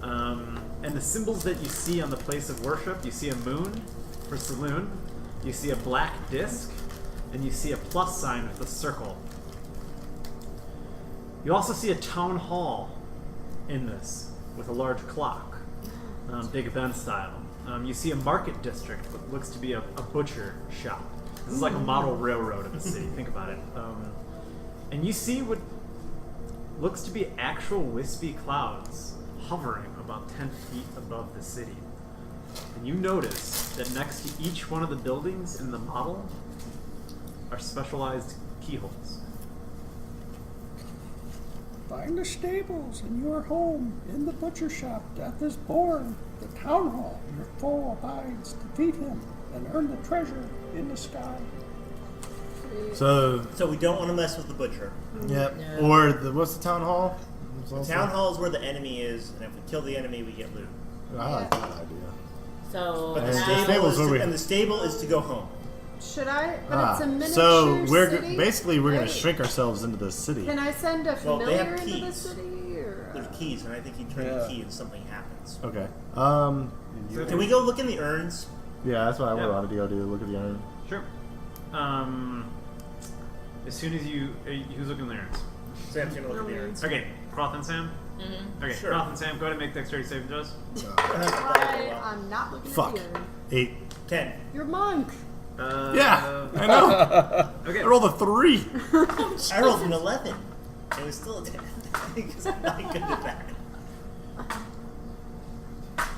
And the symbols that you see on the place of worship, you see a moon for saloon, you see a black disc, and you see a plus sign with a circle. You also see a town hall in this with a large clock, Big Ben style. You see a market district that looks to be a butcher shop. This is like a model railroad of a city. Think about it. And you see what looks to be actual wispy clouds hovering about 10 feet above the city. And you notice that next to each one of the buildings in the model are specialized keyholes. Find the stables and your home. In the butcher shop, death is born. The town hall, your foe abides. Defeat him and earn the treasure in the sky. So, So we don't want to mess with the butcher. yep. No. Or what's the town hall? The town hall is where the enemy is, and if we kill the enemy, we get loot. I like that idea. So But And the the stable stable's is over to, here. and the stable is to go home. Should I? But it's a miniature so city. basically we're gonna Right. shrink ourselves into this city. Can I send a Well, they familiar have into the keys. city? Or, There's keys, and I think you turn Yeah. the key and something happens. Okay. Can we go look in the urns? Yeah, that's what I Yeah. wanted to go do. Look at the urn. Sure. As soon as you, who's looking there? Sam's gonna look at the urns. Okay, Kroth and Sam. Mm-hmm. Okay, Sure. Kroth and Sam, go ahead and make dexterity saving throws. Why? I'm not looking Fuck. at the urn. 8. 10. You're monk. Yeah, I know. Okay. I rolled a 3. I rolled an 11. It was still a 10. Because I'm not good at that.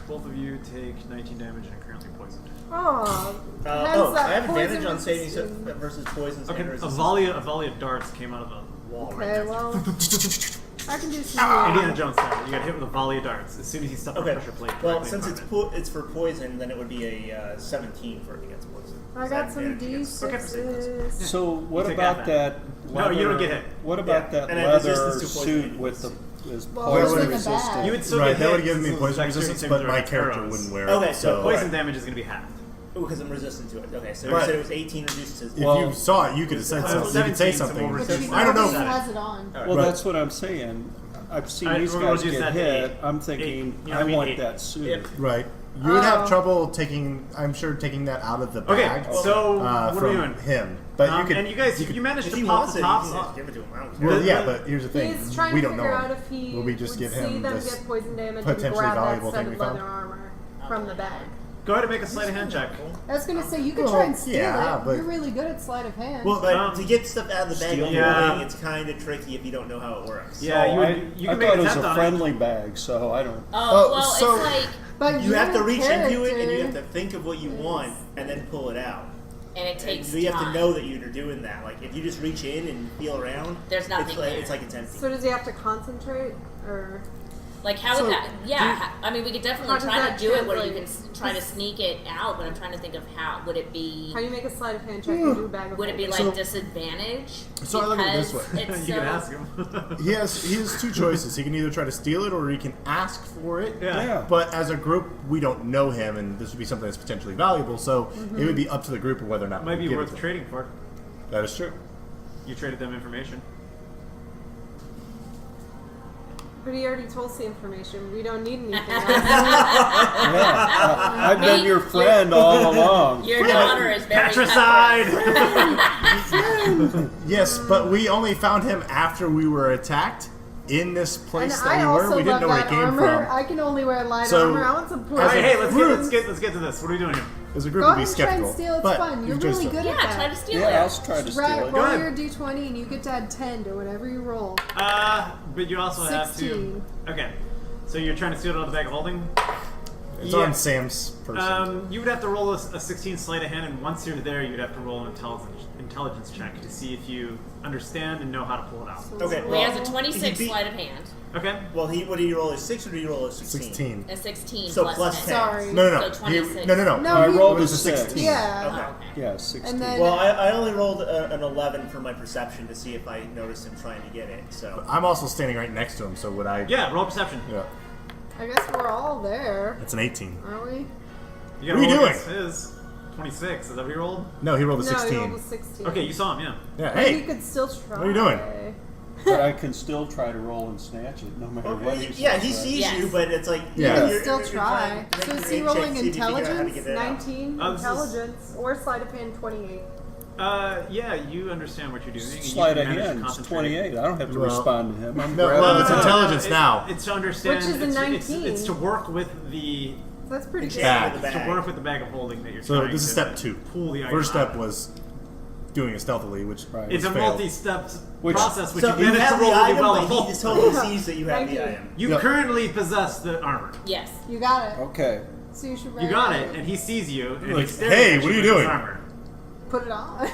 Both of you take 19 damage and are currently poisoned. Oh. how's that I have poison advantage on saving resistant? versus poisons Okay, and a resistance. volley of darts came out of the wall right Okay, next well, I can do to you. some. Indiana Jones style. You got hit with a volley of darts as soon as he stepped on Okay. pressure plate. Well, directly since in it's front of it's for poison, then it would be a 17 for it against poison. I got some D6s. So what Take about half that? No, you don't get hit. What about Yeah, that and then leather resistance to poison suit with the is Well, poison it's in the resistant? bag. You would still Right, get that hit. would give me since poison dexterity resistance, saving but throw my against character arrows. wouldn't wear it. Okay, So so poison damage is going to be half. Oh, because I'm resistant to it. Okay, so Right. you said it was 18 reduced to. If Well- you saw it, you could have said something. You could say 17, so something. we'll But resist you I don't know. nobody has it on. Well, Right. that's what I'm saying. I've seen Alright, these we're gonna guys use get that hit. eight. I'm thinking, Eight. You know, I I mean want eight. that suit. Yep. Right. You would have Oh. trouble taking. I'm sure taking that out of the Okay, bag. so what are we from doing? him, but you could. and you guys, you could- you managed If to he pop wants the it, you tops can off. just give it to him. I don't care. Well, yeah, the- but here's the thing. He's trying we to don't figure know. out if he Will we just would give see him them this get poison damage and potentially grab that valuable set thing of we found? leather armor from the bag. Go ahead and make a sleight of hand check. I was gonna say you could Well, try and steal yeah, it. but- You're really good at sleight of hand. Well, But to get stuff out of the bag Steal on Yeah. moving, it's kind of tricky if you don't know how it works. Yeah, Oh, you, I you can make thought a it was attempt a on friendly bag, so I don't. Oh, well, so- it's like, but You have to reach into it, and you character- have to think of what you want, and then pull it out. and it takes So you have time. to know that you're doing that. Like if you just reach in and feel around, There's nothing it's like, there. it's like it's empty. So does he have to concentrate, or Like, how So, would that? Yeah, I mean, we could definitely How does try that to do it where you can translate? try to sneak it out, but I'm trying to think of how. Would it be? how do you make a sleight of hand check and do a bag of Would it be like holding? disadvantage? So I look at it this Because way. it's you so, can ask him. he has two choices. He can either try to steal it, or he can ask for it. Yeah. But as a group, we don't know him, and this would be something that's potentially valuable. So it would be up to the group of whether or not Might we be give it worth to him. trading for. That is true. You traded them information. But he already told us the information. We don't need anything else. Yeah, I've been your friend all along. Your daughter is very Patricide! Yes, but we only found him after we were attacked in this And place I that we also were. We didn't love know where that it came armor. from. I can only wear light So, armor. I want some Alright, hey, let's Brute. get to this. What are we doing here? As a group, Go would ahead be and try and skeptical. steal. It's but fun. You're you chose really to. good Yeah, at that. try to steal Yeah, it. I'll try to steal it. Roll ahead. your d20 and you get to add 10 to whatever you roll. But you also have 16. to. Okay, so you're trying to steal it out of the bag of holding. It's Yeah. on Sam's person. You would have to roll a 16 sleight of hand, and once you're there, you'd have to roll an intelligence check to see if you understand and know how to pull it out. Okay. Well, he has a Well, 26 he beat- sleight of hand. Okay. Well, what did you roll? A 6 or did you roll a 16? 16. A 16 So plus plus 10. 10. Sorry. No. So 26. No. No, I he- rolled It was a a 6. 16. Yeah. Okay. Yeah, 16. And then Well, I only rolled an 11 for my perception to see if I noticed him trying to get it. So I'm also standing right next to him, so would I? Yeah, roll perception. Yeah. I guess we're all there, It's an 18. are we? You What are you roll doing? against His 26. Is that what you rolled? No, he rolled a No, 16. he rolled a 16. Okay, you saw him. Yeah. Yeah. But he Hey. could still try. What are you doing? But I can still try to roll and snatch it, no matter what he yeah, says, he right? sees Yes. you, but it's like Yeah. You can you're- still you're try. trying to So make is he your rolling check, see if you figure out how to intelligence? get it out. 19 Oh, this is- intelligence or sleight of hand 28. Yeah, you understand what you're doing. and you Sleight of manage to hand, it's concentrate. 28. I don't have to Well, respond to him. I'm no, grabbing well, it. it's intelligence now. It's to understand. Which is a it's, 19. It's to work with the. That's pretty good. Bag. With the To bag. work with the bag of holding that you're So trying this is to step 2. pull the item First step out. was doing it stealthily, which Right. It's a failed. multi-step Which- process, which So you you managed to have the roll really item, well to but he hold. just totally sees that you have Thank the you. item. You Yep. currently possess the armor. Yes. You got it. Okay. So you should You got it, and he sees you, and Like, he's staring hey, at what are you with his doing? armor. Put it on.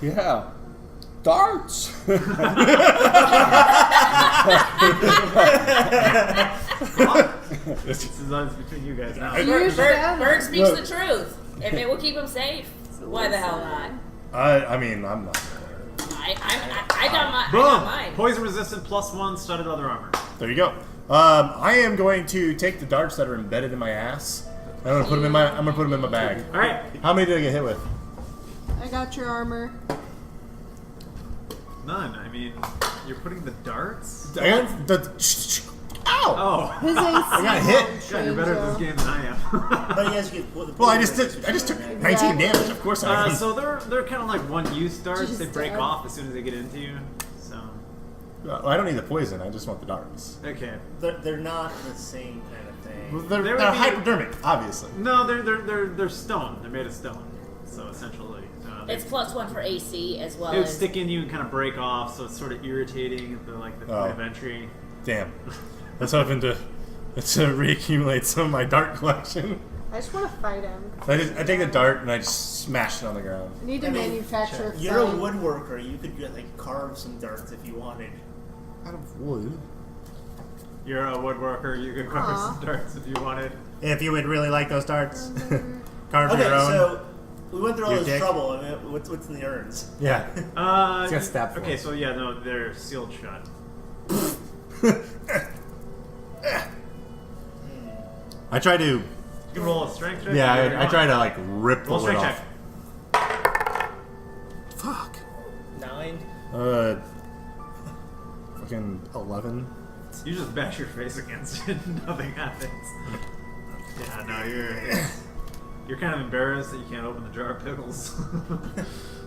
Yeah. Darts! This is between you guys now. You should have Berg it. speaks Look. the truth. If it will keep him safe, why the hell not? I mean, I'm not. I got my. I got Boom! mine. Poison resistant +1 studded leather armor. There you go. I am going to take the darts that are embedded in my ass. I'm gonna put them in my. I'm gonna put them in my bag. All right. How many did I get hit with? I got your armor. None. I mean, you're putting the darts. I got the. Ow! Oh. His AC I got hit. won't God, you're better at this change, game than I am. But yes, you get Well, I just took 19 damage. Of course I can. So they're kind of like one-use darts. Just They break dead. off as soon as they get into you. So Well, I don't need the poison. I just want the darts. okay. They're not the same kind of Well, thing. they're There would be- hypodermic, obviously. No, they're stone. They're made of stone. So essentially, It's +1 for AC as well it would as. stick in you and kind of break off. So it's sort of irritating at the point of entry. Damn. I was hoping to reaccumulate some of my dart collection. I just want to fight him. I take the dart and I just smash it on the ground. I need to I mean, manufacture a You're a fight. woodworker. You could like carve some darts if you wanted. Out of wood. You're a woodworker. You could carve Aw. some darts if you wanted. If you would really like those darts, carve Okay, your own. so we went through all Your this dick. trouble. I mean, what's in the urns? Yeah. It's got stab Okay, force. so yeah, no, they're sealed shut. I try to. You can roll a strength check. Yeah, whatever you I want. try to like rip the Roll a lid strength off. check. Fuck. 9. Fucking 11. You just bash your face against it, and nothing happens. Yeah, no, you're kind of embarrassed that you can't open the jar of pickles.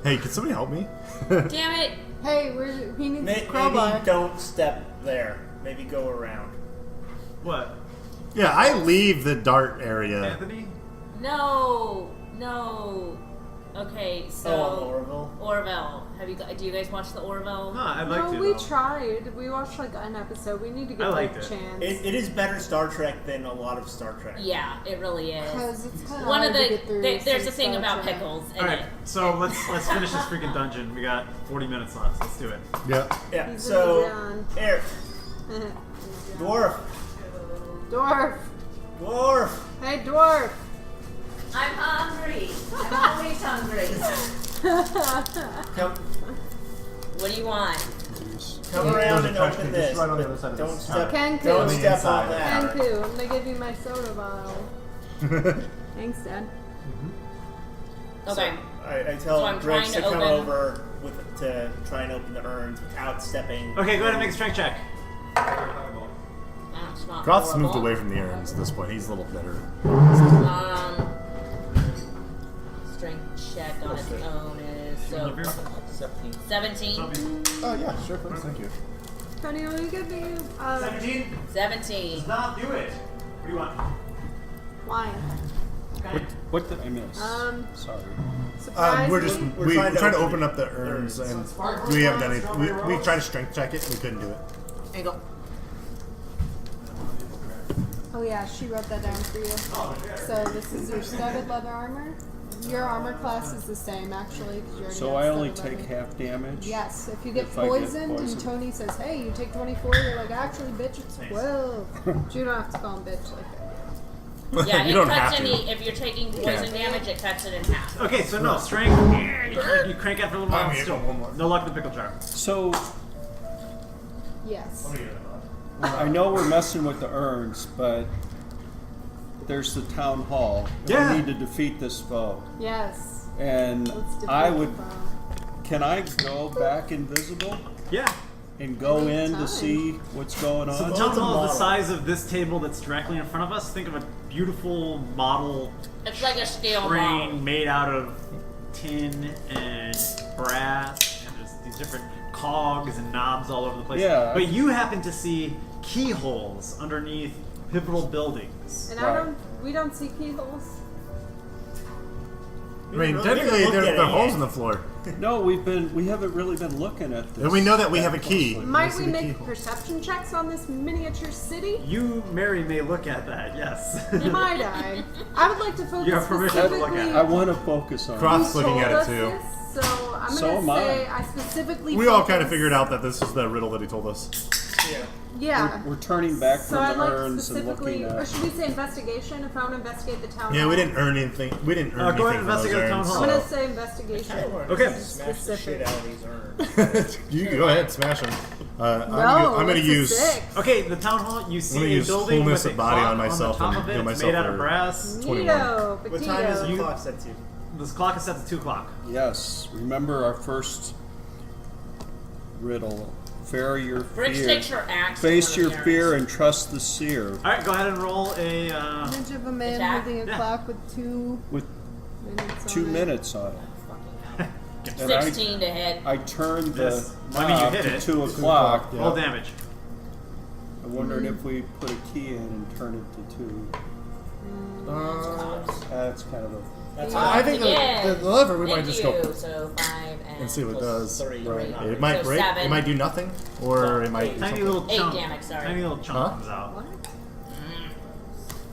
Hey, can somebody help me? Damn it! Hey, he needs a Maybe crowbar. don't step there. Maybe go around. What, Yeah, I leave the dart area. Anthony? No, no. Okay, so Oh, Orville. Orville. Do you guys watch the Orville? No, I'd like No, to. we though. tried. We watched like an episode. We need to I give liked like a it. chance. It is better Star Trek than a lot of Star Trek. Yeah, it really is. Because it's kind of One hard of to get through. there's some a thing Star about Trek. pickles in All right, it. so let's finish this freaking dungeon. We got 40 minutes left. Let's do it. Yeah. Yeah. He's So, in Eric, dwarf, Dwarf. dwarf. Hey, dwarf. I'm hungry. I'm always hungry. Come, What do you want? come There's around a and trash open can this. just right on the but other side of don't this step. Kenku. Don't On the step inside. on that. Kenku. I'm gonna give you my soda bottle. Thanks, Dad. Okay. I So tell I'm Brixx trying to to come open- over to try and open the urns without stepping. Okay, go ahead and make a strength check. That's not Kroth's moved horrible. away from the urns at this point. He's a little bitter. Strength check on its own is so 17. Oh, yeah, sure, please. Thank you. Honey, will you give me 17? 17. Does not do it. What do you want? wine? What did I miss? Sorry. We're trying trying to to open up the urns, and we haven't done it. We tried to strength check it, and we couldn't do it. There you go. Oh yeah, she wrote that down for you. So this is your studded leather armor. Your armor class is the same, actually. 'Cause you already So have I only studded take leather. half damage? Yes, if you get If I get poisoned and poisoned. Tony says, hey, you take 24, you're like, actually, bitch, it's 12. But you don't have to call him bitch like that. Yeah, You it don't cuts have to. any. If you're taking poison damage, it cuts it in half. Okay, so no, strength. You crank out for a little while. I'm gonna Still, get one more. no luck with the pickle jar. So Yes. I know we're messing with the urns, but there's the town hall. Yeah. We need to defeat this foe. Yes. And Let's defeat I the would. foe. Can I go back invisible Yeah. and go in Anytime. to see what's going So on? the town hall is the size of this table that's directly in front of us. Think of a beautiful model It's like a scale train model. made out of tin and brass, and there's these different cogs and knobs all over the place. Yeah. But you happen to see keyholes underneath pivotal buildings. And Right. we don't see keyholes. I mean, We technically, looked at there it are holes yet. in the floor, No, we haven't really been looking at this. and we know that we have a key. closely. Might see we the make keyhole. perception checks on this miniature city? You, Meri, may look at that, yes. Might I? I would like to focus You have permission to look at specifically. it. I want to focus on Cross- You looking at told it us too. this, so I'm So gonna am I. say I specifically. We all kind of focus- figured out that this is the riddle that he told us. Yeah. Yeah. We're turning back So from I'd the like urns and specifically, looking or at. should we say investigation? If I want to investigate the town. Yeah, hall? we didn't earn anything. We didn't earn Go ahead anything and from those investigate the town urns. hall. I'm gonna so- say investigation. Okay. Smash the shit out of these urns. You go ahead, smash them. I'm No, gonna it's a use. 6. Okay, the town hall, you I'm gonna see a use building fullness with a of body clock on myself the top and of it. heal It's myself made out of for- brass. 21. Neato, What time is the You- clock set to? This clock is set to 2 o'clock. Yes, remember our first riddle. Fear your Brixx fear. takes her axe. Face in your one of the fear urns. and trust the seer. Alright, go ahead and roll a. Image of a man Attack? holding a Yeah. clock with 2 With minutes. 2 on it. minutes on it. Fucking And hell. 16 to hit. I turned the Yes. I mean, you knob hit to it. 2 o'clock. Yeah. Roll damage. I wondered if we put a key in and turn it to 2. That's kind of a. That's I think Again. the lever we might Hit just you, go so 5 and see what it does. 3. Right. It might So break. 7. It might do nothing, or it might do Tiny something. little 8 chunk. damage, sorry. Tiny little chunk Huh? comes out. What?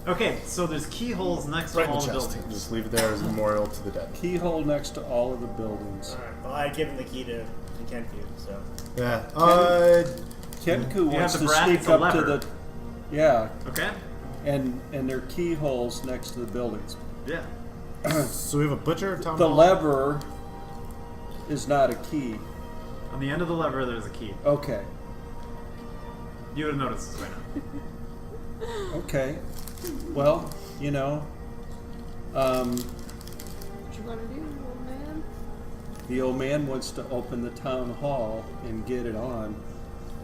Okay, so there's keyholes next to Right in all the the chest. buildings. Just leave it there as a memorial to the dead. Keyhole next to all of the buildings. Alright, well, I give him the key to Kenku, so. Yeah. Kenku You wants have the to brass, sneak it's a up to lever. the. Yeah, Okay? and there are keyholes next to the buildings. Yeah. So we have a butcher town The hall? lever is not a key. On the end of the lever, there's a key. Okay. You would have noticed this by now. Okay. Well, you know, What you gonna do, old man? the old man wants to open the town hall and get it on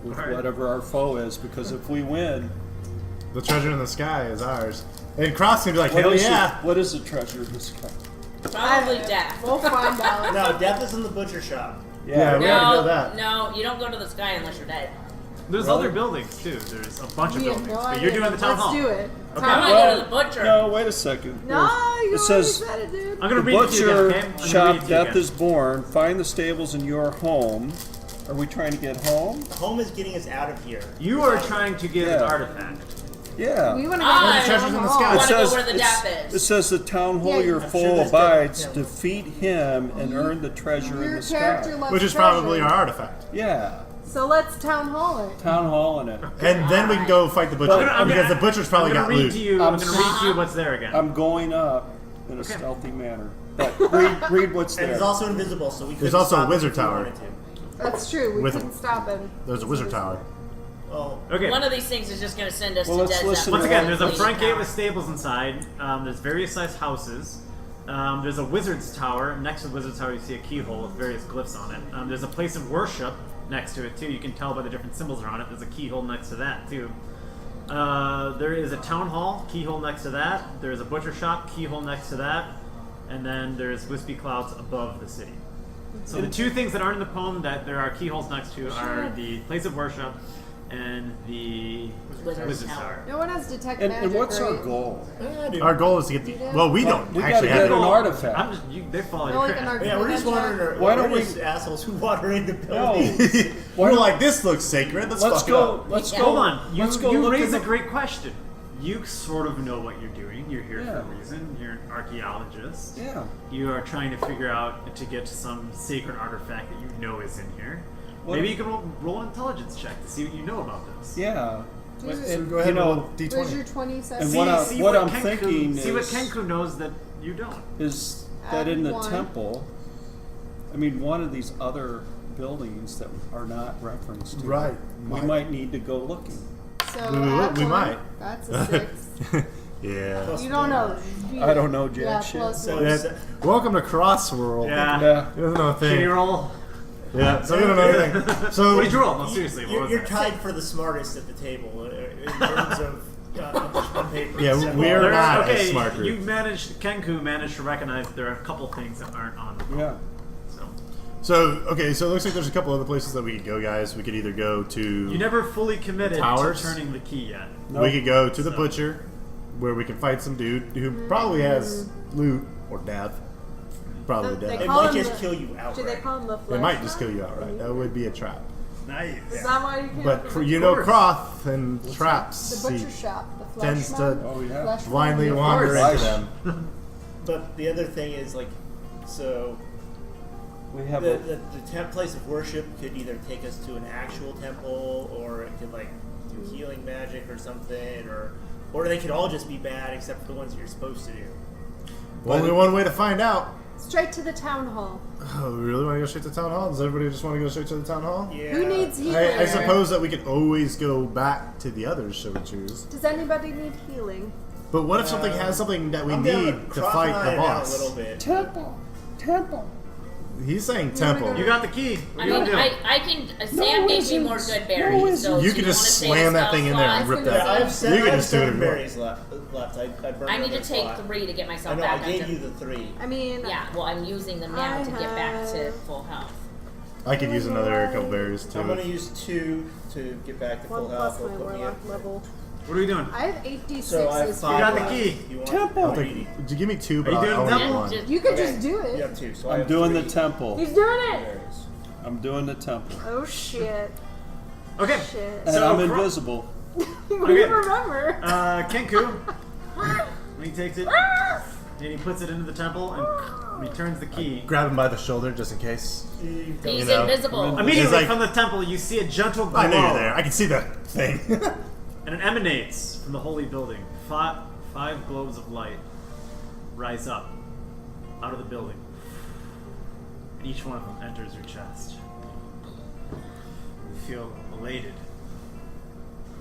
with Alright. whatever our foe is, because if we win, The treasure in the sky is ours. And Cross can be like, what hell is yeah! what is the treasure of this guy? Probably death. We'll find out. No, death is in the butcher shop. Yeah, we already know that. No, you don't go to the sky unless you're dead. There's Really? other buildings, too. There's a bunch of We have buildings. no But idea. you're doing the town Let's hall. do it. Okay. I'm Town gonna go to the butcher. No, wait a second. No, you it says already said it, dude. I'm going to the read it to you butcher again, okay? I'm gonna read shop it to you death again. is born. Find the stables in your home. Are we trying to get home? Home is getting us out of here. You are trying to get an Yeah. artifact. Yeah. We want to Ah, go to the treasures in the town sky. hall. It wanna go says, where the death is. it says the town hall Yeah, your I'm sure foe there's abides, death, yeah. defeat him and earn the treasure in Your the character sky. loves Which is treasure. probably our artifact. Yeah. So let's town hall it. Town hall in it. And then we can go fight the butcher. I'm because gonna- the butcher's probably I'm got gonna read loot. to you. I'm going to read to you what's there again. I'm going up in a Okay. stealthy manner. But read what's And there. he's also invisible, so we There's couldn't also a stop him wizard if we tower. wanted to. That's true. We With couldn't stop him. There's a wizard tower. Well, Okay. One of these things is just going to send us Well, to let's dead listen zone. Once to again, all there's a these front gate Tower. with stables inside. There's various sized houses. There's a wizard's tower. Next to the wizard's tower, you see a keyhole with various glyphs on it. There's a place of worship next to it, too. You can tell by the different symbols around it. There's a keyhole next to that, too. There is a town hall, keyhole next to that. There's a butcher shop, keyhole next to that. And then there's wispy clouds above the city. So the two things that aren't in the poem that there are keyholes next to are the place of worship and the Wizard's Wizard's Tower. Tower. No one has detect magic. And what's our right? goal? Our goal is to get the. Well, we don't We gotta actually get have an it. artifact. I'm just, they follow No, your like an crap. Yeah, we're just wondering. Why don't we're we- just assholes who wander into No. buildings? We're like, this looks sacred. Let's Let's fuck go. it up. Let's Yeah. go. Hold on, Let's go you look raise in a the- great question. You sort of know what you're doing. You're here for Yeah. a reason. You're an archaeologist. Yeah. You are trying to figure out to get to some sacred artifact that you know is in here. What- Maybe you can roll an intelligence check to see what you know about this. Yeah. Jesus. And, Go ahead you and know, roll Where's D20. your 27? And what I'm thinking see what is- Kenku knows that you don't. is that in the Add one. temple, I mean, one of these other buildings that are not referenced here, Right. we might need to go looking. So We add we one. might. That's a 6. Yeah. You don't know. I don't know jack Yeah, shit. plus So one. Yeah. Welcome to Cross World. Yeah. Yeah. You don't know a Shitty thing. roll. Yeah. So we don't know anything. So What did you roll? No, seriously. What was You're that? tied for the smartest at the table in terms of on paper. Yeah, So- we're There's- not a okay, smart group. Kenku managed to recognize that there are a couple things that aren't on the Yeah. So So okay, so it looks like there's a couple other places that we could go, guys. We could either go to you never fully committed Towers? to turning the key yet. No. we could go to the So- butcher, where we can fight some dude who probably has loot or death. Probably They It death. call might him just the- kill you Do they outright. call him the They flesh might just man? kill you outright. That would be a trap. Nice. Is that why you can't? But the you know, course. Kroth and traps butcher he shop, the flesh tends man? to Oh, yeah. Flesh blindly man? wander course. into them. But the other thing is like, so We have the, a, the, place of worship could either take us to an actual temple, or it could like do healing magic or something, or they could all just be bad except for the ones you're supposed to do. Only one way to find out. Straight to the town hall. Oh, we really want to go straight to town hall? Does everybody just want to go straight to the town hall? Yeah. Who needs healing? I suppose that we could always go back to the others, should we choose. Does anybody need healing? But what if something has something that we I'm down need with to Kroth fight and the I it out boss? a little bit. temple. He's saying wanna temple. go- You got the key. What I are you mean, gonna do? I can. Sam gave me more good berries, so You do could wanna just take slam that spell thing in there and slots? rip that. Yeah, I have You seven, can I have just do it 7 if you want. berries left. I burned I need to another take slot. 3 to get I myself know, I back gave up you to. the 3. I mean, Yeah, well, I'm using them now I to get back to have- full health. I could use another couple berries I'm going too. to use 2 to get back to 1 full plus health. my It'll put me warlock up. level. What are we doing? I have 8d6. So I have 5 You got the left. key. You want Temple. I'll take, did you give me 2, but Are you I doing only temple? need 1. Just- You could Okay. just do You it. have 2, so I I'm have doing 3 the temple. He's doing it. berries. I'm doing the temple. Oh shit. Okay. Shit. And So, I'm Kro- invisible. Okay. Remember. Kenku, when he takes it, and he puts it into the temple and returns the key. Grab him by the shoulder just in case. He's know, invisible. Immediately like- from the temple, you see a gentle glow. I knew you were there. I can see the thing. And it emanates from the holy building. Five globes of light rise up out of the building. And each one of them enters your chest. You feel elated.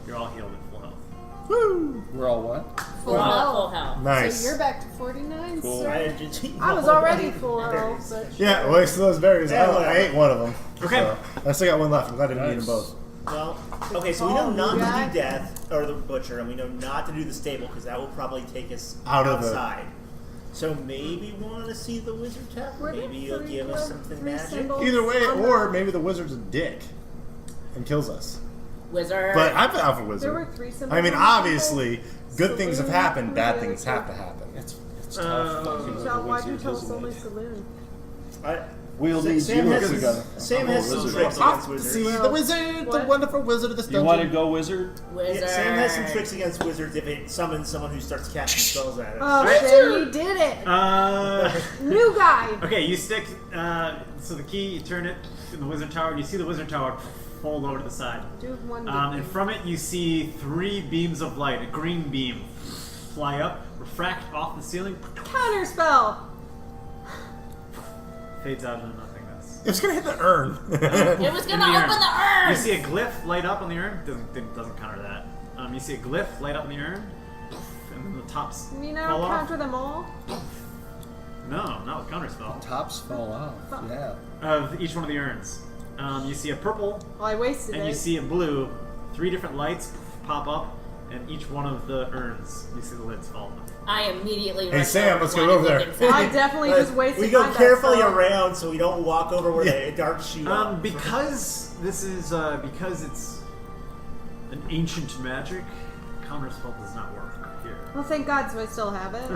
You're all healed at full health. Woo! We're all what? Full health. Full health. Nice. So you're back to 49, Cool. sir. just I was already full health, but Yeah, waste those berries. Yeah, I ate one of them. Okay. So I still got one left. I'm glad I didn't eat them Nice. both. Well, okay, so we know Oh, not yeah. to do death or the butcher, and we know not to do the stable because that will probably take us Out of the- outside. So maybe we want to see the wizard tap. Were there Maybe you'll three give us glove- something three magic. symbols Either way, on or the- maybe the wizard's a dick and kills us. Wizard. But I'm down for There wizard. were 3 symbols. I mean, on the obviously, temple. good things have Saloon, happened, bad who things the other have to two? happen. It's Uh, tough. fucking with So the why'd you wizards, tell us isn't only it? saloon? We'll need Sam you has, if we got Sam has some wizard. tricks against wizards. See the wizard, the What? wonderful wizard of this You dungeon. want to go wizard? Wizard. Yeah, Sam has some tricks against wizards if it summons someone who starts casting spells at us. Oh shit, he did it! New guy! Okay, you stick, so the key, you turn it in the wizard tower, and you see the wizard tower fold over to the side. Do one good And thing. from it, you see 3 beams of light, a green beam, fly up, refract off the ceiling, Counter spell! fades out into nothingness. It's gonna hit the urn. It was gonna open the urn. You see a glyph light up on the urn. Doesn't counter that. You see a glyph light up in the urn, and then the tops You mean I fall don't off. counter them all? No, not with counterspell. Tops fell off. Yeah. Of each one of the urns, you see a purple, Well, I wasted and it. you see a blue. 3 different lights pop up, and each one of the urns, you see the lids fall off. I immediately. Hey, rush Sam, let's go one and over there. look inside. I definitely just wasted We go my best carefully spell. around so we don't walk over where the darts shoot up. Because this is because it's An ancient magic. Counterspell does not work here. Well, thank God, so I still have it.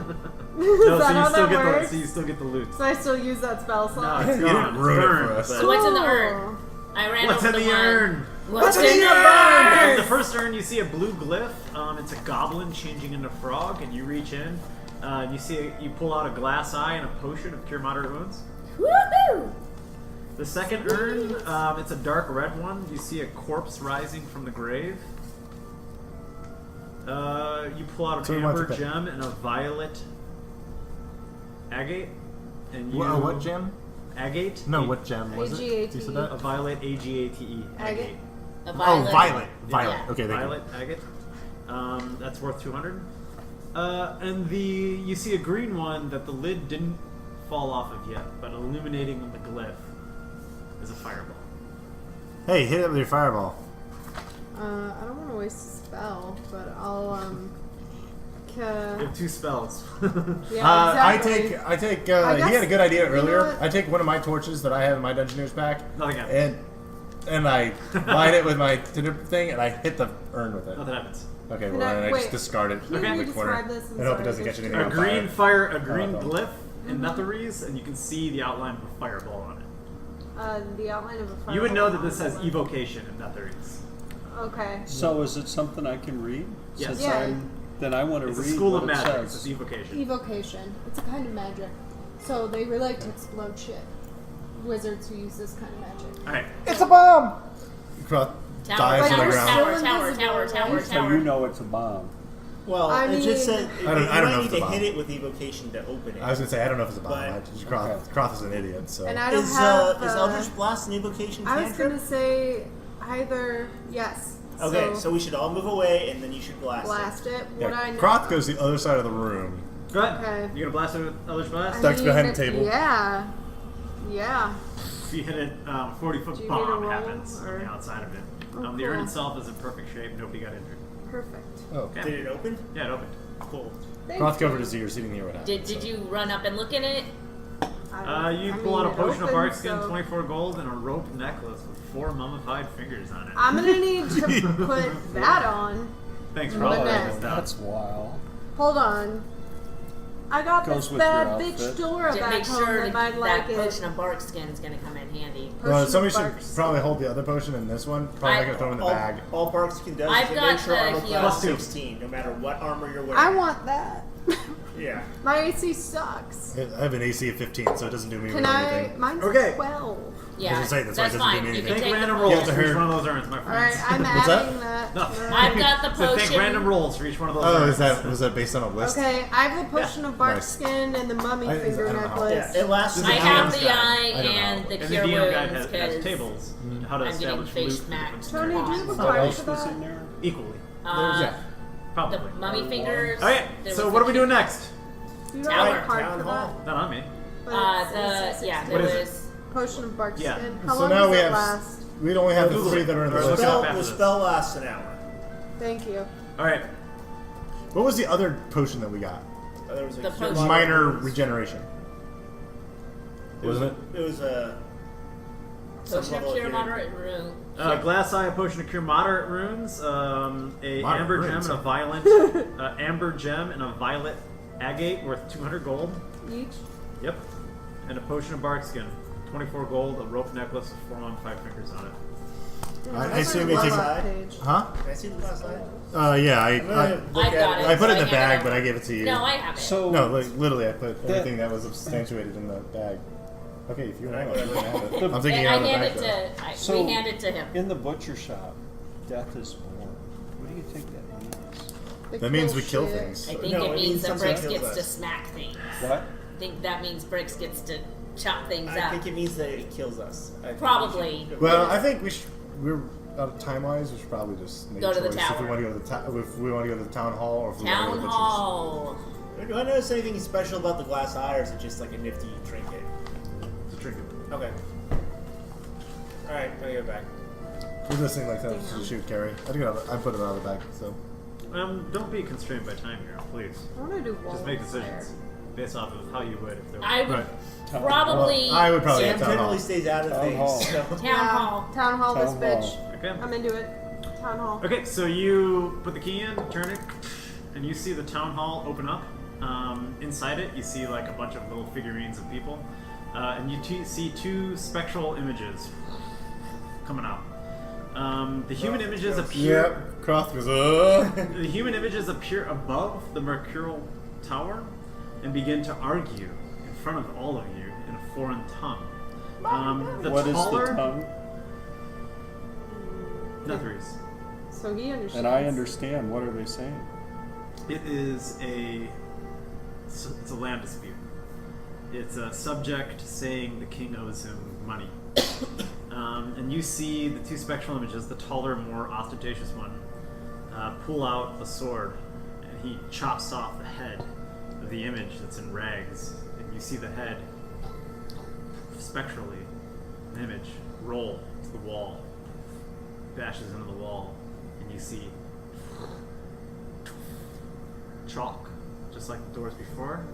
No, Is that how that works? so you still get the loot. So I still use that spell No, slot? it's You gone. didn't ruin it It's for burned, us. but- So what's in the urn? I ran What's over in the one. urn? What's in the urn? In the first urn, you see a blue glyph. It's a goblin changing into a frog, and you reach in. You pull out a glass eye and a potion of cure moderate wounds. Woohoo! The second urn, it's a dark red one. You see a corpse rising from the grave. You pull out So an we want amber to pick. gem and a violet agate. And you What gem? Agate? No, what gem was it? AGATE. You said A that? violet agate. Agate. A Oh, violet. violet. Violet. Yeah. Okay, thank Violet agate. That's worth 200. And you see a green one that the lid didn't fall off of yet, but illuminating the glyph is a fireball. you. Hey, hit it with your fireball. I don't want to waste a spell, but I'll You have 2 spells. yeah, exactly. I take. I He guess- had a good idea you know earlier. what? I take one of my torches that I have in my Dungeoneer's pack, Nothing happens. and I light it with my tinder thing, and I hit the urn with it. Nothing happens. Okay, Can well I- then I wait. just discard it Can you in the corner re-describe this? I'm and hope it sorry, doesn't just catch anything A on green fire. a green no. glyph in Netherese, and you can see the outline of a fireball on it. The outline of a fireball. You would know that this on has the- evocation in Netherese. Okay. So is it something I can read? Yes. Since Yeah. then I want to It's a read school what of it magic. It's says. evocation. Evocation. It's a kind of magic. So they really like to explode shit. Wizards who use this kind of magic. Alright. It's a bomb. Kroth Tower, dives on the tower, ground. tower, Still tower, invisible, tower, tower, right? So tower. you know it's a bomb. Well, I it just mean- said I don't you know might if need it's a to bomb. hit it with evocation to open it. I was gonna say I don't know if it's a bomb. But- Kroth is an idiot. So And I don't is have. is Eldritch Blast an evocation I was cantrip? gonna say either yes. Okay, so we should all move away, and then you should blast blast it. yeah, What I know. Kroth goes the other side of the room. Go ahead. Okay. You gonna blast it with Eldritch Blast? Stuck's behind the table. Yeah. Yeah. If you hit it, 40-foot Do you need a bomb roll, happens on or- the outside of it. Oh, The urn cool. itself is in perfect shape. Nobody got injured. Perfect. Oh, Okay. Did it open? Yeah, it opened. Cool. Thank Kroth you. covered his ears. He didn't hear what happened. Did you run up and look at it? You I pull mean, out a it potion of opened, barkskin, so- 24 gold, and a rope necklace with 4 mummified fingers on it. I'm gonna need to put that on. Thanks for But all no. that stuff. That's wild. Hold on. I got Goes this with bad your bitch outfit. Dora To back make home sure that might that like it. potion of bark skin is going to come in handy. Well, Potion somebody of should barks. probably hold the other potion in this one. Probably not gonna throw it in the bag. All Barkskin does I've is got make sure the armor heal. class +2. 16, no matter what armor you're wearing. I want that. Yeah. My AC sucks. I have an AC of 15, so it doesn't do me Can really I? anything. Mine's Okay. 12. Yeah, was gonna say, that's why it that's doesn't do fine. me You can anything. Take take random the rolls Yeah, for to each her. one of those urns, my Alright, friends. I'm What's that? adding that. No. I've got the So potion. take random rolls for each one of those Oh, urns. was that based on a list? Okay, I have the potion of bark skin and the mummy I finger don't know. necklace. Yeah, it lasts. This I is have DM's the guide. eye I don't and know. the And the cure DM guide wounds has because tables how to I'm getting establish face loot from smacked. different Tony, do you have a What card else for was that? in there? equally. Yeah. Probably. the mummy fingers. Okay, there so was what the are we doing next? Do you Tower. have a card Town for hall. that? Not on me. But Yeah, What there is it? was. Potion of bark Yeah. skin. How So long now does we it have. last? We only have the Google 3 it. that are in the Or list. look it up after The this. spell lasts an hour. Thank you. All right. What was the other potion that we got? There was a The cure potion. moderate Minor wounds. regeneration. Wasn't it? It was a. some Potion of level cure of moderate room. Glass eye, a potion to cure moderate runes, a amber gem runes, and a huh? violent, amber gem and a violet agate worth 200 gold. Each. Yep. And a potion of barkskin, 24 gold, a rope necklace with 4 on 5 fingers on it. I assume you take. Page. Huh? Can I see the glass eye? Yeah. I'm gonna look I've at got it. I put it in So the I hand bag, it but over. I gave it to you. No, I have it. So No, like literally, I put everything that was substantiated in the bag. Okay, if you want it, you can have it. I'm taking it I out of the hand bag. it though. to. So- we hand it to him. in the butcher shop, death is born. What do you think that means? They That means we kill shit. things. I think No, it it means means that something Brixx kills gets us. to smack things. What? I think that means Brixx gets to chop things I up. think it means that it kills us. I think we Probably. should- Well, I think we're out of time wise. We should probably just make Go a to the choice if we tower. want to go to the if we want to go to the town hall or if we want to Town go to the butcher's. hall. Do I notice anything special about the glass eye, or is it just like a nifty trinket? It's a trinket. Okay. Alright, I'll give it back. Who's this thing like that to shoot, Carrie? I think I put it out of the bag. So Don't be constrained by time here, please. I want to do wall Just make fire. decisions based off of how you would if there were. I would Right. probably. Well, I would probably Sam get town hall. generally stays out of Town things. hall. So. Town hall. Town hall, this Town bitch. hall. Okay. I'm into it. Town hall. Okay, so you put the key in, turn it, and you see the town hall open up. Inside it, you see like a bunch of little figurines of people, and you see two spectral images coming out. The human images appear. Yep. Kroth goes. The human images appear above the mercurial tower and begin to argue in front of all of you in a foreign tongue. What is the tongue? Nethries. So he understands. And I understand. What are they saying? It is it's a land dispute. It's a subject saying the king owes him money. And you see the two spectral images, the taller, more ostentatious one, pull out a sword, and he chops off the head of the image that's in rags. And you see the head, spectrally, an image, roll to the wall, bashes into the wall, and you see chalk, just like the doors before.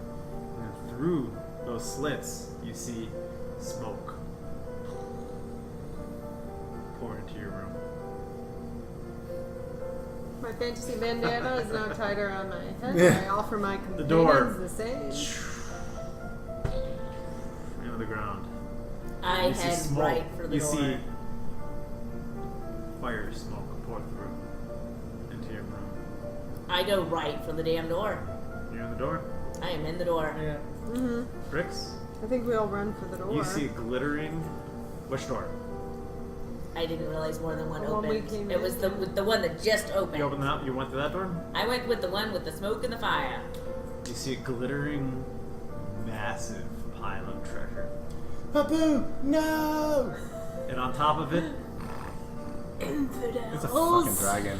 And then through those slits, you see smoke pour into your room. My fantasy bandana is now tied around my head. I offer my companions door. the same. Into the ground. I You see head smoke. right for the You door. see fire smoke pour through into your room. I go right for the damn door. You're in the door. I am in the door. Yeah. Mm-hmm. Brixx, I think we all run for the door. you see a glittering. Which door? I didn't realize more than one The one we opened. came It was the into. one that just opened. You opened that. You went through that door. I went with the one with the smoke and the fire. You see a glittering, massive pile of treasure, Papu, no! and on top of it, Infidels. It's a fucking dragon.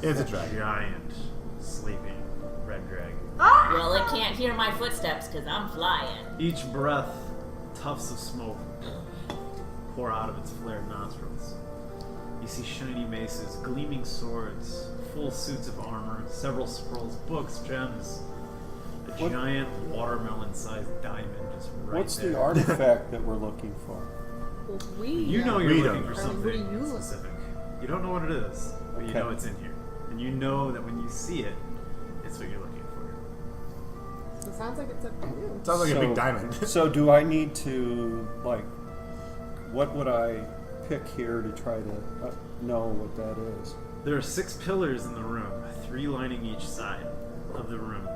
It's a dragon. giant, sleeping red dragon. Well, it can't hear my footsteps because I'm flying. Each breath, tufts of smoke pour out of its flared nostrils. You see shiny maces, gleaming swords, full suits of armor, several scrolls, books, gems. A What- giant watermelon-sized diamond just right What's there. the artifact that we're looking for? Well, we. You know you're We looking don't for know. What do something you look- specific. You don't know what it is, but you Okay. know it's in here. And you know that when you see it, it's what you're looking for. So it sounds like it's up to you. Sounds like a big diamond. So do I need to, like, what would I pick here to try to know what that is? There are 6 pillars in the room, 3 lining each side of the room.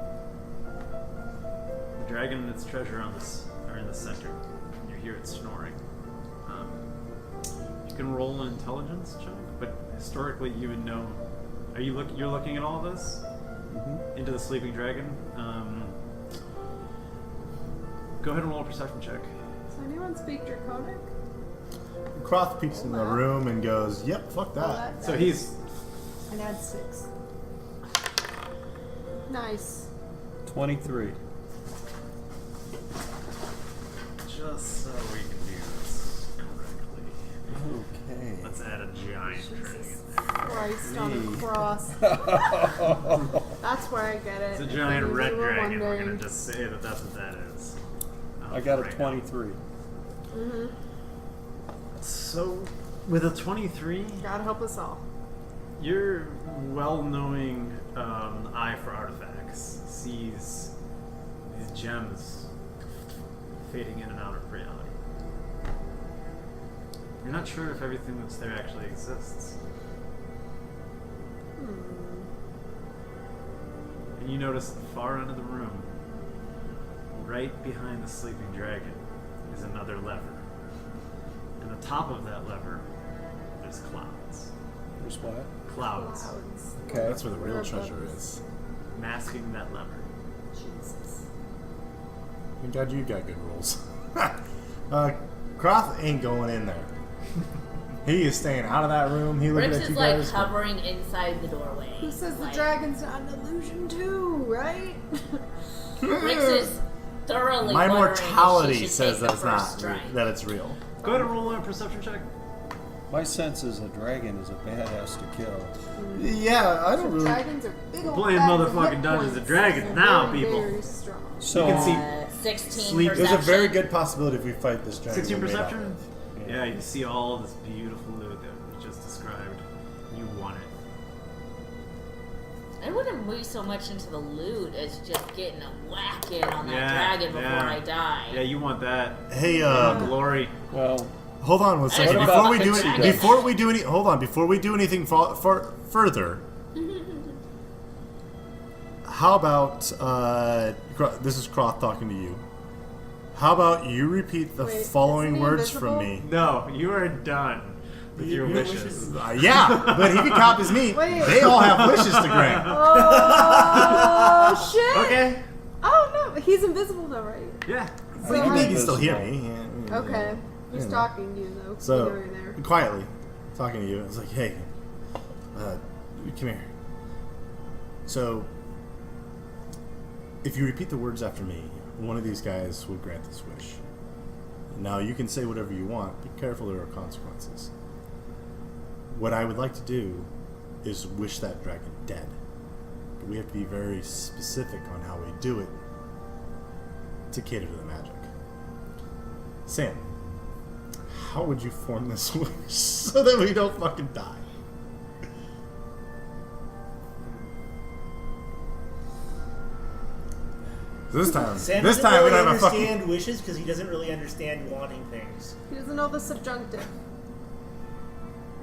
The dragon and its treasure are in the center. You hear it snoring. You can roll an intelligence check, but historically you would know. You're looking at all this Mm-hmm. into the sleeping dragon. Go ahead and roll a perception check. Does anyone speak Draconic? Kroth peeks in the room and goes, "Yep, fuck Well, that." So dice. he's And add 6. Nice. 23. just so we can do this correctly. Okay. Let's add a giant dragon. Christ on a cross. That's where I get it. It's a If giant any of red you were dragon. We're wondering. gonna just say that that's what that is. I got a Right now. 23. Mm-hmm. So, with a 23, God help us all. your well-knowing eye for artifacts sees these gems fading in and out of reality. You're not sure if everything that's there actually exists. And you notice at the far end of the room, right behind the sleeping dragon, is another lever. And the top of that lever, there's clouds. There's what? Clouds. Clouds. Okay. That's where the real Where treasure buttons. is. Masking that lever. Jesus. Thank God you got good rules. Kroth ain't going in there. He is staying out of that room. He looking Brixx at is you like guys. hovering inside the doorway. Who says the Like, dragon's not an illusion too, right? Brixx is thoroughly My wondering if she mortality should says take that the it's first not strike. that it's real. Go ahead and roll a perception check. My sense is a dragon is a badass to kill. Yeah, I don't really. Dragons are big old Playing bags of motherfucking hit Dungeons points, and Dragons and now, very, people. Very strong. So You can see 16 sleep- perception. There's a very good possibility if we fight this dragon. 16 we're made out perception? of. Yeah, you see all this beautiful loot that we just described. You want it. I wouldn't be so much into the loot as just getting a whack in on that dragon before I die. Yeah, you want that. Hey, glory. Well, hold on one second. What Before about we do fixing it, this? before we do anything further, how about this is Kroth talking to you. How about you repeat the Wait, following isn't he words from invisible? me? No, you are done with your wishes. Yeah, but he can cop as me. Wait. They all have wishes to grant. Oh shit! Okay. Oh no, he's invisible though, right? Yeah. Well, you think he can still hear me? Yeah, Okay, he's Yeah. talking to you though. So you know you're there. quietly talking to you, I was like, "Hey, come here." So, if you repeat the words after me, one of these guys will grant this wish. Now, you can say whatever you want. Be careful; there are consequences. What I would like to do is wish that dragon dead. But we have to be very specific on how we do it to cater to the magic. Sam, how would you form this wish so that we don't fucking die? This time Sam we doesn't don't really have a understand fucking. wishes because he doesn't really understand wanting things. He doesn't know the subjunctive.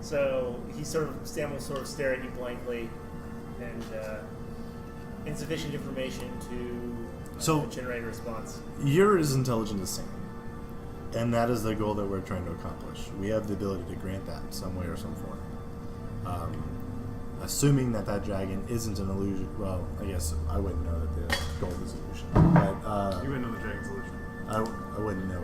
So Sam will sort of stare at you blankly, and insufficient information to So- generate a response. You're as intelligent as Sam, and that is the goal that we're trying to accomplish. We have the ability to grant that in some way or some form. Assuming that dragon isn't an illusion. Well, I guess I wouldn't know that the gold is illusion, but You wouldn't know the dragon's illusion. I wouldn't know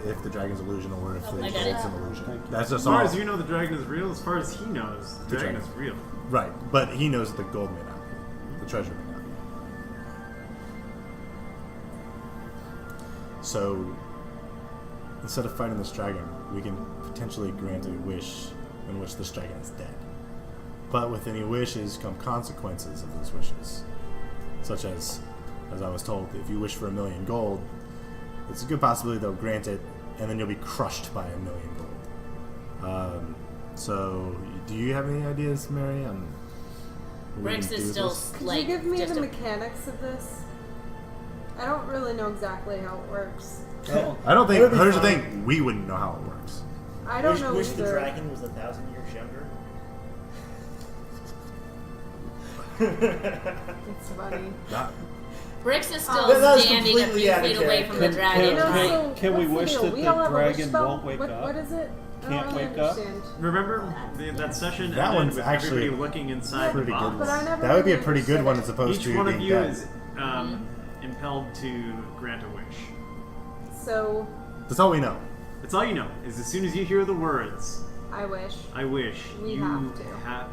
if the dragon's illusion or if the I gold's got it. an illusion. That's just As far all. as you know, the dragon is real. As far as he knows, the dragon is real. Right, but he knows that the gold may not be. The treasure may not be. So, instead of fighting this dragon, we can potentially grant a wish in which this dragon is dead. But with any wishes come consequences of those wishes. Such as I was told, if you wish for 1,000,000 gold, it's a good possibility they'll grant it, and then you'll be crushed by 1,000,000 gold. So, do you have any ideas, Meri, on what we Brixx can do is with still this? Could like you give me just the a- mechanics of this? I don't really know exactly how it works. well, I don't think. It would be Here's the fine. thing: we wouldn't know how it works. I don't know Wish the either. dragon was 1,000 years younger. It's funny. Not, Brixx is still That was standing a completely few out of feet away from the character. dragon. You know, Can- so can we what's wish deal? that We the all have a wish dragon spell? won't wake what, up? What is it? I Can't don't really wake up? understand. Remember that session That ended one's with actually everybody looking inside the pretty good. box. But I never That would be a really pretty good understood one it. as opposed Each to one of being you dead. is impelled to grant a wish. So, That's all we know. That's all you know. Is as soon as you hear the words, I wish. "I wish," We you have to.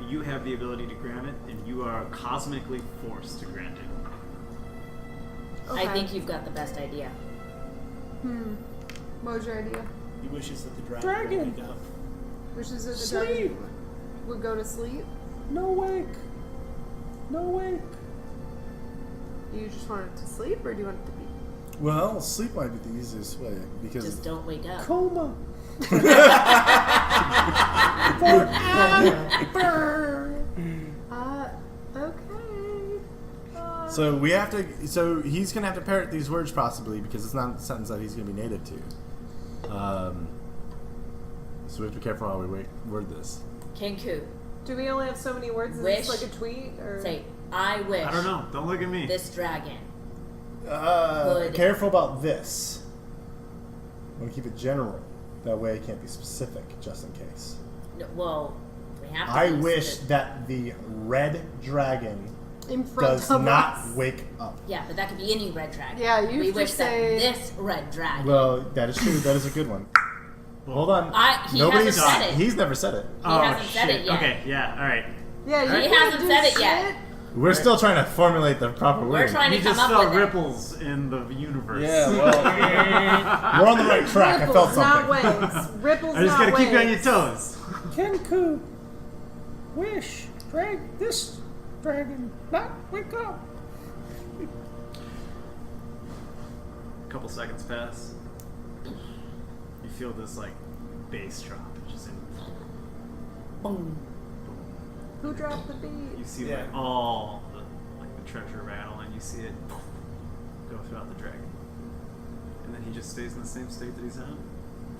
you have the ability to grant it, and you are cosmically forced to grant it. Okay. I think you've got the best idea. What was your idea? He wishes that the Dragon. would wake up. Wishes that the Sleep. dragon would go to sleep? no wake. No wake. Do you just want it to sleep, or do you want it to be? Well, sleep might be the easiest way because Just don't wake up. Coma. Okay. so we have to. So he's gonna have to parrot these words possibly because it's not a sentence that he's gonna be native to. So we have to be careful how we word this. Kenku, Do we only have so many words? Is Wish. this like a tweet? Or? say, I wish I don't know. Don't look at me. this dragon. Good. Careful about this. I'm gonna keep it general. That way it can't be specific, just in case. No, well, we have to. I be wish specific. that the red dragon In front does of not us. wake up. Yeah, but that could be any red dragon. Yeah, you We just wish say- that this red dragon. Well, that is true. That is a good one. Hold on. He Nobody's hasn't said it. He's never said it. He hasn't said it yet. Okay, yeah, all right. Yeah, you He can't hasn't do said it shit. yet. We're still trying to formulate the proper We're word. trying You to just come up felt with it. ripples in the universe. Yeah, well, We're on the right track. I felt Ripples, not something. waves. Ripples, I just not gotta waves. keep you on your toes. Kenku. Wish. This dragon not wake up. A couple seconds pass. You feel this like bass drop, just in Boom. Who dropped the beat? You see Yeah. like all the treasure rattle, and you see it go throughout the dragon, and then he just stays in the same state that he's in,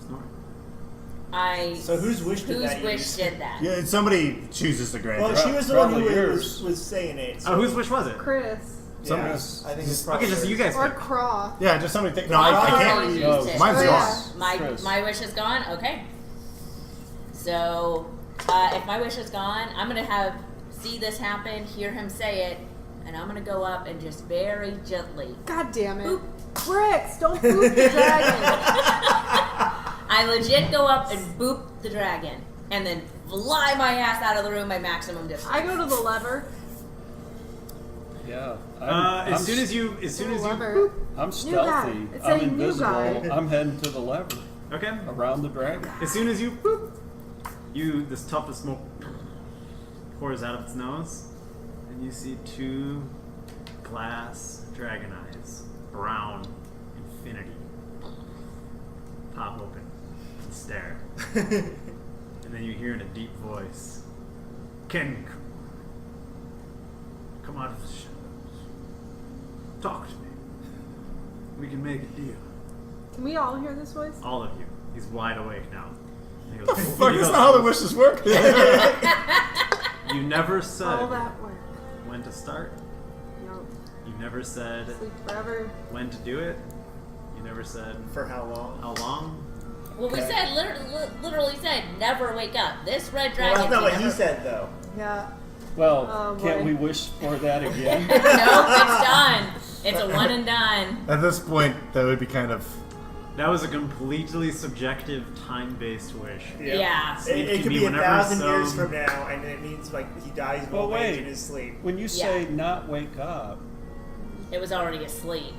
snoring. So whose wish did that? Whose wish did that? Yeah, somebody chooses the grand. Well, she was the one who Probably yours. was saying it. So Oh, whose wish was it? Chris. Yeah, Somebody's- I think it's probably Okay, just you guys. Or pick. Croth. Yeah, just somebody think. No, Croth I can't. already No, used it. Mine's Oh, gone. yeah. Chris. My wish is gone? Okay. So, if my wish is gone, I'm going to see this happen, hear him say it, and I'm going to go up and just very gently. God damn it. Boop. Brixx, don't boop the dragon. I legit go up and boop the dragon, and then fly my ass out of the room by maximum distance. I go to the lever. Yeah. As soon as you, Lever. I'm guy. stealthy. It's I'm a new invisible. guy. I'm heading to the lever okay. around the dragon. As soon as you, boop, this tuft of smoke pours out of its nose, and you see two glass dragon eyes, brown infinity, pop open and stare. And then you hear in a deep voice, Ken, come out of the shadows. Talk to me. We can make a deal. Can we all hear this voice? All of you. He's wide awake now. And he Fuck, he that's not how the wishes work. You never said All that work. when to start. No. You never said Sleep forever. when to do it. You never said for how long? how long. Well, we said, literally said, never wake up. This red Well, dragon. that's not what he said, though. Yeah. Well, Oh, can't boy. we wish for that again? No, it's done. It's a one and done. At this point, that would be kind of. That was a completely subjective, time-based wish. Yeah. Sleep It can could be be whenever 1,000 years some- from now, and it means like he dies of Well, old age wait. in his sleep. When you say not wake up, It was already asleep.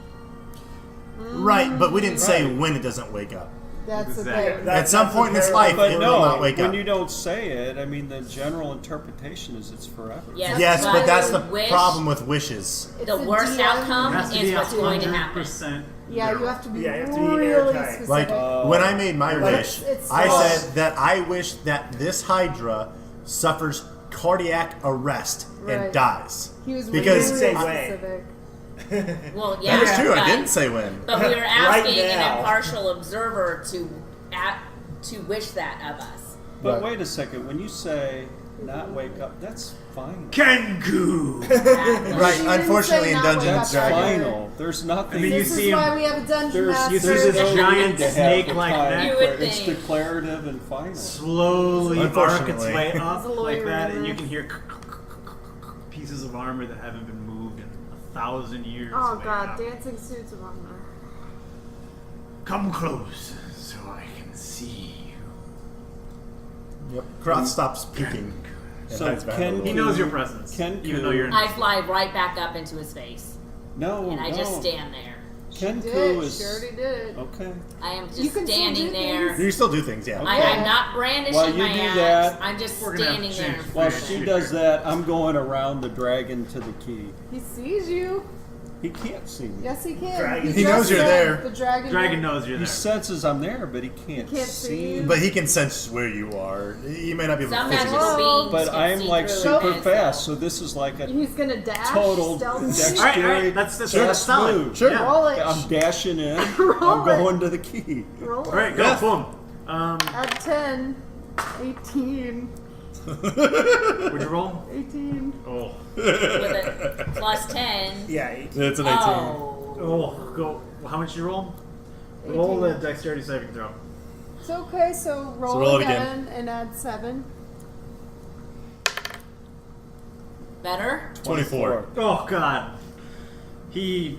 Right, but we didn't say Right. when it doesn't wake up. That's the Exactly. thing. That- At some that's point in the its parallel. life, but it will not no, wake when up. you don't say it, I mean the general interpretation is it's forever. Yes, Yes, but that's the wish, problem with wishes. It's The a worst DM. outcome It has to be is what's going to happen. 100%. Yeah, you have to be Yeah, you have to be really airtight. specific. Like when I made my Like, wish, it's I false. said that I wish that this Hydra suffers cardiac arrest Right. and dies. He was Because really I- specific. Well, yeah. That is true. But, I didn't say when. But we were Right asking now. an impartial observer to wish that of us. But Right. wait a second, when you say not wake up, that's final. Kenku! Exactly. Right. She didn't Unfortunately, say in not Dungeons wake That's up and Dragons, final. There's nothing. I mean, you This see is why him- we have a dungeon there's master. there's this no giant need to have snake the like time. that. You would It's think. declarative and final. Slowly arc its Unfortunately. way He's up a like lawyer, that, and you remember? can hear pieces of armor that haven't been moved in 1,000 years. Oh wake god, up. dancing suits of armor. Come close so I can see you. Yep. Kroth stops peeking. And So hides behind a Ken- little He bit. knows your presence, Kenku- even though you're in I fly right back up into his face, No, and I no. just stand there. Kenku Did, is she already did. okay. I am You just can still standing do there. things. You still do things, yeah. I'm not brandishing While you my do axe. that- I'm just We're gonna have standing to there. change in While front of she him. does that, I'm going around the dragon to the key. He sees you. He can't see me. Yes, he can. Dragon. He knows just you're said there. The dragon. Dragon knows you're He there. senses I'm there, but he can't He can't see you. But he can sense where you are. He may not be able to Some physically magical Whoa. beings But can I'm see like through super it, fast, so this is like a He's gonna dash. total stealthily. dexterity All right, that's fast solid. move. Sure. Yeah. Roll it. I'm dashing in. Roll I'm going it. to the key. Roll it. All right, go, Yeah. boom. At 10, 18, What'd you roll? 18. Oh. with a plus 10. Yeah, It's an 18. Oh. Oh, go. How much did you roll? Roll the dexterity saving throw. It's okay, so roll, roll it again and add 7. Better? 24. Oh, God. He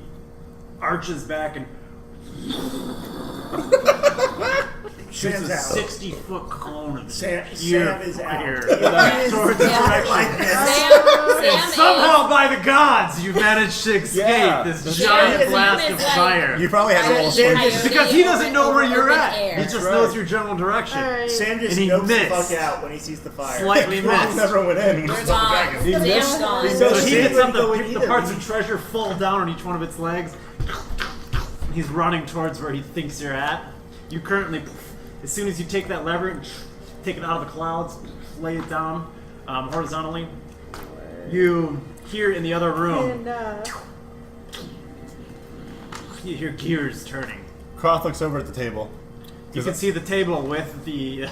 arches back and shoots Sam's a out. 60-foot cone of Sam pure is fire out. towards the Yeah. direction. Like this. Sam Somehow, by the gods, you managed to escape Yeah, this that's giant right. blast Sam of is like- fire. You probably had to roll a swing. Coyote Because he doesn't know where you're at. He Air. just That's knows right. your general direction. Alright. Sam just And he nopes the missed. fuck out when he sees the fire. Slightly Kroth missed. never went in. You're He gone. He Sam's missed. gone. He So knows he Sam gets wouldn't up, go in the either. parts of treasure fall down on each one of its legs. He's running towards where he thinks you're at. You currently, as soon as you take that lever and take it out of the clouds, lay it down, horizontally. You hear in the other room, And you hear gears turning. Kroth looks over at the table. You can see the table with the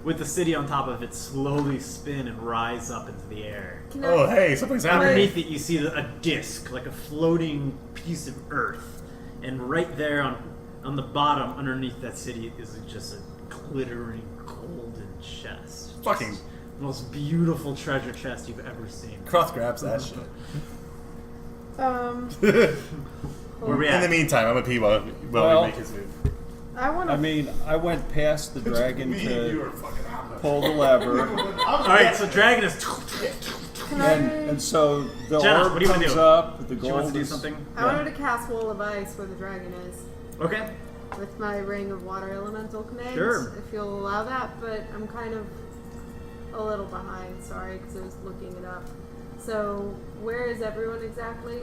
with the city on top of it slowly spin and rise up into the air. Oh, hey, something's happening. Underneath it, you see a disc, like a floating piece of earth, and right there on the bottom, underneath that city, is just a glittering golden chest. Fucking Just the most beautiful treasure chest you've ever seen. Kroth grabs that shit. Where we In at? the meantime, I'm a pee while Well, we make his move. I want I to. mean, I went past the dragon Me and you to are fucking out. pull the lever, All right, so dragon is. Can I? and so the Jenna, orb what do you wanna comes do? up. The She gold wants to do is- something. I wanted to cast Wall of Ice where the dragon is. Okay. With my Ring of Water Elemental command. Sure. If you'll allow that, but I'm kind of a little behind, sorry, because I was looking it up. So, where is everyone exactly?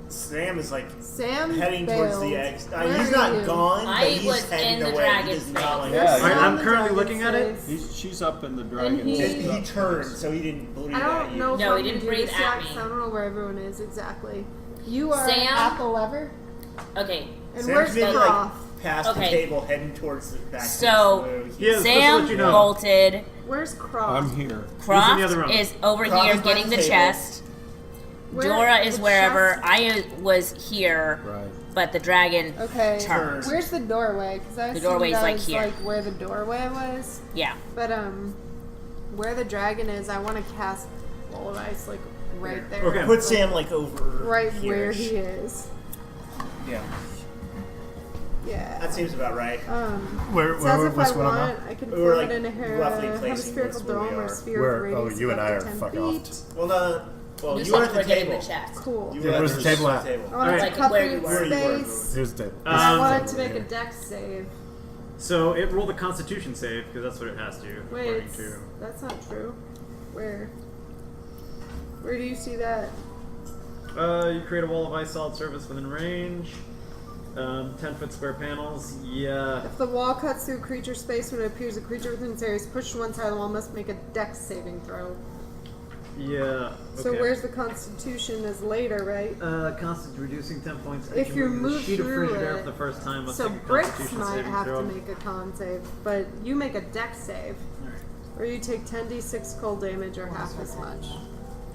Sam is like Sam heading bailed. towards the exit. Where He's are not you? gone, but I he's was heading in the away. dragon's He does not like Yeah, to All right, yeah. I'm currently looking at it. She's up in the And dragon. he- turned, so he didn't believe I don't at you. know if No, I'm he didn't gonna do breathe this at yet, me. 'cause I don't know where everyone is exactly. You are Sam? at the lever? Okay. And Sam's where's maybe Kroth? like past Okay. the table, heading towards the back. So, Yes, just to Sam let you know. bolted. Where's Kroth? I'm here. Croft the other room? is over Croft here is by getting the the table. chest. Where- Dora is the wherever. chest? I was here, Right. but the dragon Okay. turned. Where's the doorway? Because I The assumed doorway's, that like, was, here. like where the doorway was. Yeah. But where the dragon is, I want to cast Wall of Ice like right there. Okay. Put Sam like over right here. where he is. Yeah, Yeah. that seems about right. Where, It says if I what's going on want, now? I can We're, form like, it in a roughly placing hemispherical this where we dome or are. sphere Where- of oh, radius you of and up I to are 10 fuck feet. off. Well, no. Well, Just you were like at the we're getting table. the chest. Cool. You Yeah, were where's at the table at? I want Alright. to Like cut where through you were. Where you were. space. Here's the table. And I Um, want it to make a dex save. So it rolled a Constitution save because that's what it has to. Wait, according it's, to. that's not true. Where? Where do you see that? You create a wall of ice solid surface within range. 10-foot square panels. Yeah. If the wall cuts through creature space when it appears a creature within its area is pushed to one side of the wall must make a dex saving throw. Yeah. Okay. So where's the Constitution is later, right? Constant reducing 10 points. If you Accumulating the move sheet of through frigid air it- for the first time. Must So take a Brixx Constitution might saving have throw. to make a con save, but you make a dex save. Alright. Or you take 10d6 cold damage or half as much.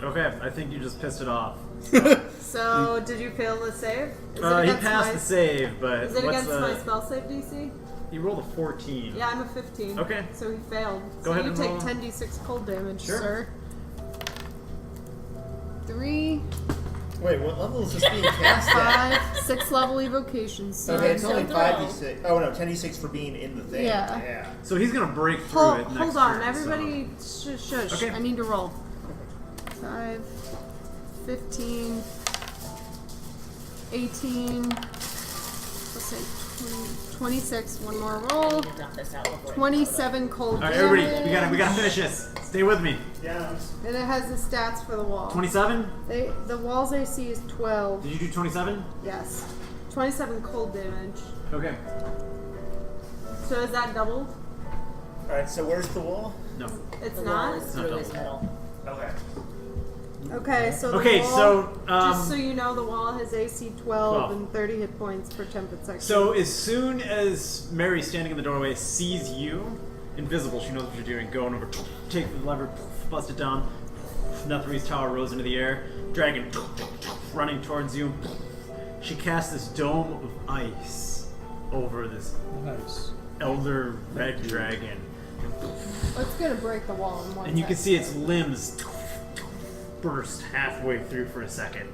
Okay, I think you just pissed it off. So, did you fail the save? Is it He against passed my, the save, but Is it what's against my spell save DC? He rolled a 14. Yeah, I'm a 15. Okay. So he failed. Go so ahead you and take roll. 10d6 cold damage, Sure. sir. 3, Wait, what level is this being cast at? 5, 6 level evocations. So Okay, it's only So 5d6. Oh no, 10d6 for being in the thing. Yeah. Yeah. So he's gonna break through Hold, it next hold on, turn, everybody shush. Okay. I need to roll. 5, 15, 18, let's say 20, 26, one more roll. To knock this out before it 27 cold All right, damage. everybody, we gotta finish this. Stay with me. Yeah. And it has the stats for the wall. 27. The wall's AC is 12. Did you do 27? Yes. 27 cold damage. Okay. So is that doubled? Alright, so where's the wall? No. It's The wall not? is through his middle. Okay. Okay, so the Okay, wall, so, just so you know, the wall has AC 12 12. and 30 hit points per 10 foot section. So as soon as Meri, standing in the doorway, sees you, invisible, she knows what you're doing, going over, take the lever, bust it down. Netherese tower rose into the air. Dragon running towards you. She casts this dome of ice over this Nice. elder red dragon. It's gonna break the wall in one And you can second. see its limbs burst halfway through for a second,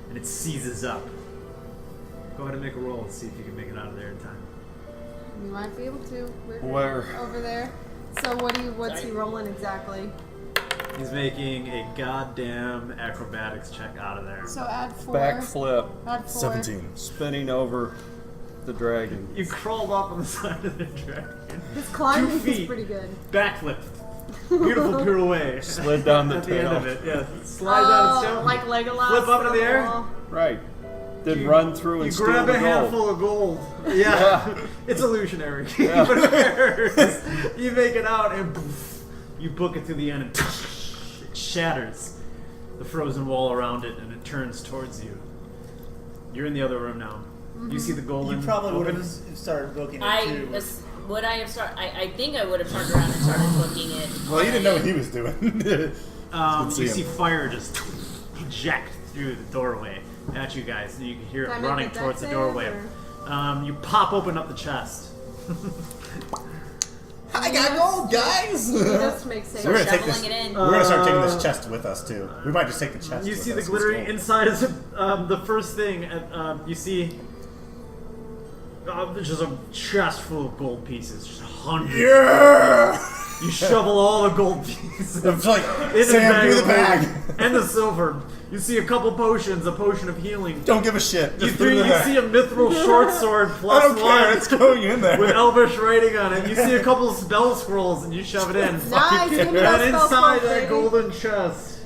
and it seizes up. Go ahead and make a roll and see if you can make it out of there in time. You might be able to. We're Where? over there. So what's he rolling exactly? He's making a goddamn acrobatics check out of there. So add 4. Backflip, Add 4. 17. spinning over the dragon. You crawled up on the side of the dragon. His climbing 2 is feet. pretty good. Backflip. Beautiful pirouette. Slid down the At the end tail. of it, yeah. Slide down its tail. Like Legolas. Flip up into on the air? wall. Right. Then run through You and steal grab the a gold. handful of gold. Yeah. It's illusionary. Yeah. But it matters. You make it out and poof, you book it to the end and It shatters the frozen wall around it, and it turns towards you. You're in the other room now. You see the golden. You probably would open. have started looking at it too. Would I have started? I think I would have turned around and started looking at. Well, you didn't know what he was doing. You see fire just eject through the doorway at you guys, and you can hear it Can I make running a dex towards the save, doorway. or- You pop open up the chest. I got gold, guys! Just make safe. We're gonna take Shoveling this. it in. We're gonna start taking this chest with us too. We might just take the chest. You with see us. the It's glittering gold. inside is the first thing. You see just a chest full of gold pieces, just hundreds. Yeah! You shovel all the gold pieces. I'm just like, in Sam, do the bag. and the silver. You see a couple potions, a potion of healing. Don't give a shit. You, Just put it in there. see a mithril short sword I plus don't care. one It's going in there. with elvish writing on it. You see a couple of spell scrolls and you shove it in. Nice, give me And those spell inside scrolls, that baby. golden chest,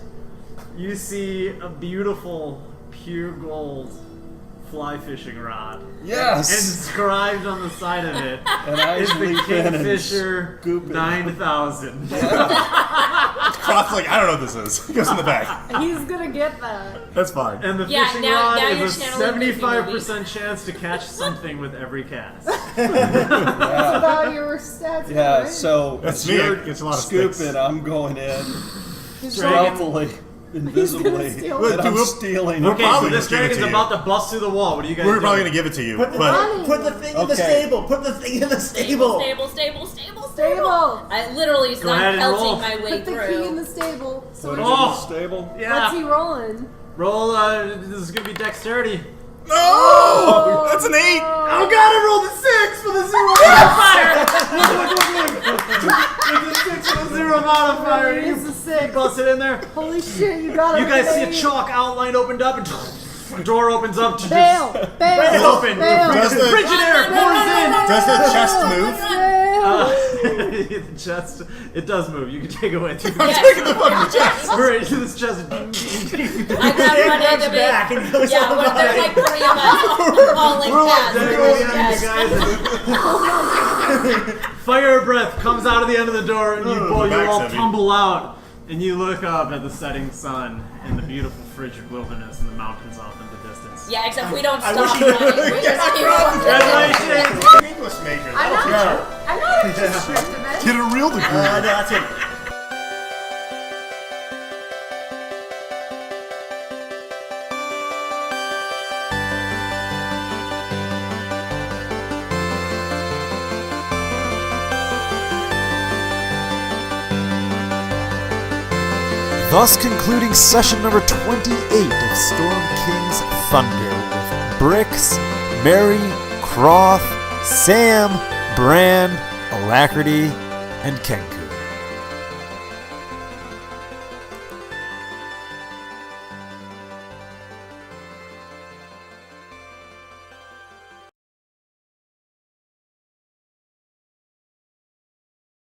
you see a beautiful, pure gold fly fishing rod. And Yes. inscribed on the side of it And I is the leap in and Kingfisher scoop it. 9000. Kroth's like, I don't know what this is. He goes in the bag. He's gonna get that. That's fine. And the Yeah, fishing now rod you're is a channeling Disney 75% chance to catch something with every cast. Yeah. About your stats. Yeah, right? so That's as me. you're It gets a lot of scooping, sticks. I'm going in He's stealthily, gonna invisibly, steal it. and I'm We'll- stealing. Okay, probably so this just give it dragon's to you. about to bust through the wall. What do you guys We're do? probably gonna give it to you, Put the, but put the thing in the Okay. stable. Put the thing in the stable. Stable. I literally Go ahead started and roll. pelting my way Put the key in through. the stable. So Put it in Oh. the stable. Yeah. what's he rolling? Roll, this is gonna be dexterity. no, that's an 8. Oh god, I rolled a 6 with a 0 modifier! With a 6 with a 0 modifier. It's You a 6. bust it in there. Holy shit, you got it. You guys see a chalk outline opened up and the door opens up to Bail. just Bail. open. Bail. Does the Frigidaire pours in. does the chest move? The chest, it does move. You can take it with you. Taking the fucking chest. Right to this chest. I grab one end of back it. and goes Yeah, on well, there's by. like 3 of us falling fast. Fire breath comes out of the end of the door, and you the you back's all heavy. tumble out, and you look up at the setting sun and the beautiful frigid wilderness and the mountains off in the distance. Yeah, except we don't I stop wish you- running. We just keep running. Congratulations! English major. I'm That'll not. count. I'm not interested in it. Get a real degree. No, that's it. Thus concluding session number 28 of Storm King's Thunder with Brixx, Meri, Kroth, S.A.M, Bran, Alacritty, and Kenku.